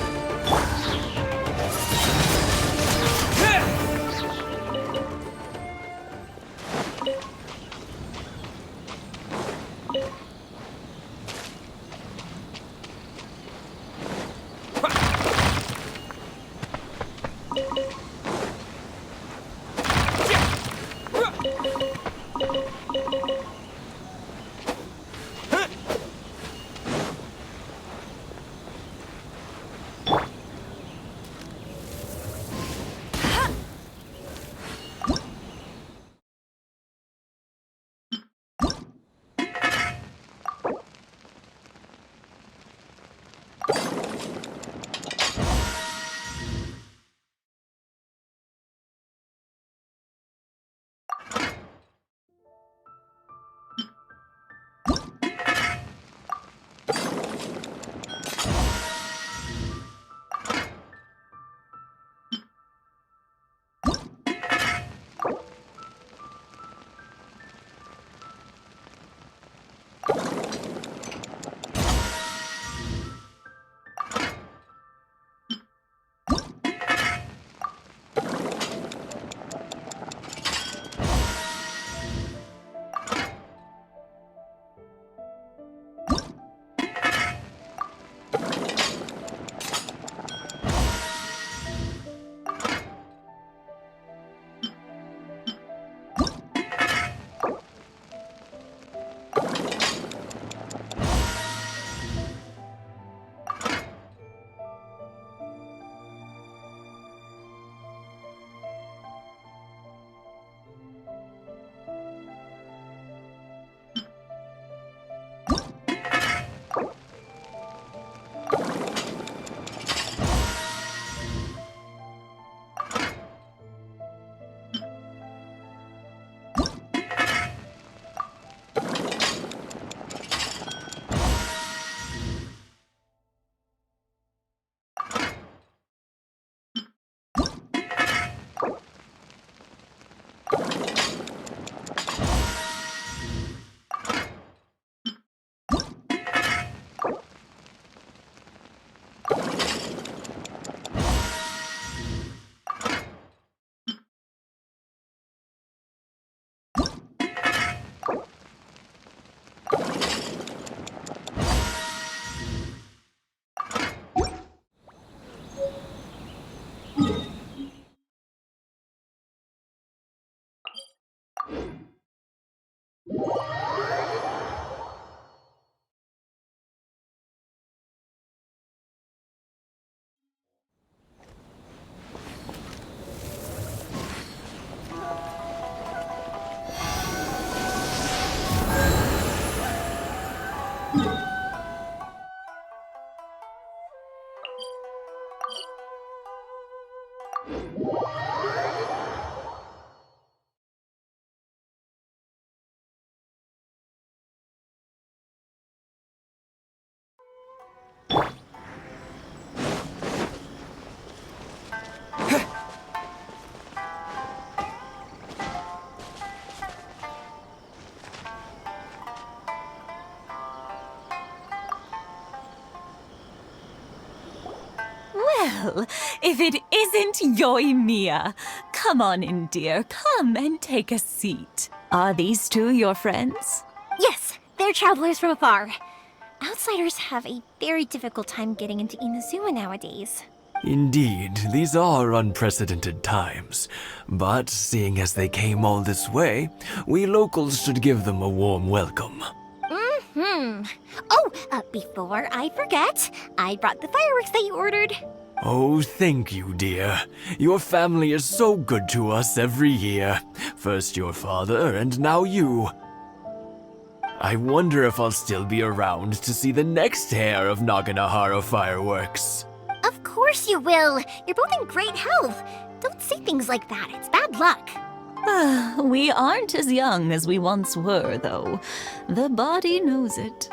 [SPEAKER 14] Well, if it isn't Yoimiya. Come on in, dear. Come and take a seat. Are these two your friends?
[SPEAKER 6] Yes, they're travelers from afar. Outsiders have a very difficult time getting into Inazuma nowadays.
[SPEAKER 15] Indeed, these are unprecedented times. But seeing as they came all this way, we locals should give them a warm welcome.
[SPEAKER 6] Oh, before I forget, I brought the fireworks that you ordered.
[SPEAKER 15] Oh, thank you, dear. Your family is so good to us every year. First your father, and now you. I wonder if I'll still be around to see the next hair of Naganahara fireworks.
[SPEAKER 6] Of course you will. You're both in great health. Don't say things like that. It's bad luck.
[SPEAKER 14] We aren't as young as we once were, though. The body knows it.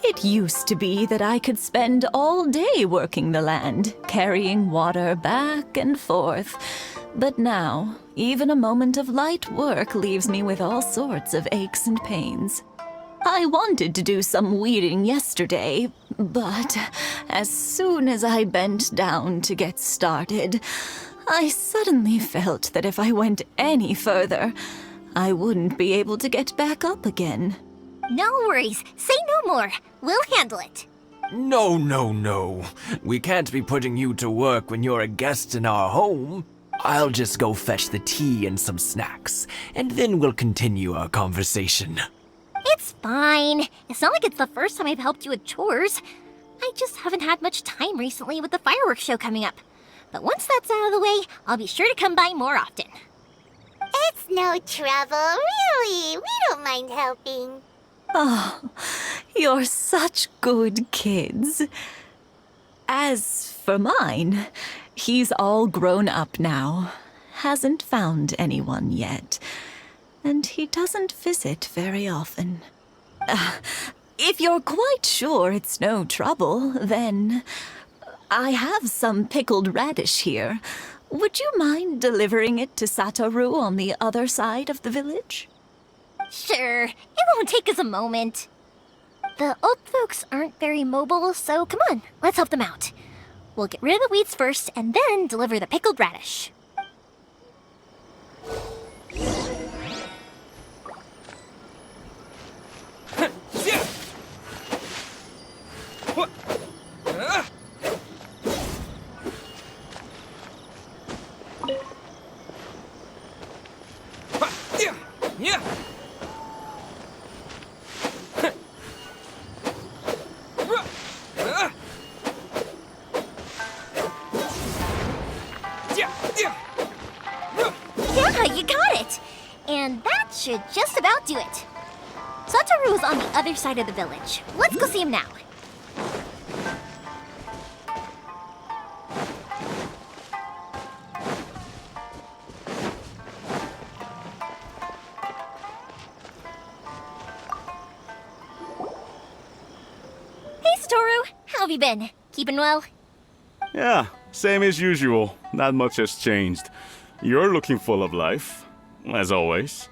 [SPEAKER 14] It used to be that I could spend all day working the land, carrying water back and forth. But now, even a moment of light work leaves me with all sorts of aches and pains. I wanted to do some weeding yesterday, but as soon as I bent down to get started, I suddenly felt that if I went any further, I wouldn't be able to get back up again.
[SPEAKER 6] No worries. Say no more. We'll handle it.
[SPEAKER 15] No. We can't be putting you to work when you're a guest in our home. I'll just go fetch the tea and some snacks, and then we'll continue our conversation.
[SPEAKER 6] It's fine. It's not like it's the first time I've helped you with chores. I just haven't had much time recently with the fireworks show coming up. But once that's out of the way, I'll be sure to come by more often.
[SPEAKER 7] It's no trouble, really. We don't mind helping.
[SPEAKER 14] Oh, you're such good kids. As for mine, he's all grown up now. Hasn't found anyone yet. And he doesn't visit very often. If you're quite sure it's no trouble, then I have some pickled radish here. Would you mind delivering it to Satoru on the other side of the village?
[SPEAKER 6] Sure, it won't take us a moment. The old folks aren't very mobile, so come on, let's help them out. We'll get rid of the weeds first, and then deliver the pickled radish. Yeah, you got it! And that should just about do it. Satoru is on the other side of the village. Let's go see him now. Hey, Satoru! How have you been? Keeping well?
[SPEAKER 16] Yeah, same as usual. Not much has changed. You're looking full of life, as always.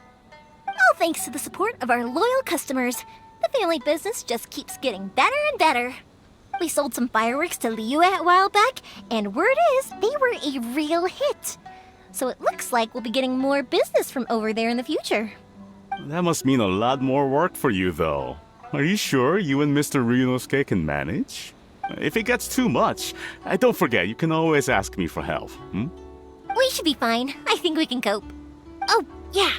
[SPEAKER 6] All thanks to the support of our loyal customers, the family business just keeps getting better and better. We sold some fireworks to Liyue a while back, and word is they were a real hit. So it looks like we'll be getting more business from over there in the future.
[SPEAKER 16] That must mean a lot more work for you, though. Are you sure you and Mr. Ryunosuke can manage? If it gets too much, don't forget, you can always ask me for help,
[SPEAKER 6] We should be fine. I think we can cope. Oh, yeah.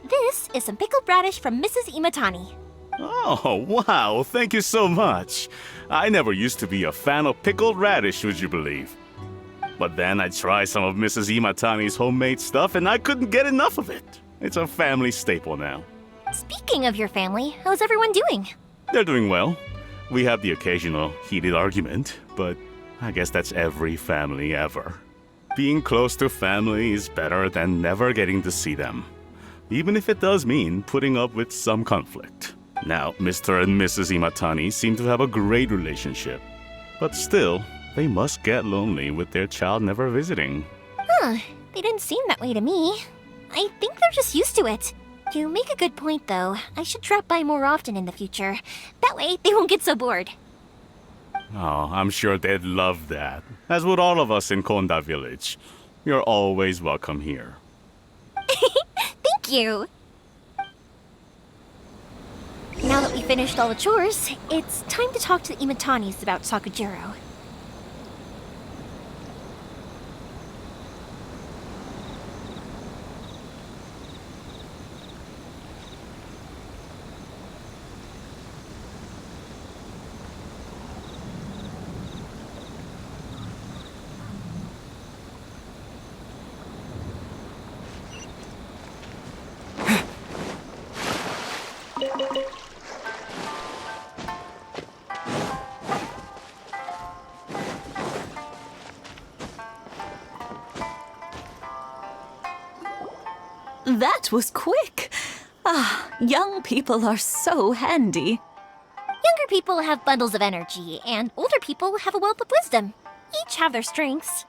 [SPEAKER 6] This is some pickled radish from Mrs. Imatani.
[SPEAKER 16] Oh, wow, thank you so much. I never used to be a fan of pickled radish, would you believe? But then I tried some of Mrs. Imatani's homemade stuff and I couldn't get enough of it. It's a family staple now.
[SPEAKER 6] Speaking of your family, how's everyone doing?
[SPEAKER 16] They're doing well. We have the occasional heated argument, but I guess that's every family ever. Being close to family is better than never getting to see them, even if it does mean putting up with some conflict. Now, Mr. and Mrs. Imatani seem to have a great relationship, but still, they must get lonely with their child never visiting.
[SPEAKER 6] Huh, they didn't seem that way to me. I think they're just used to it. You make a good point, though. I should drop by more often in the future. That way, they won't get so bored.
[SPEAKER 16] Oh, I'm sure they'd love that, as would all of us in Konda Village. You're always welcome here.
[SPEAKER 6] Thank you! Now that we finished all the chores, it's time to talk to the Imatanis about Sakujiro.
[SPEAKER 14] That was quick. Ah, young people are so handy.
[SPEAKER 6] Younger people have bundles of energy, and older people have a wealth of wisdom. Each have their strengths.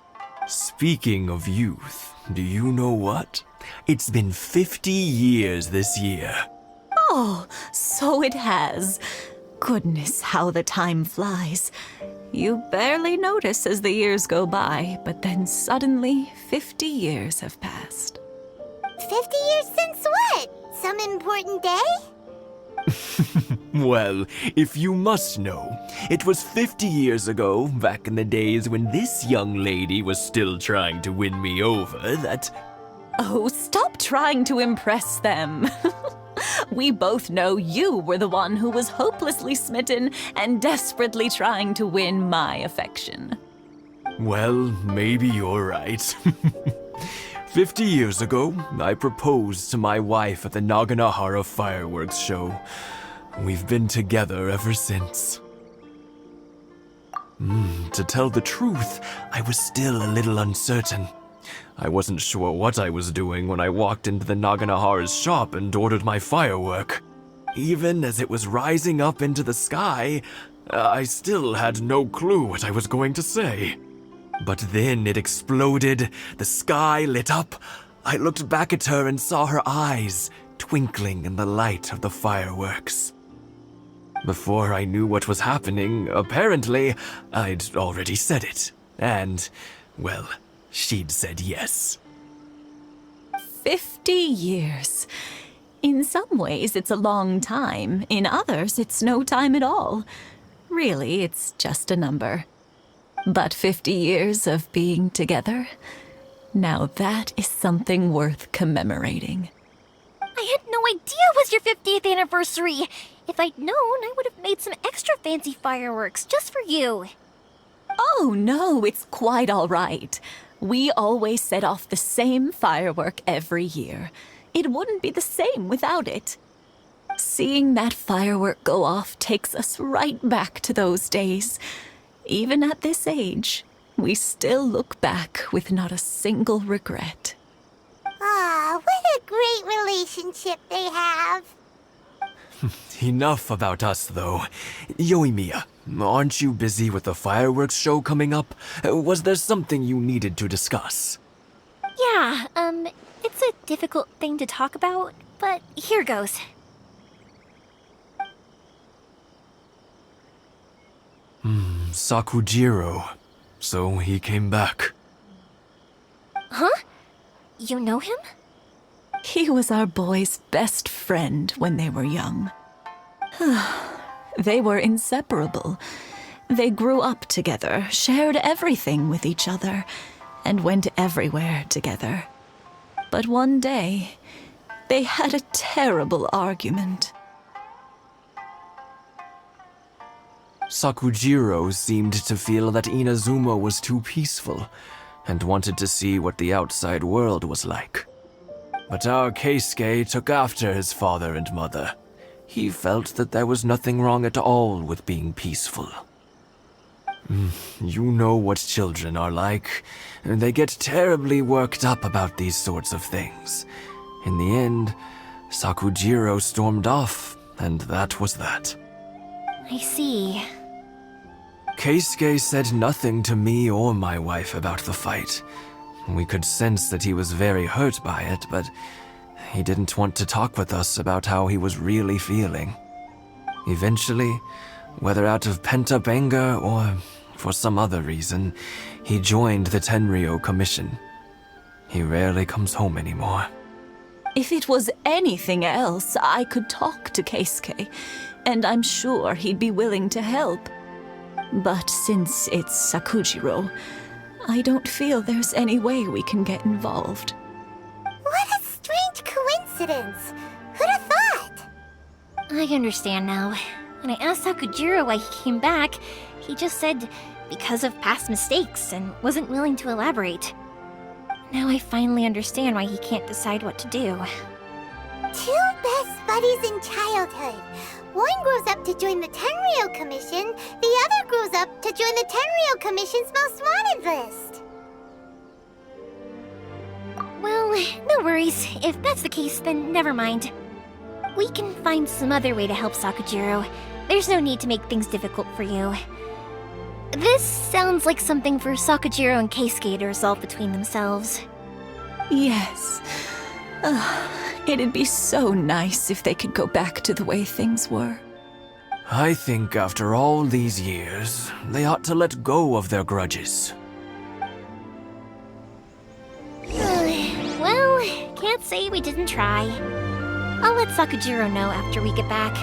[SPEAKER 15] Speaking of youth, do you know what? It's been 50 years this year.
[SPEAKER 14] Oh, so it has. Goodness, how the time flies. You barely notice as the years go by, but then suddenly 50 years have passed.
[SPEAKER 7] 50 years since what? Some important day?
[SPEAKER 15] Well, if you must know, it was 50 years ago, back in the days when this young lady was still trying to win me over, that...
[SPEAKER 14] Oh, stop trying to impress them. We both know you were the one who was hopelessly smitten and desperately trying to win my affection.
[SPEAKER 15] Well, maybe you're right. 50 years ago, I proposed to my wife at the Naganahara fireworks show. We've been together ever since. To tell the truth, I was still a little uncertain. I wasn't sure what I was doing when I walked into the Naganahara's shop and ordered my firework. Even as it was rising up into the sky, I still had no clue what I was going to say. But then it exploded, the sky lit up. I looked back at her and saw her eyes twinkling in the light of the fireworks. Before I knew what was happening, apparently, I'd already said it. And, well, she'd said yes.
[SPEAKER 14] 50 years. In some ways, it's a long time. In others, it's no time at all. Really, it's just a number. But 50 years of being together, now that is something worth commemorating.
[SPEAKER 6] I had no idea it was your 50th anniversary. If I'd known, I would have made some extra fancy fireworks just for you.
[SPEAKER 14] Oh, no, it's quite all right. We always set off the same firework every year. It wouldn't be the same without it. Seeing that firework go off takes us right back to those days. Even at this age, we still look back with not a single regret.
[SPEAKER 7] Ah, what a great relationship they have.
[SPEAKER 15] Enough about us, though. Yoimiya, aren't you busy with the fireworks show coming up? Was there something you needed to discuss?
[SPEAKER 6] Yeah, it's a difficult thing to talk about, but here goes.
[SPEAKER 15] Sakujiro. So he came back.
[SPEAKER 6] Huh? You know him?
[SPEAKER 14] He was our boy's best friend when they were young. They were inseparable. They grew up together, shared everything with each other, and went everywhere together. But one day, they had a terrible argument.
[SPEAKER 15] Sakujiro seemed to feel that Inazuma was too peaceful, and wanted to see what the outside world was like. But our Keisuke took after his father and mother. He felt that there was nothing wrong at all with being peaceful. You know what children are like. They get terribly worked up about these sorts of things. In the end, Sakujiro stormed off, and that was that.
[SPEAKER 6] I see.
[SPEAKER 15] Keisuke said nothing to me or my wife about the fight. We could sense that he was very hurt by it, but he didn't want to talk with us about how he was really feeling. Eventually, whether out of pent-up anger or for some other reason, he joined the Tenryou Commission. He rarely comes home anymore.
[SPEAKER 14] If it was anything else, I could talk to Keisuke, and I'm sure he'd be willing to help. But since it's Sakujiro, I don't feel there's any way we can get involved.
[SPEAKER 7] What a strange coincidence! Who'd have thought?
[SPEAKER 6] I understand now. When I asked Sakujiro why he came back, he just said because of past mistakes and wasn't willing to elaborate. Now I finally understand why he can't decide what to do.
[SPEAKER 7] Two best buddies in childhood. One grows up to join the Tenryou Commission, the other grows up to join the Tenryou Commission's most wanted list.
[SPEAKER 6] Well, no worries. If that's the case, then never mind. We can find some other way to help Sakujiro. There's no need to make things difficult for you. This sounds like something for Sakujiro and Keisuke to resolve between themselves.
[SPEAKER 14] Yes. It'd be so nice if they could go back to the way things were.
[SPEAKER 15] I think after all these years, they ought to let go of their grudges.
[SPEAKER 6] Well, can't say we didn't try. I'll let Sakujiro know after we get back.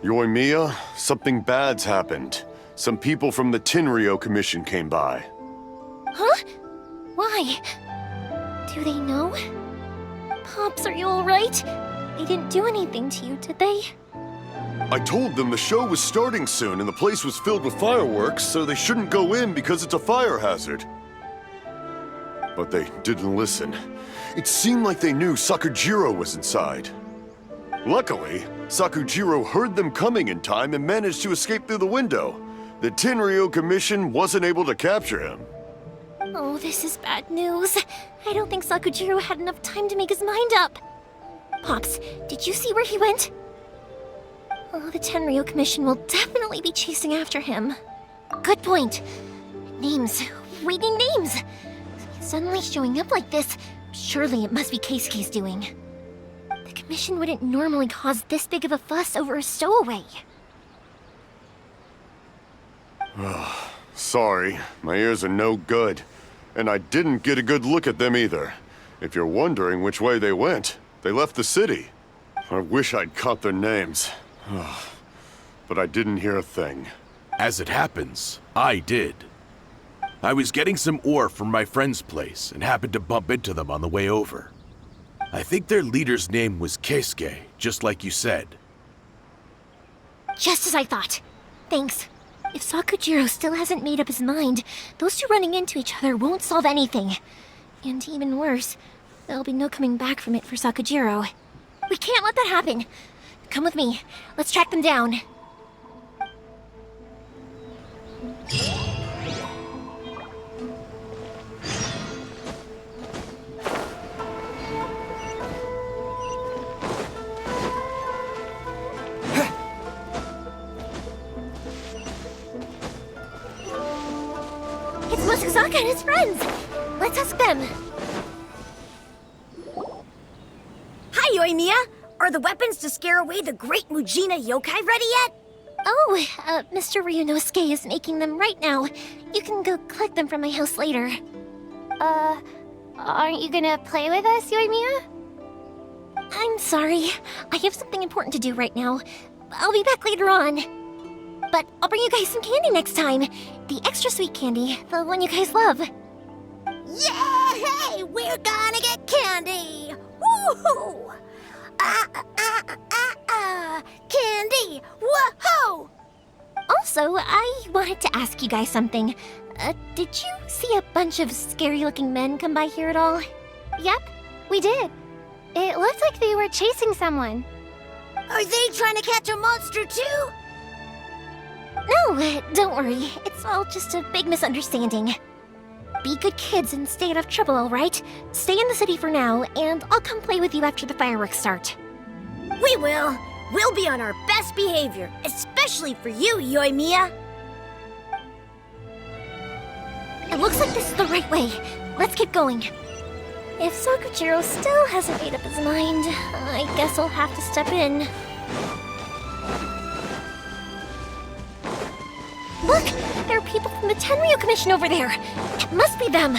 [SPEAKER 8] Yoimiya, something bad's happened. Some people from the Tenryou Commission came by.
[SPEAKER 6] Huh? Why? Do they know? Pops, are you alright? They didn't do anything to you, did they?
[SPEAKER 8] I told them the show was starting soon and the place was filled with fireworks, so they shouldn't go in because it's a fire hazard. But they didn't listen. It seemed like they knew Sakujiro was inside. Luckily, Sakujiro heard them coming in time and managed to escape through the window. The Tenryou Commission wasn't able to capture him.
[SPEAKER 6] Oh, this is bad news. I don't think Sakujiro had enough time to make his mind up. Pops, did you see where he went? Oh, the Tenryou Commission will definitely be chasing after him. Good point. Names. Reading names. Suddenly showing up like this, surely it must be Keisuke's doing. The Commission wouldn't normally cause this big of a fuss over a stowaway.
[SPEAKER 8] Sorry, my ears are no good. And I didn't get a good look at them either. If you're wondering which way they went, they left the city. I wish I'd caught their names. But I didn't hear a thing.
[SPEAKER 12] As it happens, I did. I was getting some ore from my friend's place and happened to bump into them on the way over. I think their leader's name was Keisuke, just like you said.
[SPEAKER 6] Just as I thought. Thanks. If Sakujiro still hasn't made up his mind, those two running into each other won't solve anything. And even worse, there'll be no coming back from it for Sakujiro. We can't let that happen. Come with me. Let's track them down. It's Mochizaka and his friends! Let's ask them.
[SPEAKER 2] Hi, Yoimiya! Are the weapons to scare away the great Mujina yokai ready yet?
[SPEAKER 6] Oh, Mr. Ryunosuke is making them right now. You can go collect them from my house later.
[SPEAKER 7] Aren't you gonna play with us, Yoimiya?
[SPEAKER 6] I'm sorry. I have something important to do right now. I'll be back later on. But I'll bring you guys some candy next time. The extra sweet candy, the one you guys love.
[SPEAKER 2] Yay! We're gonna get candy! Woohoo! Candy! Woohoo!
[SPEAKER 6] Also, I wanted to ask you guys something. Did you see a bunch of scary-looking men come by here at all?
[SPEAKER 7] Yep, we did. It looked like they were chasing someone.
[SPEAKER 2] Are they trying to catch a monster too?
[SPEAKER 6] No, don't worry. It's all just a big misunderstanding. Be good kids and stay out of trouble, all right? Stay in the city for now, and I'll come play with you after the fireworks start.
[SPEAKER 2] We will. We'll be on our best behavior, especially for you, Yoimiya.
[SPEAKER 6] It looks like this is the right way. Let's keep going. If Sakujiro still hasn't made up his mind, I guess I'll have to step in. Look! There are people from the Tenryu Commission over there! It must be them!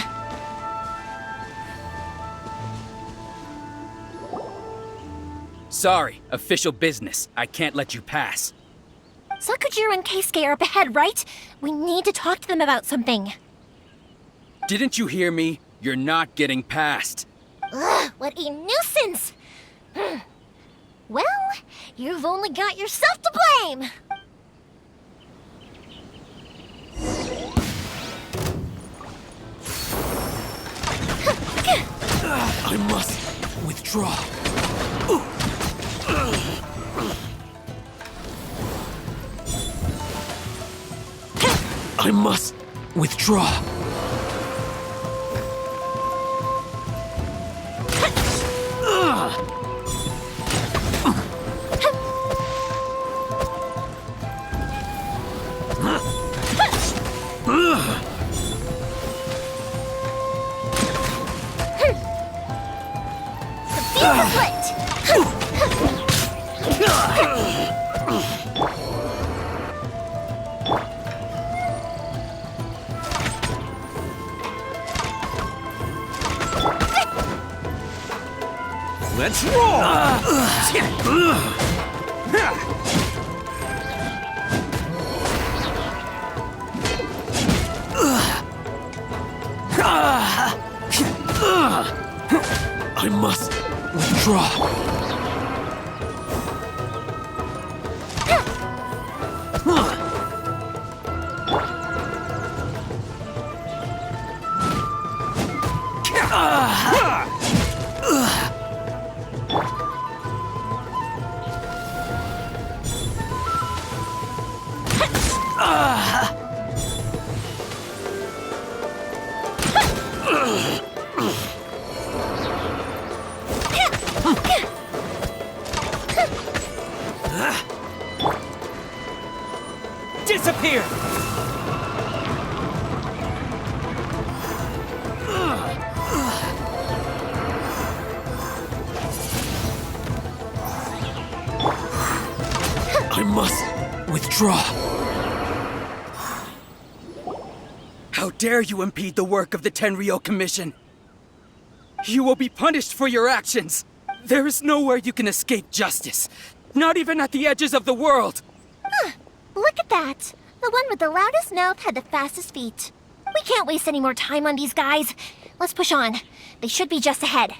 [SPEAKER 5] Sorry, official business. I can't let you pass.
[SPEAKER 6] Sakujiro and Keisuke are up ahead, right? We need to talk to them about something.
[SPEAKER 5] Didn't you hear me? You're not getting past.
[SPEAKER 6] Ugh, what a nuisance! Well, you've only got yourself to blame!
[SPEAKER 1] I must withdraw. I must withdraw.
[SPEAKER 3] Let's roll!
[SPEAKER 1] I must withdraw.
[SPEAKER 5] Disappear!
[SPEAKER 1] I must withdraw.
[SPEAKER 5] How dare you impede the work of the Tenryo Commission? You will be punished for your actions. There is nowhere you can escape justice. Not even at the edges of the world.
[SPEAKER 6] Look at that! The one with the loudest mouth had the fastest feet. We can't waste any more time on these guys. Let's push on. They should be just ahead.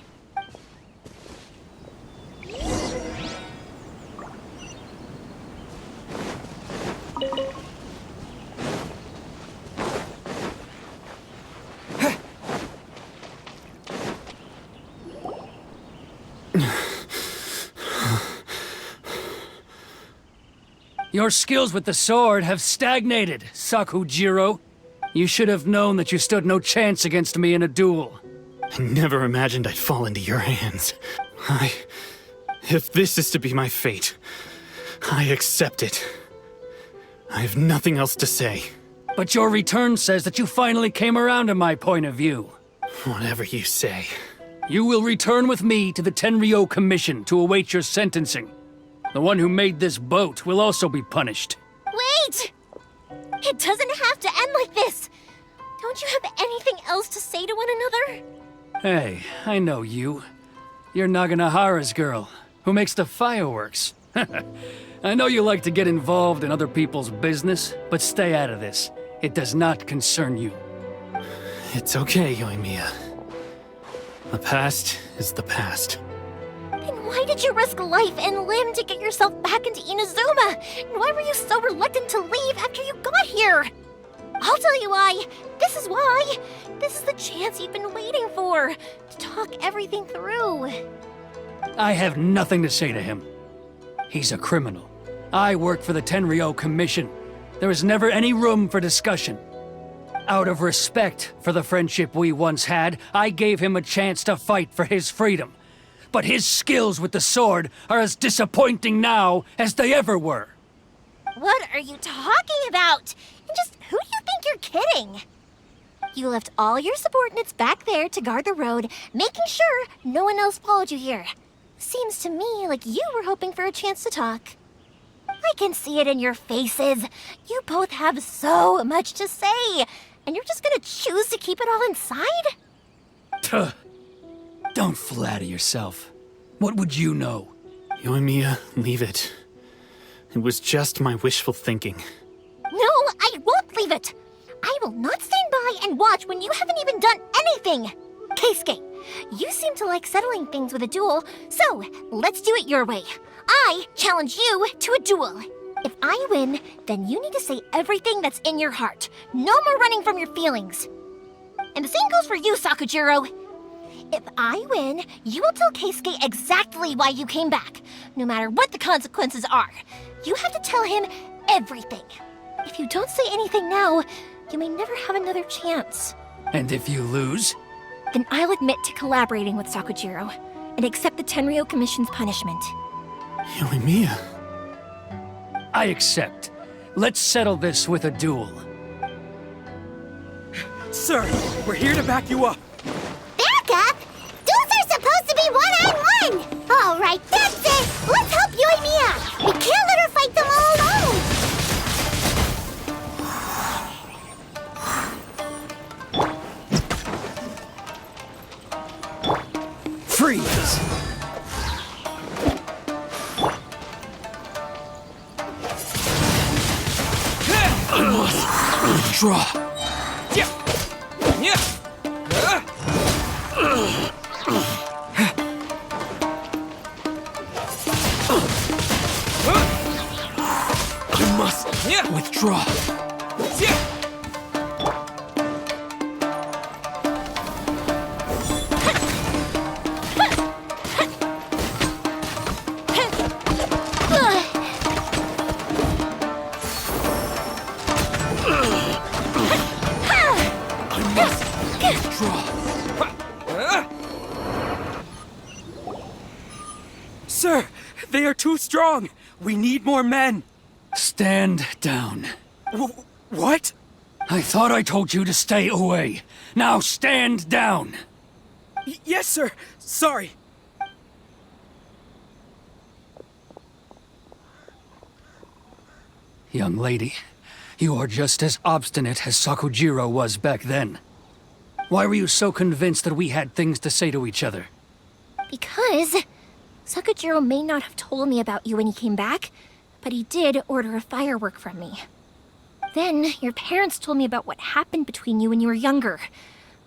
[SPEAKER 10] Your skills with the sword have stagnated, Sakujiro. You should have known that you stood no chance against me in a duel.
[SPEAKER 9] I never imagined I'd fall into your hands. If this is to be my fate, I accept it. I have nothing else to say.
[SPEAKER 10] But your return says that you finally came around to my point of view.
[SPEAKER 9] Whatever you say.
[SPEAKER 10] You will return with me to the Tenryo Commission to await your sentencing. The one who made this boat will also be punished.
[SPEAKER 6] Wait! It doesn't have to end like this! Don't you have anything else to say to one another?
[SPEAKER 10] Hey, I know you. You're Naganahara's girl, who makes the fireworks. I know you like to get involved in other people's business, but stay out of this. It does not concern you.
[SPEAKER 9] It's okay, Yoimiya. The past is the past.
[SPEAKER 6] Then why did you risk life and limb to get yourself back into Inazuma? And why were you so reluctant to leave after you got here? I'll tell you why. This is why. This is the chance you've been waiting for, to talk everything through.
[SPEAKER 10] I have nothing to say to him. He's a criminal. I work for the Tenryo Commission. There is never any room for discussion. Out of respect for the friendship we once had, I gave him a chance to fight for his freedom. But his skills with the sword are as disappointing now as they ever were.
[SPEAKER 6] What are you talking about? And just who do you think you're kidding? You left all your subordinates back there to guard the road, making sure no one else followed you here. Seems to me like you were hoping for a chance to talk. I can see it in your faces. You both have so much to say, and you're just gonna choose to keep it all inside?
[SPEAKER 10] Tuh. Don't flatter yourself. What would you know?
[SPEAKER 9] Yoimiya, leave it. It was just my wishful thinking.
[SPEAKER 6] No, I won't leave it! I will not stand by and watch when you haven't even done anything! Keisuke, you seem to like settling things with a duel, so let's do it your way. I challenge you to a duel. If I win, then you need to say everything that's in your heart. No more running from your feelings. And the same goes for you, Sakujiro. If I win, you will tell Keisuke exactly why you came back, no matter what the consequences are. You have to tell him everything. If you don't say anything now, you may never have another chance.
[SPEAKER 10] And if you lose?
[SPEAKER 6] Then I'll admit to collaborating with Sakujiro and accept the Tenryo Commission's punishment.
[SPEAKER 9] Yoimiya.
[SPEAKER 10] I accept. Let's settle this with a duel.
[SPEAKER 5] Sir, we're here to back you up.
[SPEAKER 7] Back up? Duels are supposed to be one-on-one! All right, that's it! Let's help Yoimiya! We can't let her fight them all alone!
[SPEAKER 10] Freeze! I must withdraw.
[SPEAKER 5] Yeah. Yeah.
[SPEAKER 10] I must withdraw.
[SPEAKER 5] Yeah. Sir, they are too strong. We need more men.
[SPEAKER 10] Stand down.
[SPEAKER 5] What?
[SPEAKER 10] I thought I told you to stay away. Now stand down.
[SPEAKER 5] Yes, sir. Sorry.
[SPEAKER 10] Young lady, you are just as obstinate as Sakujiro was back then. Why were you so convinced that we had things to say to each other?
[SPEAKER 6] Because Sakujiro may not have told me about you when he came back, but he did order a firework from me. Then your parents told me about what happened between you when you were younger.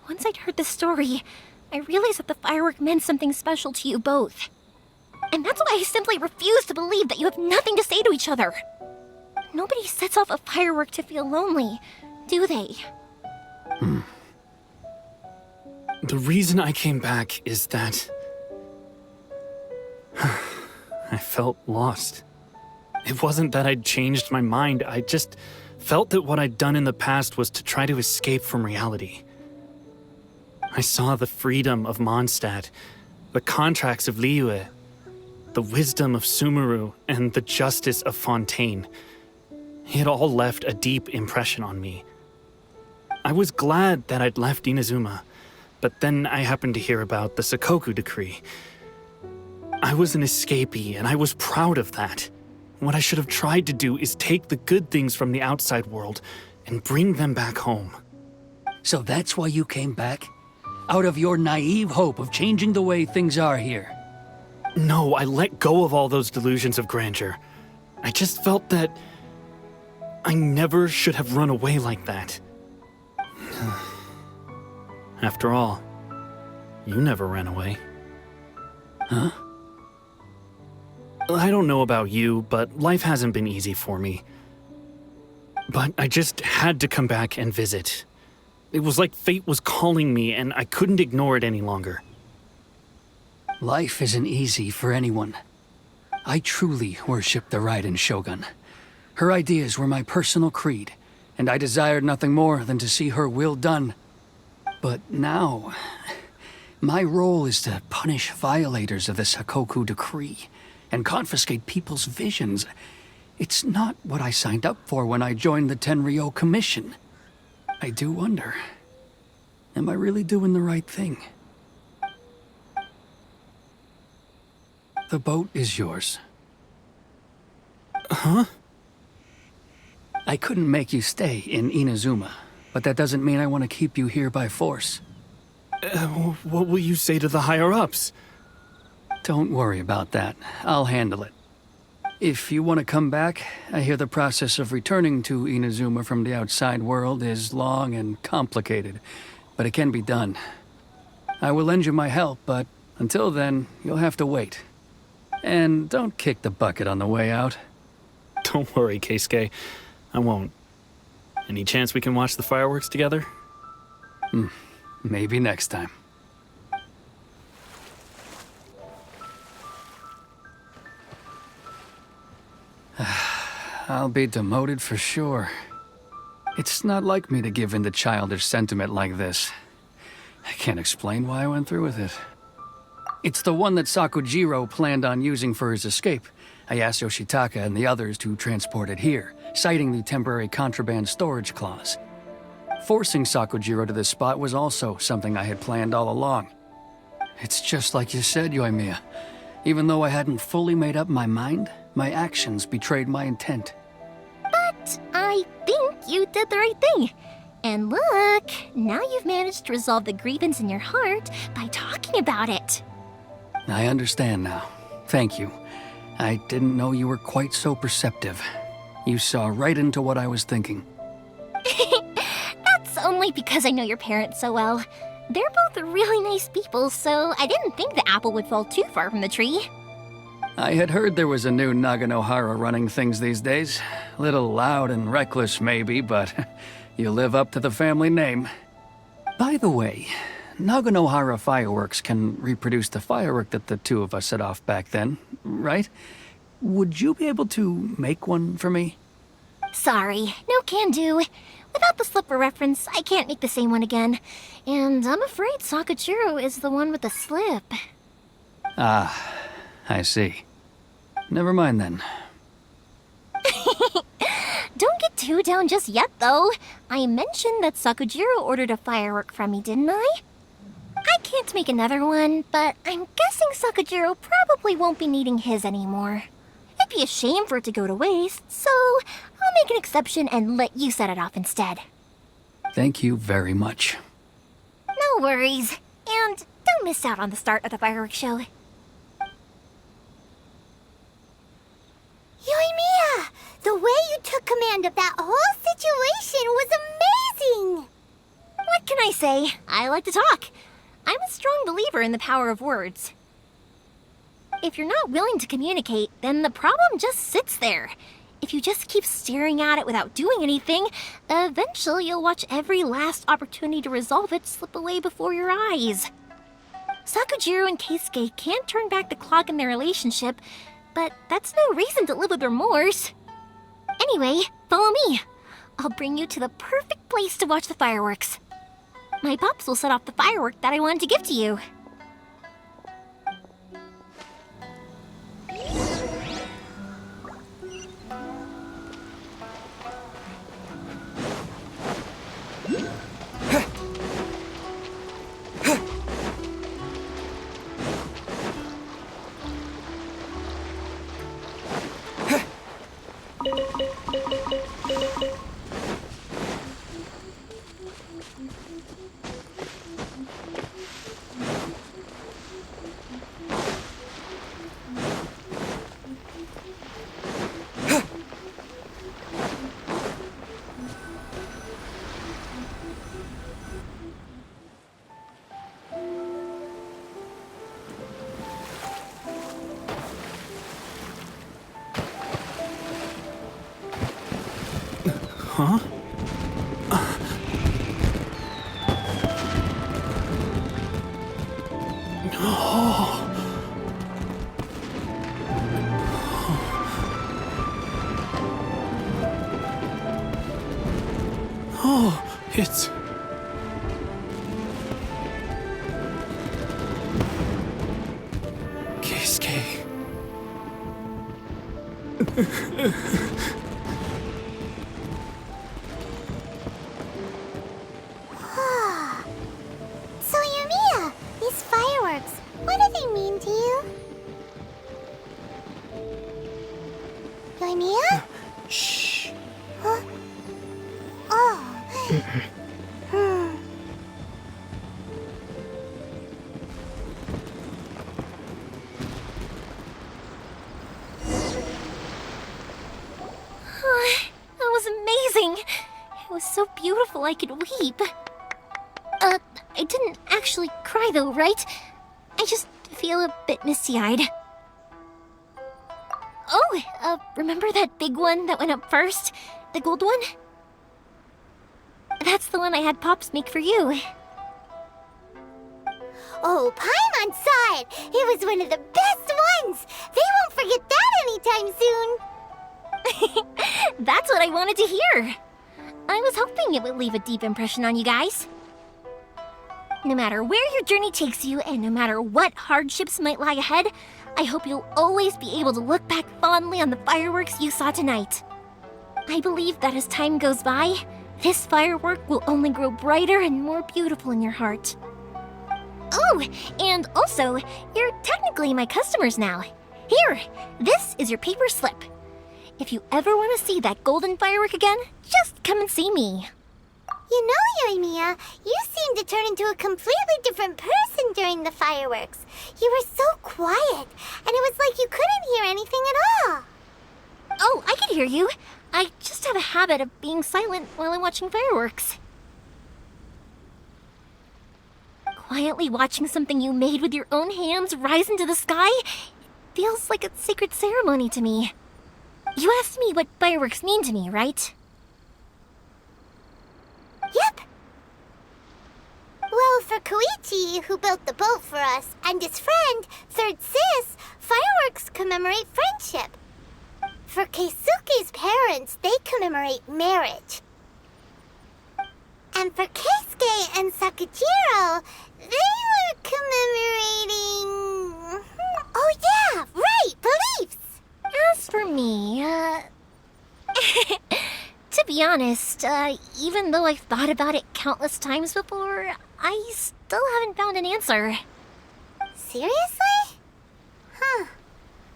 [SPEAKER 6] Once I'd heard the story, I realized that the firework meant something special to you both. And that's why I simply refuse to believe that you have nothing to say to each other. Nobody sets off a firework to feel lonely, do they?
[SPEAKER 9] The reason I came back is that I felt lost. It wasn't that I'd changed my mind, I just felt that what I'd done in the past was to try to escape from reality. I saw the freedom of Mondstadt, the contracts of Liyue, the wisdom of Sumeru, and the justice of Fontaine. It all left a deep impression on me. I was glad that I'd left Inazuma, but then I happened to hear about the Sakoku decree. I was an escapee, and I was proud of that. What I should have tried to do is take the good things from the outside world and bring them back home.
[SPEAKER 10] So that's why you came back? Out of your naive hope of changing the way things are here?
[SPEAKER 9] No, I let go of all those delusions of grandeur. I just felt that I never should have run away like that. After all, you never ran away.
[SPEAKER 10] Huh?
[SPEAKER 9] I don't know about you, but life hasn't been easy for me. But I just had to come back and visit. It was like fate was calling me, and I couldn't ignore it any longer.
[SPEAKER 10] Life isn't easy for anyone. I truly worship the Raiden Shogun. Her ideas were my personal creed, and I desired nothing more than to see her will done. But now, my role is to punish violators of the Sakoku decree and confiscate people's visions. It's not what I signed up for when I joined the Tenryo Commission. I do wonder, am I really doing the right thing? The boat is yours.
[SPEAKER 9] Huh?
[SPEAKER 10] I couldn't make you stay in Inazuma, but that doesn't mean I want to keep you here by force.
[SPEAKER 9] What will you say to the higher-ups?
[SPEAKER 10] Don't worry about that. I'll handle it. If you want to come back, I hear the process of returning to Inazuma from the outside world is long and complicated, but it can be done. I will lend you my help, but until then, you'll have to wait. And don't kick the bucket on the way out.
[SPEAKER 9] Don't worry, Keisuke. I won't. Any chance we can watch the fireworks together?
[SPEAKER 10] Maybe next time. I'll be demoted for sure. It's not like me to give in to childish sentiment like this. I can't explain why I went through with it. It's the one that Sakujiro planned on using for his escape. I asked Yoshitaka and the others to transport it here, citing the temporary contraband storage clause. Forcing Sakujiro to this spot was also something I had planned all along. It's just like you said, Yoimiya. Even though I hadn't fully made up my mind, my actions betrayed my intent.
[SPEAKER 6] But I think you did the right thing. And look, now you've managed to resolve the grievance in your heart by talking about it.
[SPEAKER 10] I understand now. Thank you. I didn't know you were quite so perceptive. You saw right into what I was thinking.
[SPEAKER 6] That's only because I know your parents so well. They're both really nice people, so I didn't think the apple would fall too far from the tree.
[SPEAKER 10] I had heard there was a new Naganohara running things these days. Little loud and reckless, maybe, but you live up to the family name. By the way, Naganohara fireworks can reproduce the firework that the two of us set off back then, right? Would you be able to make one for me?
[SPEAKER 6] Sorry, no can do. Without the slipper reference, I can't make the same one again. And I'm afraid Sakujiro is the one with the slip.
[SPEAKER 10] Ah, I see. Never mind then.
[SPEAKER 6] Don't get too down just yet, though. I mentioned that Sakujiro ordered a firework from me, didn't I? I can't make another one, but I'm guessing Sakujiro probably won't be needing his anymore. It'd be a shame for it to go to waste, so I'll make an exception and let you set it off instead.
[SPEAKER 10] Thank you very much.
[SPEAKER 6] No worries. And don't miss out on the start of the fireworks show.
[SPEAKER 7] Yoimiya, the way you took command of that whole situation was amazing!
[SPEAKER 6] What can I say? I like to talk. I'm a strong believer in the power of words. If you're not willing to communicate, then the problem just sits there. If you just keep staring at it without doing anything, eventually you'll watch every last opportunity to resolve it slip away before your eyes. Sakujiro and Keisuke can't turn back the clock in their relationship, but that's no reason to live with remorse. Anyway, follow me. I'll bring you to the perfect place to watch the fireworks. My pops will set off the firework that I wanted to give to you.
[SPEAKER 9] Huh? Oh, it's... Keisuke.
[SPEAKER 7] So, Yumiya, these fireworks, what do they mean to you? Yumiya?
[SPEAKER 1] Shh.
[SPEAKER 7] Huh? Oh.
[SPEAKER 6] That was amazing. It was so beautiful I could weep. I didn't actually cry though, right? I just feel a bit misty-eyed. Oh, remember that big one that went up first? The gold one? That's the one I had Pops make for you.
[SPEAKER 7] Oh, Paimon saw it! It was one of the best ones! They won't forget that anytime soon!
[SPEAKER 6] That's what I wanted to hear. I was hoping it would leave a deep impression on you guys. No matter where your journey takes you, and no matter what hardships might lie ahead, I hope you'll always be able to look back fondly on the fireworks you saw tonight. I believe that as time goes by, this firework will only grow brighter and more beautiful in your heart. Oh, and also, you're technically my customers now. Here, this is your paper slip. If you ever want to see that golden firework again, just come and see me.
[SPEAKER 7] You know, Yumiya, you seemed to turn into a completely different person during the fireworks. You were so quiet, and it was like you couldn't hear anything at all.
[SPEAKER 6] Oh, I could hear you. I just have a habit of being silent while I'm watching fireworks. Quietly watching something you made with your own hands rise into the sky feels like a sacred ceremony to me. You asked me what fireworks mean to me, right?
[SPEAKER 7] Yep. Well, for Koichi, who built the boat for us, and his friend, Third Sis, fireworks commemorate friendship. For Keisuke's parents, they commemorate marriage. And for Keisuke and Sakujiro, they were commemorating... Oh yeah, right, beliefs!
[SPEAKER 6] As for me, to be honest, even though I've thought about it countless times before, I still haven't found an answer.
[SPEAKER 7] Seriously? Huh.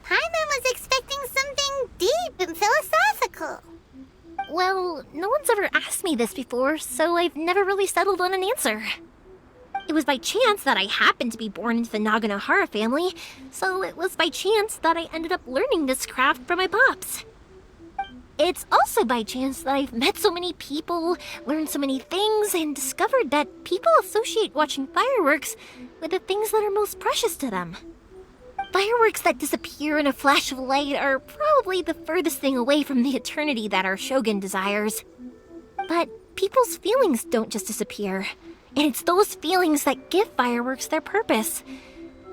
[SPEAKER 7] Paimon was expecting something deep and philosophical.
[SPEAKER 6] Well, no one's ever asked me this before, so I've never really settled on an answer. It was by chance that I happened to be born into the Naganohara family, so it was by chance that I ended up learning this craft from my pops. It's also by chance that I've met so many people, learned so many things, and discovered that people associate watching fireworks with the things that are most precious to them. Fireworks that disappear in a flash of light are probably the furthest thing away from the eternity that our shogun desires. But people's feelings don't just disappear. And it's those feelings that give fireworks their purpose.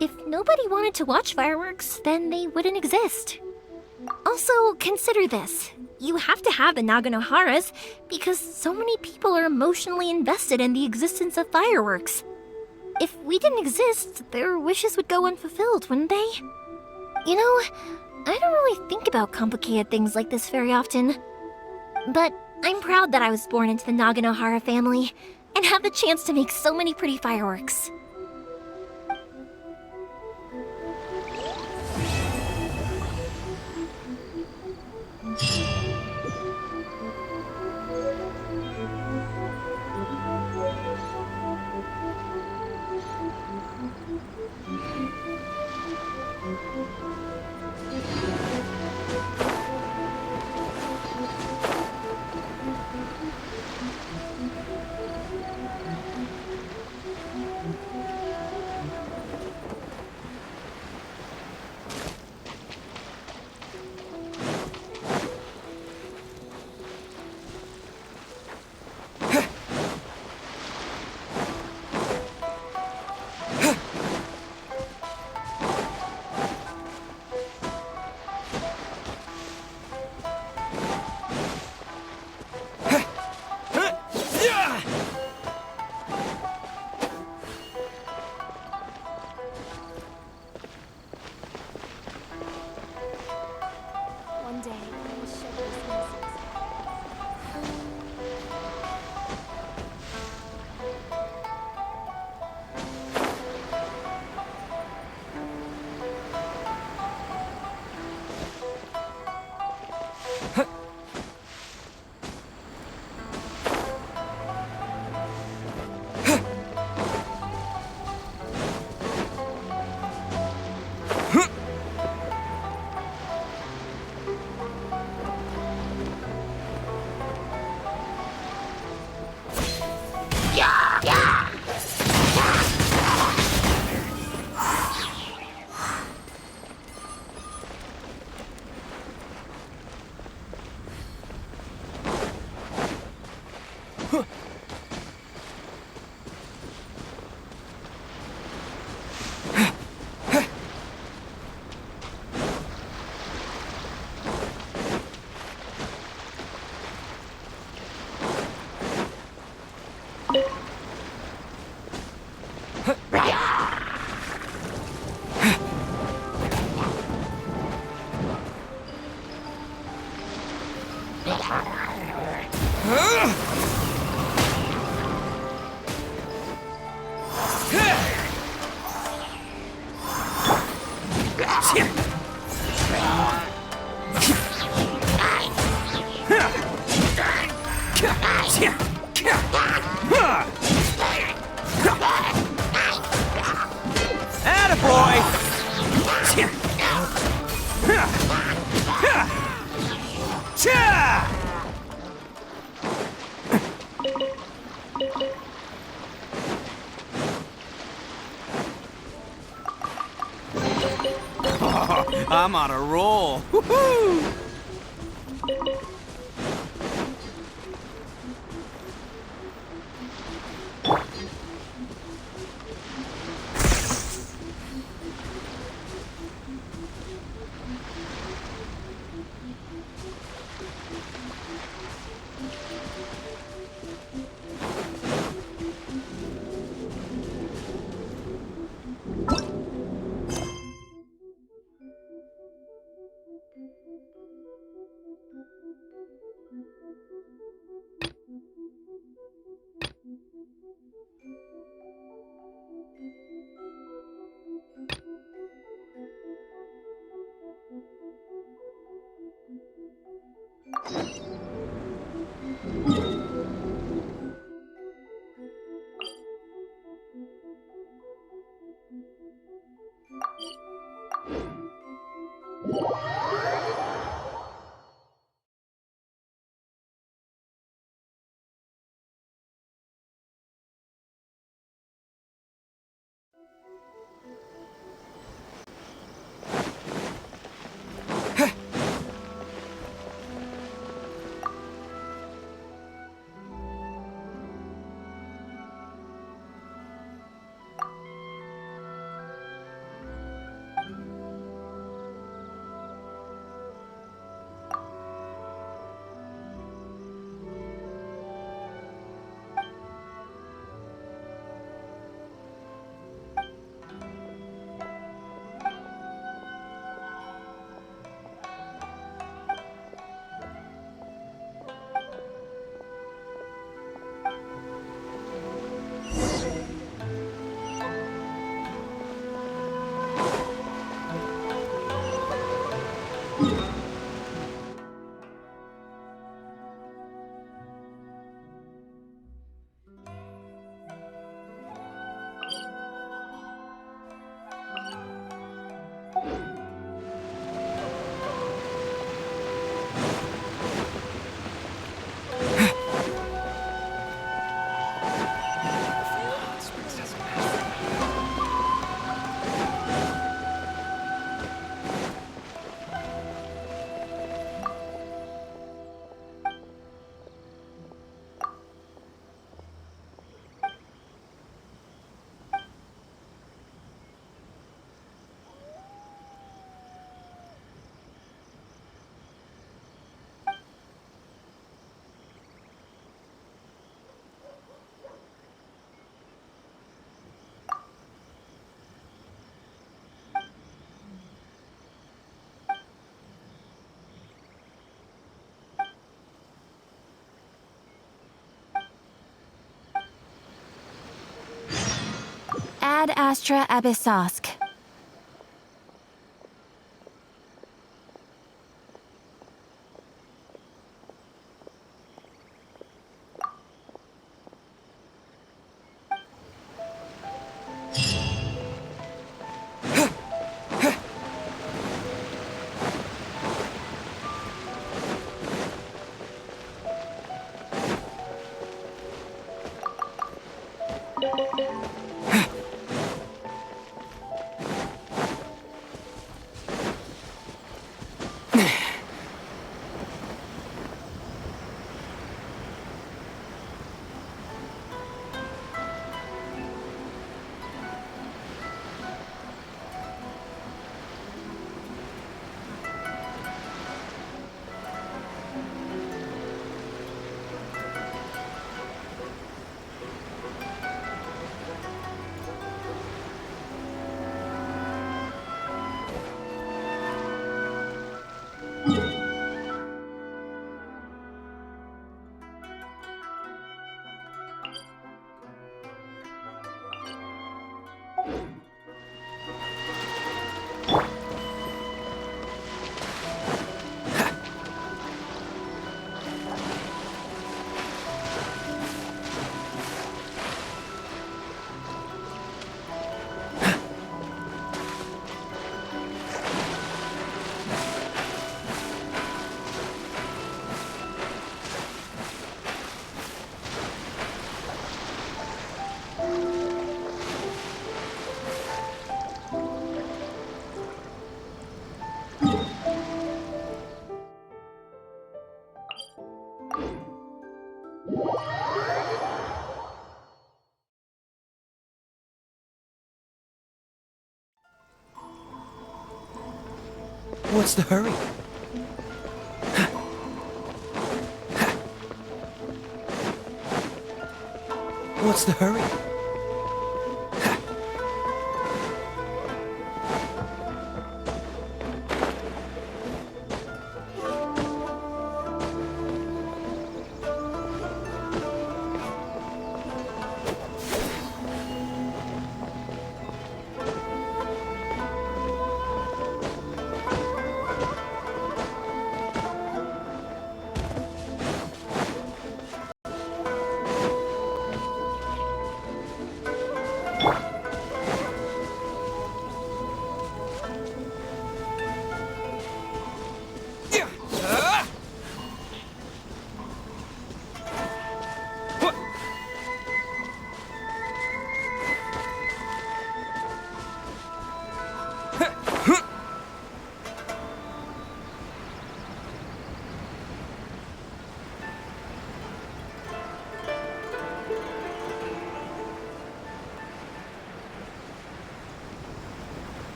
[SPEAKER 6] If nobody wanted to watch fireworks, then they wouldn't exist. Also, consider this. You have to have the Naganoharas because so many people are emotionally invested in the existence of fireworks. If we didn't exist, their wishes would go unfulfilled, wouldn't they? You know, I don't really think about complicated things like this very often. But I'm proud that I was born into the Naganohara family and have the chance to make so many pretty fireworks.
[SPEAKER 2] One day, I will show these innocents.
[SPEAKER 1] I'm on a roll. Woohoo!
[SPEAKER 4] Ad Astra Abyssosk.
[SPEAKER 1] What's the hurry? What's the hurry?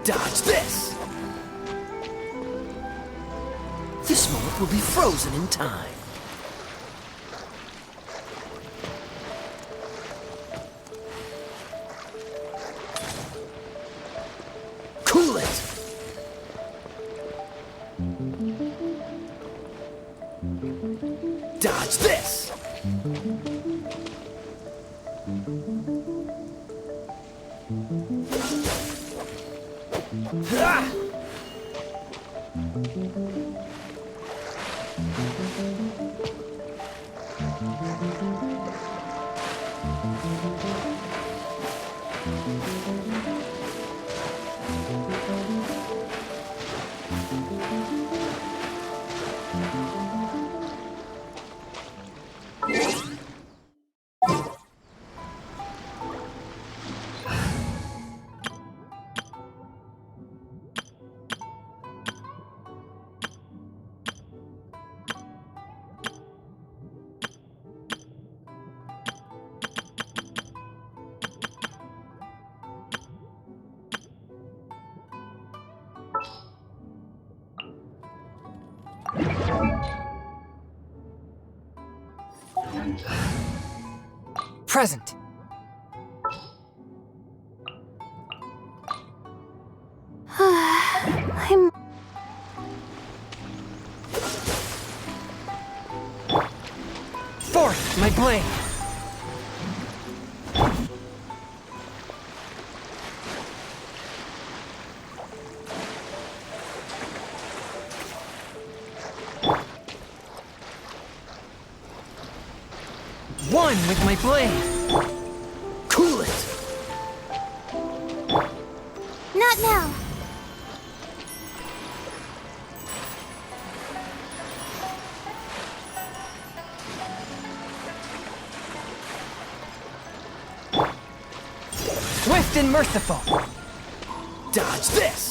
[SPEAKER 1] Dodge this! This moment will be frozen in time. Cool it! Dodge this! Ah! Present.
[SPEAKER 4] I'm...
[SPEAKER 1] Forth, my blade. One with my blade. Cool it.
[SPEAKER 7] Not now.
[SPEAKER 1] Swift and merciful. Dodge this.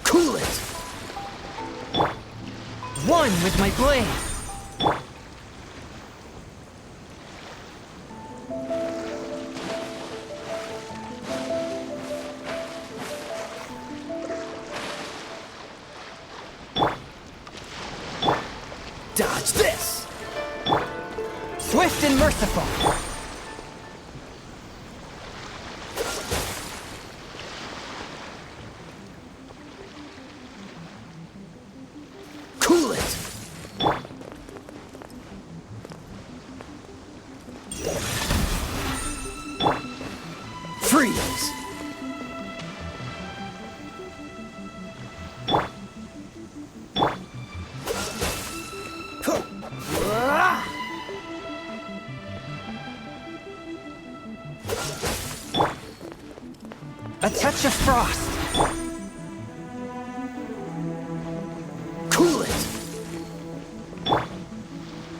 [SPEAKER 1] Cool it. One with my blade. Dodge this! Swift and merciful! Cool it! Freeze! A touch of frost. Cool it.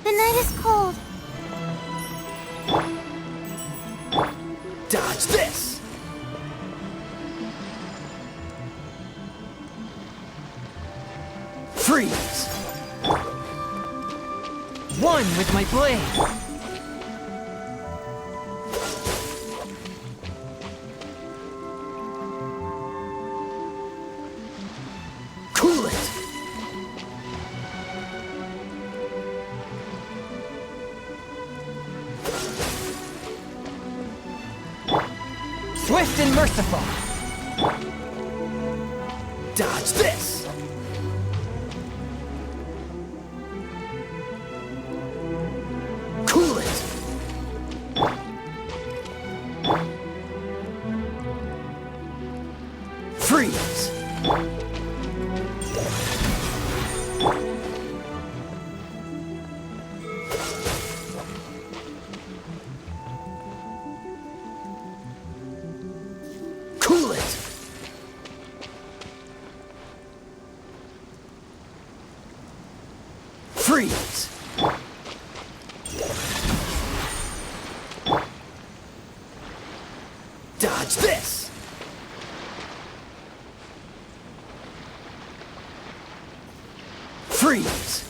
[SPEAKER 7] The night is cold.
[SPEAKER 1] Dodge this. Freeze. One with my blade. Cool it! Swift and merciful! Dodge this! Cool it! Freeze! Cool it! Freeze! Dodge this! Freeze!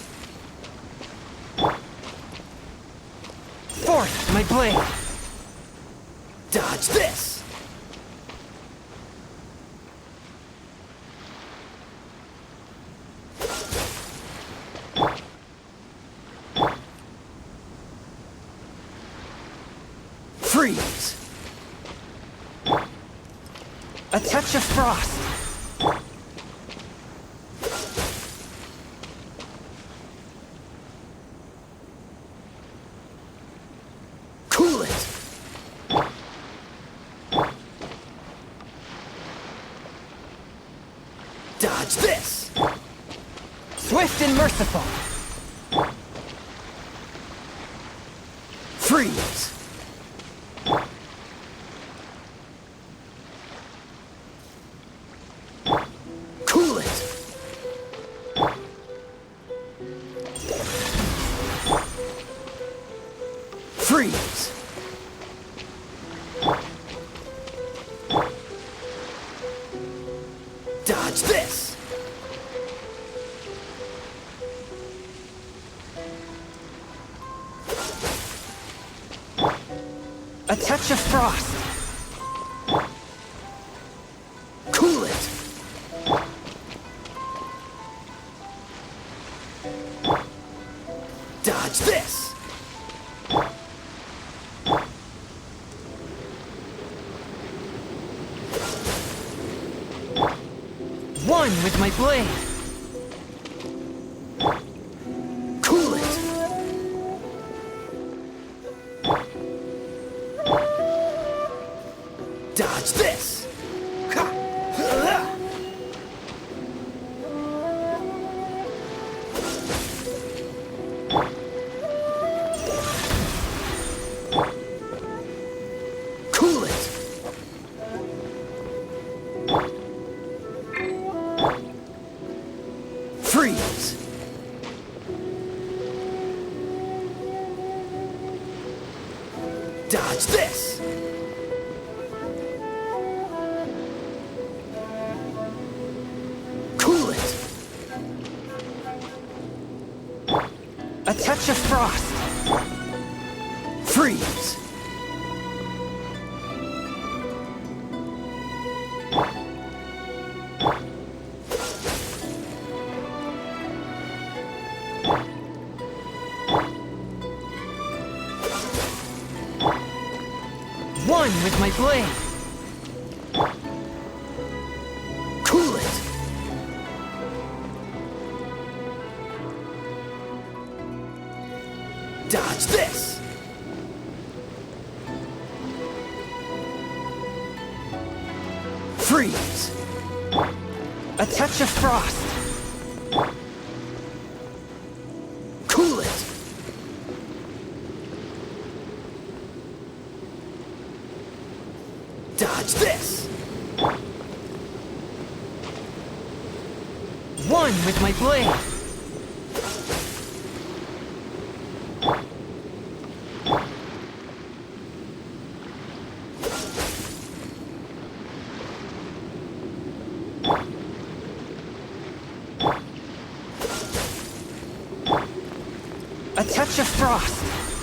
[SPEAKER 1] Forth, my blade! Dodge this! Freeze! A touch of frost! Cool it! Dodge this! Swift and merciful! Freeze! Cool it! Freeze! Dodge this! A touch of frost. Cool it. Dodge this. One with my blade. Cool it. Dodge this. Ha! Cool it. Freeze. Dodge this. Cool it. A touch of frost. Freeze. One with my blade. Cool it. Dodge this. Freeze. A touch of frost. Cool it. Dodge this. One with my blade. A touch of frost.